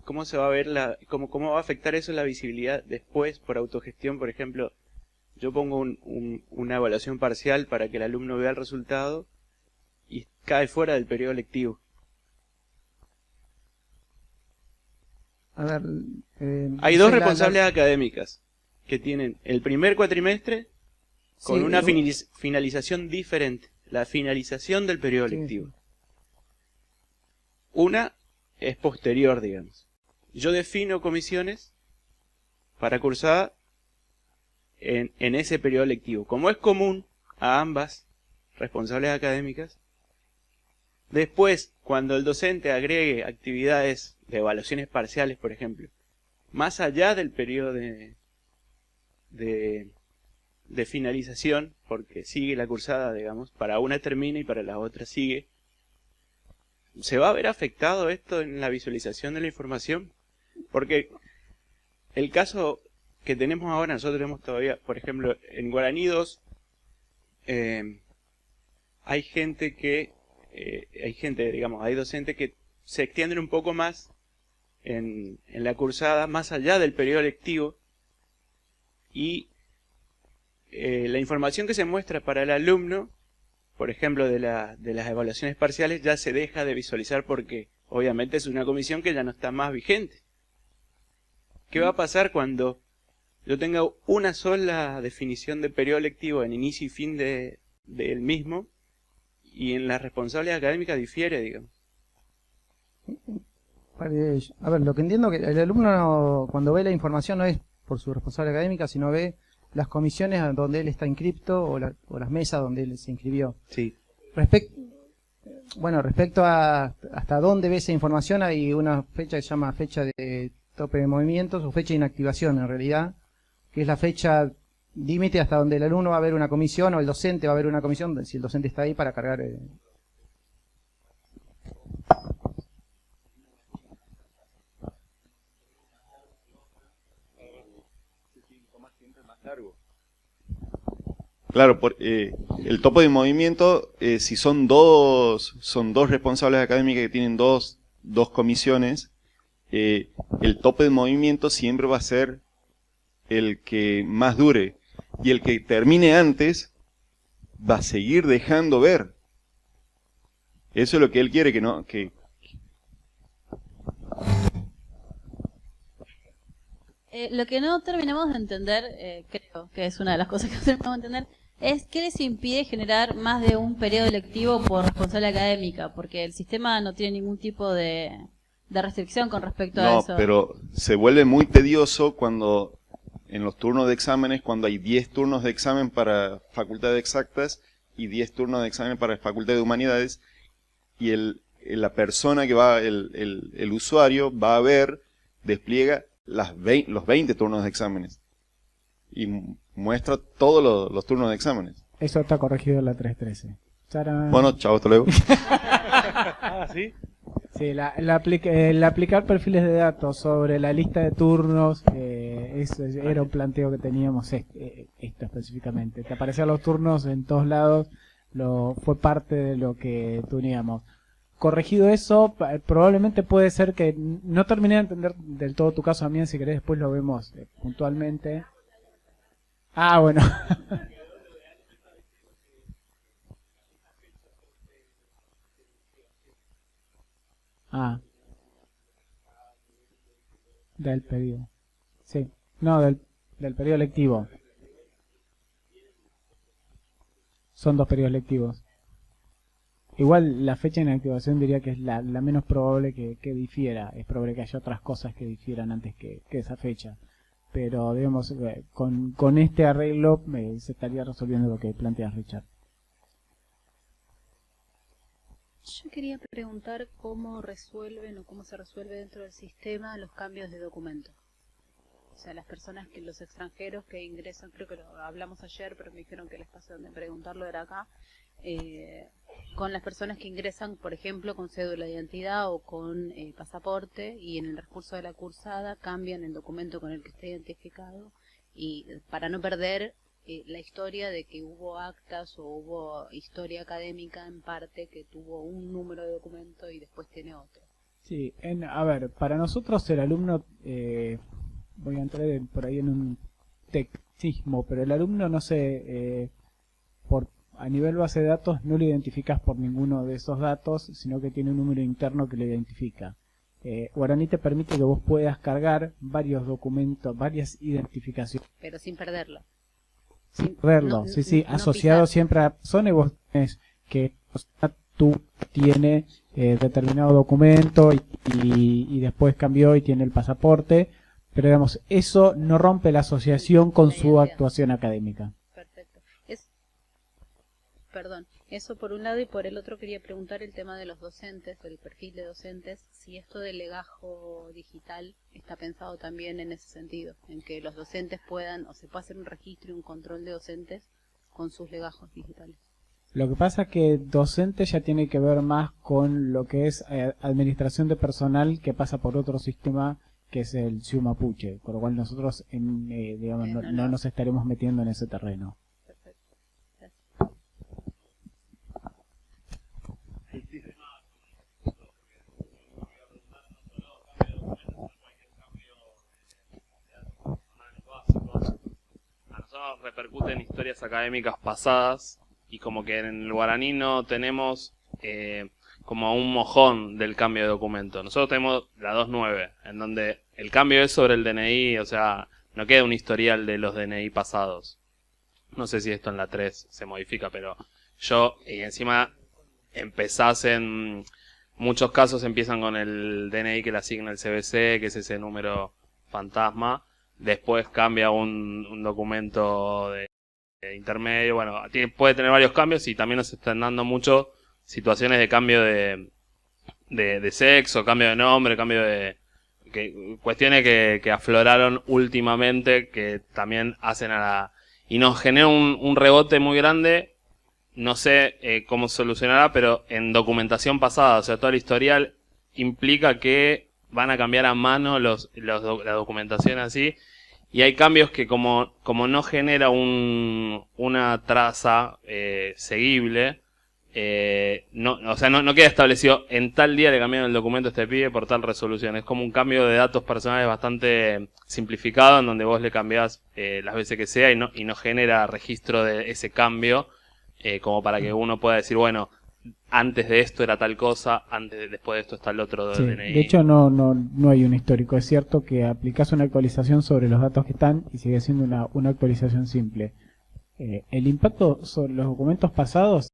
¿cómo se va a ver cómo va a afectar eso la visibilidad después por autogestión? Por ejemplo, yo pongo una evaluación parcial para que el alumno vea el resultado y cae fuera del periodo lectivo. A ver, hay dos responsables académicas que tienen el primer cuatrimestre con una finalización diferente, la finalización del periodo lectivo. Una es posterior, digamos. Yo defino comisiones para cursada en ese periodo lectivo. Como es común a ambas responsables académicas, después, cuando el docente agregue actividades de evaluaciones parciales, por ejemplo, más allá del periodo de finalización, porque sigue la cursada, digamos, para una termina y para la otra sigue, ¿se va a ver afectado esto en la visualización de la información? Porque el caso que tenemos ahora, nosotros tenemos todavía, por ejemplo, en Guaraní 2, hay docentes que se extienden un poco más en la cursada, más allá del periodo lectivo, y la información que se muestra para el alumno, por ejemplo, de las evaluaciones parciales, ya se deja de visualizar porque obviamente es una comisión que ya no está más vigente. ¿Qué va a pasar cuando yo tenga una sola definición de periodo lectivo en inicio y fin del mismo, y en las responsables académicas difiere, digamos? A ver, lo que entiendo que el alumno cuando ve la información no es por su responsable académica, sino ve las comisiones donde él está inscripto o las mesas donde él se inscribió. Sí. Bueno, respecto a hasta dónde ve esa información, hay una fecha que se llama fecha de tope de movimientos o fecha de inactivación en realidad, que es la fecha límite hasta donde el alumno va a ver una comisión o el docente va a ver una comisión, si el docente está ahí para cargar. Claro, el tope de movimiento, si son dos responsables académicos que tienen dos comisiones, el tope de movimiento siempre va a ser el que más dure. Y el que termine antes va a seguir dejando ver. Eso es lo que él quiere, Lo que no terminamos de entender, creo que es una de las cosas que no terminamos de entender, es qué les impide generar más de un periodo lectivo por responsable académica, porque el sistema no tiene ningún tipo de restricción con respecto a eso. No, pero se vuelve muy tedioso cuando en los turnos de exámenes, cuando hay 10 turnos de examen para Facultad de Exactas y 10 turnos de examen para Facultad de Humanidades, y la persona que va, el usuario va a ver, despliega los 20 turnos de exámenes y muestra todos los turnos de exámenes. Eso está corregido en la 313. ¡Tarán! Bueno, chao, hasta luego. ¿Sí? Sí, el aplicar perfiles de datos sobre la lista de turnos, eso era un planteo que teníamos esto específicamente. Te aparecían los turnos en todos lados, fue parte de lo que teníamos. Corregido eso, probablemente puede ser que no terminé de entender del todo tu caso, también, si querés después lo vemos puntualmente. Ah, bueno. Del periodo. Sí. No, del periodo lectivo. Son 2 periodos lectivos. Igual la fecha de inactivación diría que es la menos probable que difiera. Es probable que haya otras cosas que difieran antes que esa fecha. Pero, digamos, con este arreglo se estaría resolviendo lo que planteas, Richard. Yo quería preguntar cómo resuelven o cómo se resuelve dentro del sistema los cambios de documento. O sea, las personas los extranjeros que ingresan, creo que lo hablamos ayer, pero me dijeron que el espacio donde preguntarlo era acá, con las personas que ingresan, por ejemplo, con cédula de identidad o con pasaporte, y en el transcurso de la cursada cambian el documento con el que esté identificado, y para no perder la historia de que hubo actas o hubo historia académica en parte que tuvo un número de documento y después tiene otro. Sí, a ver, para nosotros el alumno, voy a entrar por ahí en un tecnicismo, pero el alumno no se, a nivel base de datos no lo identificas por ninguno de esos datos, sino que tiene un número interno que lo identifica. Guaraní te permite que vos puedas varios documentos, varias identificaciones. Pero sin perderlo. Sin perderlo, sí, asociado siempre a persona, y vos tenés que tú tiene determinado documento y después cambió y tiene el pasaporte, pero digamos, eso no rompe la asociación con su actuación académica. Perfecto. Perdón, eso por un lado, y por el otro quería preguntar el tema de los docentes, el perfil de docentes, si esto del legajo digital está pensado también en ese sentido, en que los docentes puedan, o se pueda hacer un registro y un control de docentes con sus legajos digitales. Lo que pasa es que docente ya tiene que ver más con lo que es administración de personal, que pasa por otro sistema que es el CIU Mapuche, con lo cual nosotros digamos, no nos estaremos metiendo en ese terreno. A nosotros repercuten historias académicas pasadas y como que en el guaraní no tenemos como un mojón del cambio de documento. Nosotros tenemos la 2.9, en donde el cambio es sobre el DNI, o sea, no queda un historial de los DNI pasados. No sé si esto en la 3 se modifica, pero y encima empezás en muchos casos empiezan con el DNI que le asigna el CBC, que es ese número fantasma. Después cambia un documento de intermedio. Bueno, puede tener varios cambios y también nos están dando mucho situaciones de cambio de sexo, cambio de nombre, cambio de... cuestiones que afloraron últimamente que también hacen a la... y nos genera un rebote muy grande. No sé cómo solucionará, pero en documentación pasada, o sea, todo el historial implica que van a cambiar a mano la documentación así, y hay cambios que como no genera una traza seguible, no queda establecido en tal día le cambiaron el documento a este pibe por tal resolución. Es como un cambio de datos personales bastante simplificado, en donde vos le cambiás las veces que sea y no genera registro de ese cambio, como para que uno pueda decir, bueno, antes de esto era tal cosa, después de esto está el otro Sí, DNI. de hecho no hay un histórico. Es cierto que aplicás una actualización sobre los datos que están y sigue siendo una actualización simple. El impacto sobre los documentos pasados,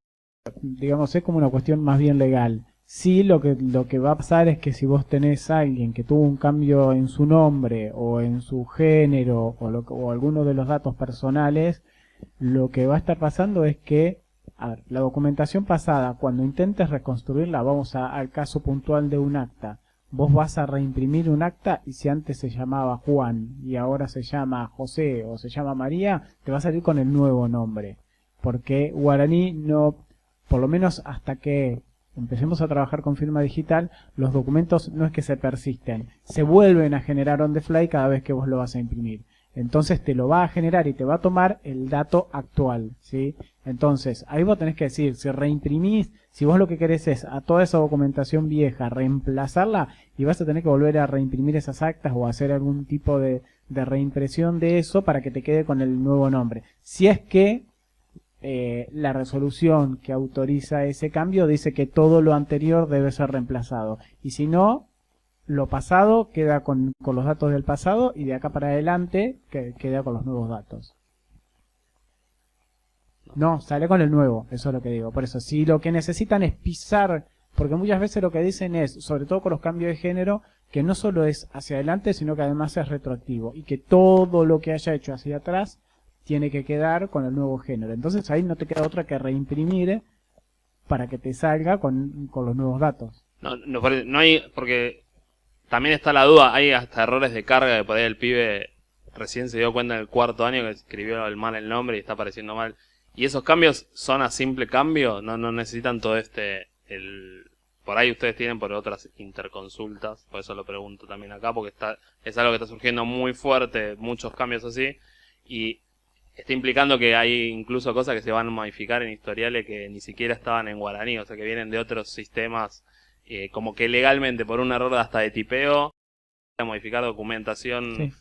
digamos, es como una cuestión más bien legal. Sí, lo que va a pasar es que si vos tenés a alguien que tuvo un cambio en su nombre o en su género o alguno de los datos personales, lo que va a estar pasando es que, a ver, la documentación pasada, cuando intentes reconstruirla, vamos al caso puntual de un acta. Vos vas a reimprimir un acta y si antes se llamaba Juan y ahora se llama José o se llama María, te va a salir con el nuevo nombre. Porque Guaraní no, por lo menos hasta que empecemos a trabajar con firma digital, los documentos no es que se persisten, se vuelven a generar on the fly cada vez que vos lo vas a imprimir. Entonces te lo va a generar y te va a tomar el dato actual, ¿sí? Entonces, ahí vos tenés que decir, si reimprimís, si vos lo que querés es a toda esa documentación vieja reemplazarla, y vas a tener que volver a reimprimir esas actas o hacer algún tipo de reimpresión de eso para que te quede con el nuevo nombre. Si es que la resolución que autoriza ese cambio dice que todo lo anterior debe ser reemplazado. Y si no, lo pasado queda con los datos del pasado y de acá para adelante queda con los nuevos datos. No, sale con el nuevo, eso es lo que digo. Por eso, si lo que necesitan es pisar, porque muchas veces lo que dicen es, sobre todo con los cambios de género, que no solo es hacia adelante, sino que además es retroactivo y que todo lo que haya hecho hacia atrás tiene que quedar con el nuevo género. Entonces ahí no te queda otra que reimprimir para que te salga con los nuevos datos. No hay, porque también está la duda, hay hasta errores de carga que por ahí el pibe recién se dio cuenta en el 4º año que escribió mal el nombre y está apareciendo mal. Y esos cambios son a simple cambio, no necesitan todo por ahí ustedes tienen por otras interconsultas, por eso lo pregunto también acá, porque es algo que está surgiendo muy fuerte, muchos cambios así, y está implicando que hay incluso cosas que se van a modificar en historiales que ni siquiera estaban en guaraní, o sea que vienen de otros sistemas, como que legalmente por un error hasta de tipeo, a modificar documentación. Sí.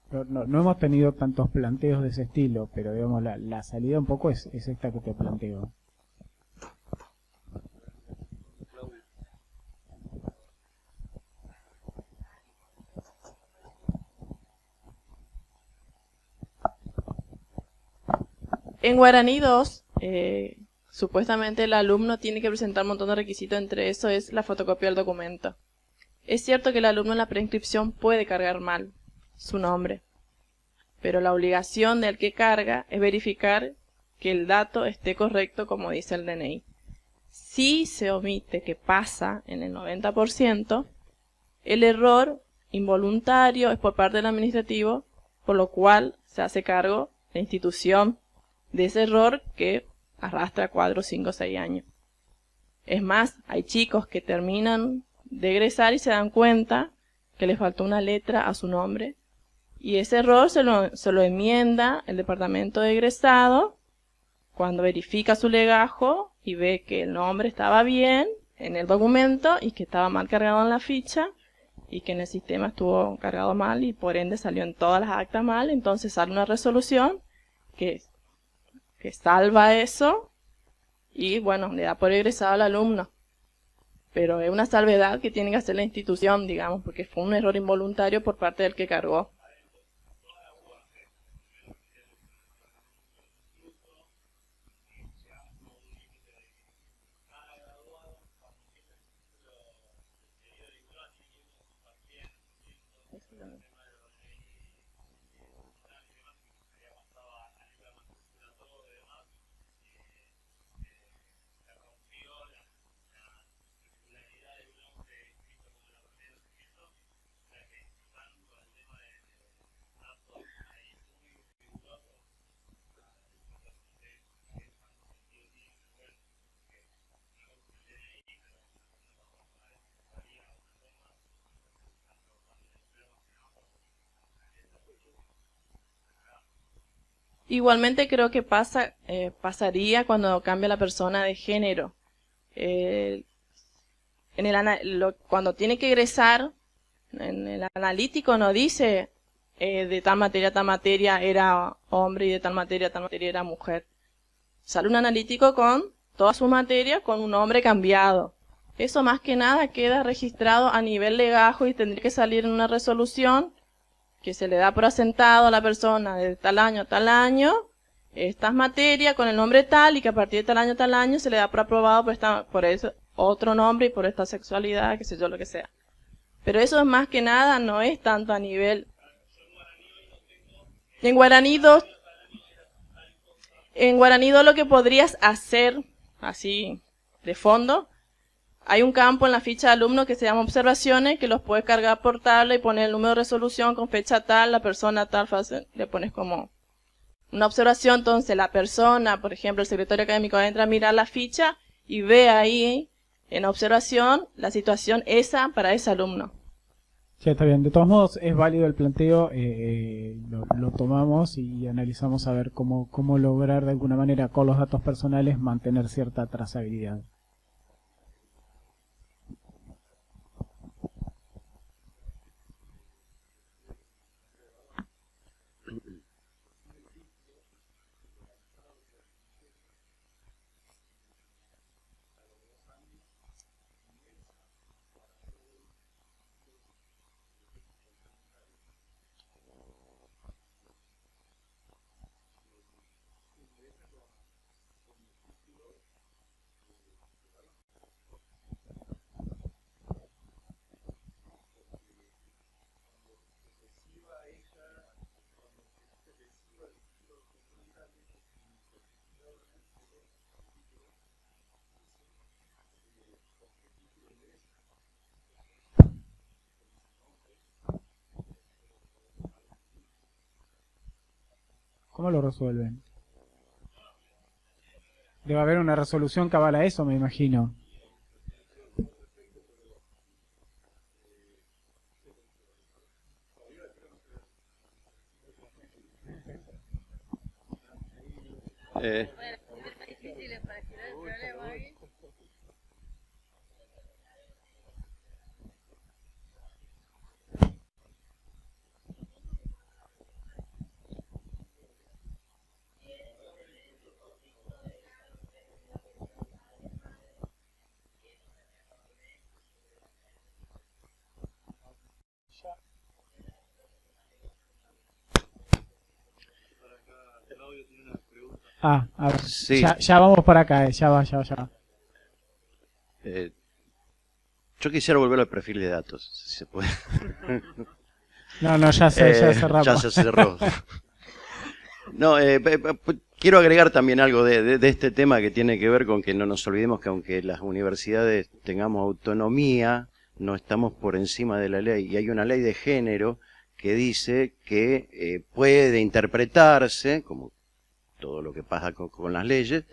No hemos tenido tantos planteos de ese estilo, pero digamos la salida un poco es esta que te planteo. En Guaraní 2, supuestamente el alumno tiene que presentar un montón de requisitos, entre eso es la fotocopia del documento. Es cierto que el alumno en la preinscripción puede cargar mal su nombre, pero la obligación del que carga es verificar que el dato esté correcto como dice el DNI. Si se omite, que pasa en el 90%, el error involuntario es por parte del administrativo, por lo cual se hace cargo la institución de ese error que arrastra 4, 5, 6 años. Es más, hay chicos que terminan de egresar y se dan cuenta que les faltó una letra a su nombre y ese error se lo enmienda el departamento de egresado cuando verifica su legajo y ve que el nombre estaba bien en el documento y que estaba mal cargado en la ficha y que en el sistema estuvo cargado mal y por ende salió en todas las actas mal. Entonces sale una resolución que salva eso y bueno, le da por egresado al alumno. Pero es una salvedad que tiene que hacer la institución, digamos, porque fue un error involuntario por parte del que cargó. Igualmente creo que pasaría cuando cambia la persona de género. Cuando tiene que egresar, en el analítico no dice de tal materia era hombre y de tal materia era mujer. Sale un analítico con toda su materia con un nombre cambiado. Eso más que nada queda registrado a nivel legajo y tendría que salir en una resolución que se le da por asentado a la persona de tal año a tal año, estas materias con el nombre tal, y que a partir de tal año se le da por aprobado por eso otro nombre y por esta sexualidad, qué sé yo, lo que sea. Pero eso es más que nada, no es tanto a nivel... En Guaraní 2 lo que podrías hacer, así de fondo, hay un campo en la ficha de alumno que se llama observaciones, que los puedes cargar por tabla y poner el número de resolución con fecha tal, la persona tal, le pones como una observación. Entonces la persona, por ejemplo, el secretario académico entra a mirar la ficha y ve ahí en observación la situación esa para ese alumno. Sí, está bien. De todos modos, es válido el planteo, lo tomamos y analizamos a ver cómo lograr de alguna manera con los datos personales mantener cierta trazabilidad. ¿Cómo lo resuelven? Debe haber una resolución cabal a eso, me imagino. A ver, Sí. ya vamos por acá, ya va. Yo quisiera volver al perfil de datos, si se puede. No, ya cerramos. Ya se cerró. No, quiero agregar también algo de este tema que tiene que ver con que no nos olvidemos que aunque las universidades tengamos autonomía, no estamos por encima de la ley. Y hay una ley de género que dice que puede interpretarse, como todo lo que pasa con las leyes,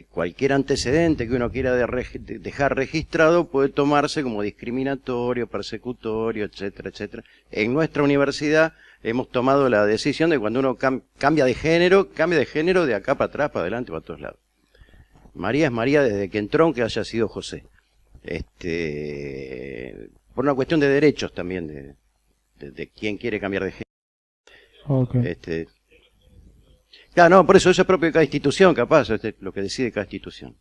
cualquier antecedente que uno quiera dejar registrado puede tomarse como discriminatorio, persecutorio, etcétera, etcétera. En nuestra universidad hemos tomado la decisión de cuando uno cambia de género de acá para atrás, para adelante, para todos lados. María es María desde que entró, aunque haya sido José. Por una cuestión de derechos también, de quién quiere cambiar de género. Okay. Claro, no, por eso es propio de cada institución, capaz, lo que decide cada institución.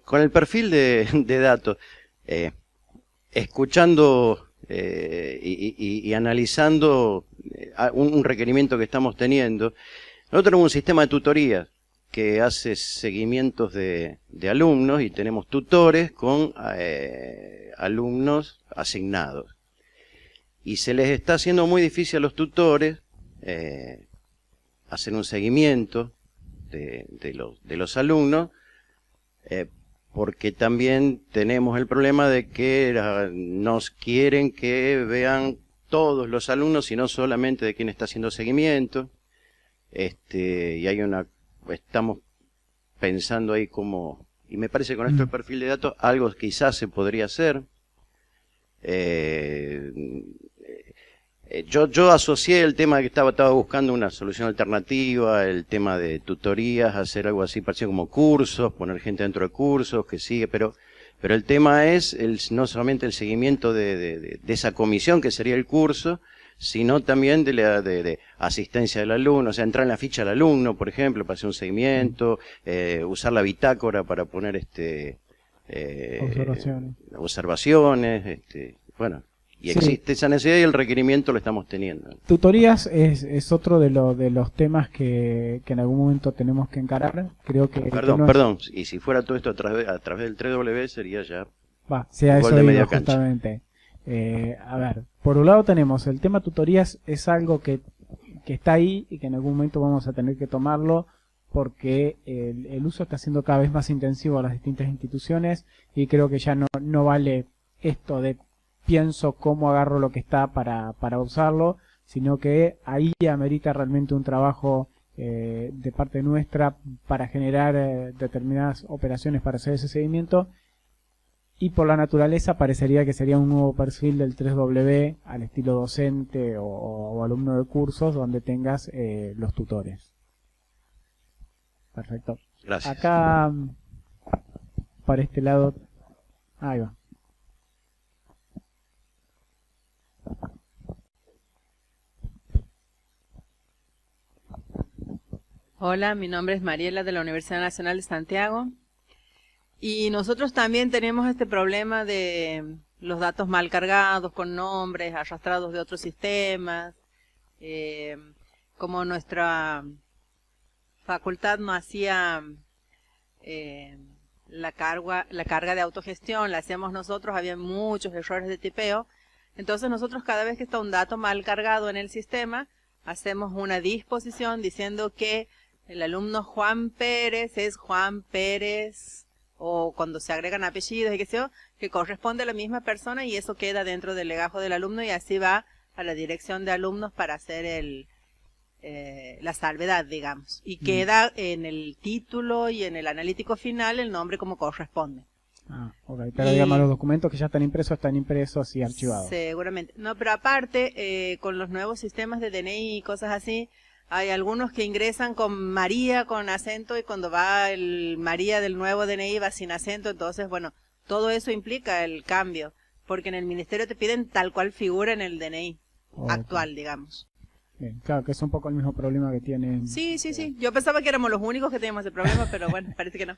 Con el perfil de datos, escuchando y analizando un requerimiento que estamos teniendo, nosotros tenemos un sistema de tutorías que hace seguimientos de alumnos y tenemos tutores con alumnos asignados. Y se les está haciendo muy difícil a los tutores hacer un seguimiento de los alumnos, porque también tenemos el problema de que nos quieren que vean todos los alumnos y no solamente de quién está haciendo seguimiento. Y estamos pensando ahí cómo, y me parece con esto del perfil de datos, algo quizás se podría hacer. Yo asocié el tema de que estaba buscando una solución alternativa, el tema de tutorías, hacer algo así parecido como cursos, poner gente dentro de cursos que sigue, pero el tema es no solamente el seguimiento de esa comisión que sería el curso, sino también de asistencia del alumno, o sea, entrar en la ficha del alumno, por ejemplo, para hacer un seguimiento, usar la bitácora para poner observaciones, bueno. Y existe esa necesidad y el requerimiento lo estamos teniendo. Tutorías es otro de los temas que en algún momento tenemos que encarar. Creo que Perdón. Y si fuera todo esto a través del 3W sería ya sea gol eso de digo, media cancha. justamente. A ver, por un lado tenemos el tema tutorías, es algo que está ahí y que en algún momento vamos a tener que tomarlo porque el uso está siendo cada vez más intensivo a las distintas instituciones y creo que ya no vale esto de pienso cómo agarro lo que está para usarlo, sino que ahí amerita realmente un trabajo de parte nuestra para generar determinadas operaciones para hacer ese seguimiento, y por la naturaleza parecería que sería un nuevo perfil del 3W al estilo docente o alumno de cursos donde tengas los tutores. Perfecto. Gracias. Acá para este lado, ahí va. Hola, mi nombre es Mariela de la Universidad Nacional de Santiago y nosotros también tenemos este problema de los datos mal cargados con nombres arrastrados de otros sistemas. Como nuestra facultad no hacía la carga de autogestión, la hacíamos nosotros, había muchos errores de tipeo. Entonces nosotros cada vez que está un dato mal cargado en el sistema, hacemos una disposición diciendo que el alumno Juan Pérez es Juan Pérez, o cuando se agregan apellidos y qué sé yo, que corresponde a la misma persona, y eso queda dentro del legajo del alumno y así va a la dirección de alumnos para hacer la salvedad, digamos. Y queda en el título y en el analítico final el nombre como corresponde. Ok, pero digamos los documentos que ya están impresos y archivados. Seguramente. No, pero aparte, con los nuevos sistemas de DNI y cosas así, hay algunos que ingresan con María con acento y cuando va el María del nuevo DNI va sin acento. Entonces, bueno, todo eso implica el cambio, porque en el ministerio te piden tal cual figura en el DNI actual, digamos. Bien, claro que es un poco el mismo problema que tienen. Sí. Yo pensaba que éramos los únicos que teníamos el problema, pero bueno, parece que no.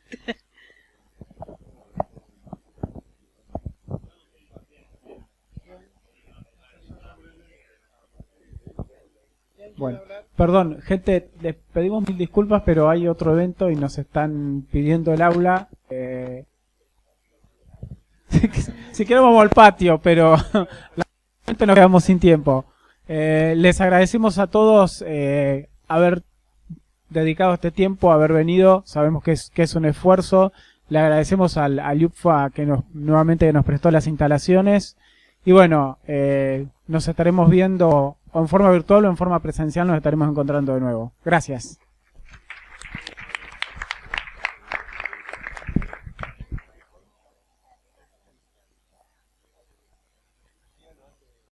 Bueno, perdón, gente, les pedimos mil disculpas, pero hay otro evento y nos están pidiendo el aula. Si queremos vamos al patio, pero realmente nos quedamos sin tiempo. Les agradecemos a todos haber dedicado este tiempo, haber venido. Sabemos que es un esfuerzo. Le agradecemos al UPFA que nuevamente nos prestó las instalaciones. Y bueno, nos estaremos viendo o en forma virtual o en forma presencial, nos estaremos encontrando de nuevo. Gracias.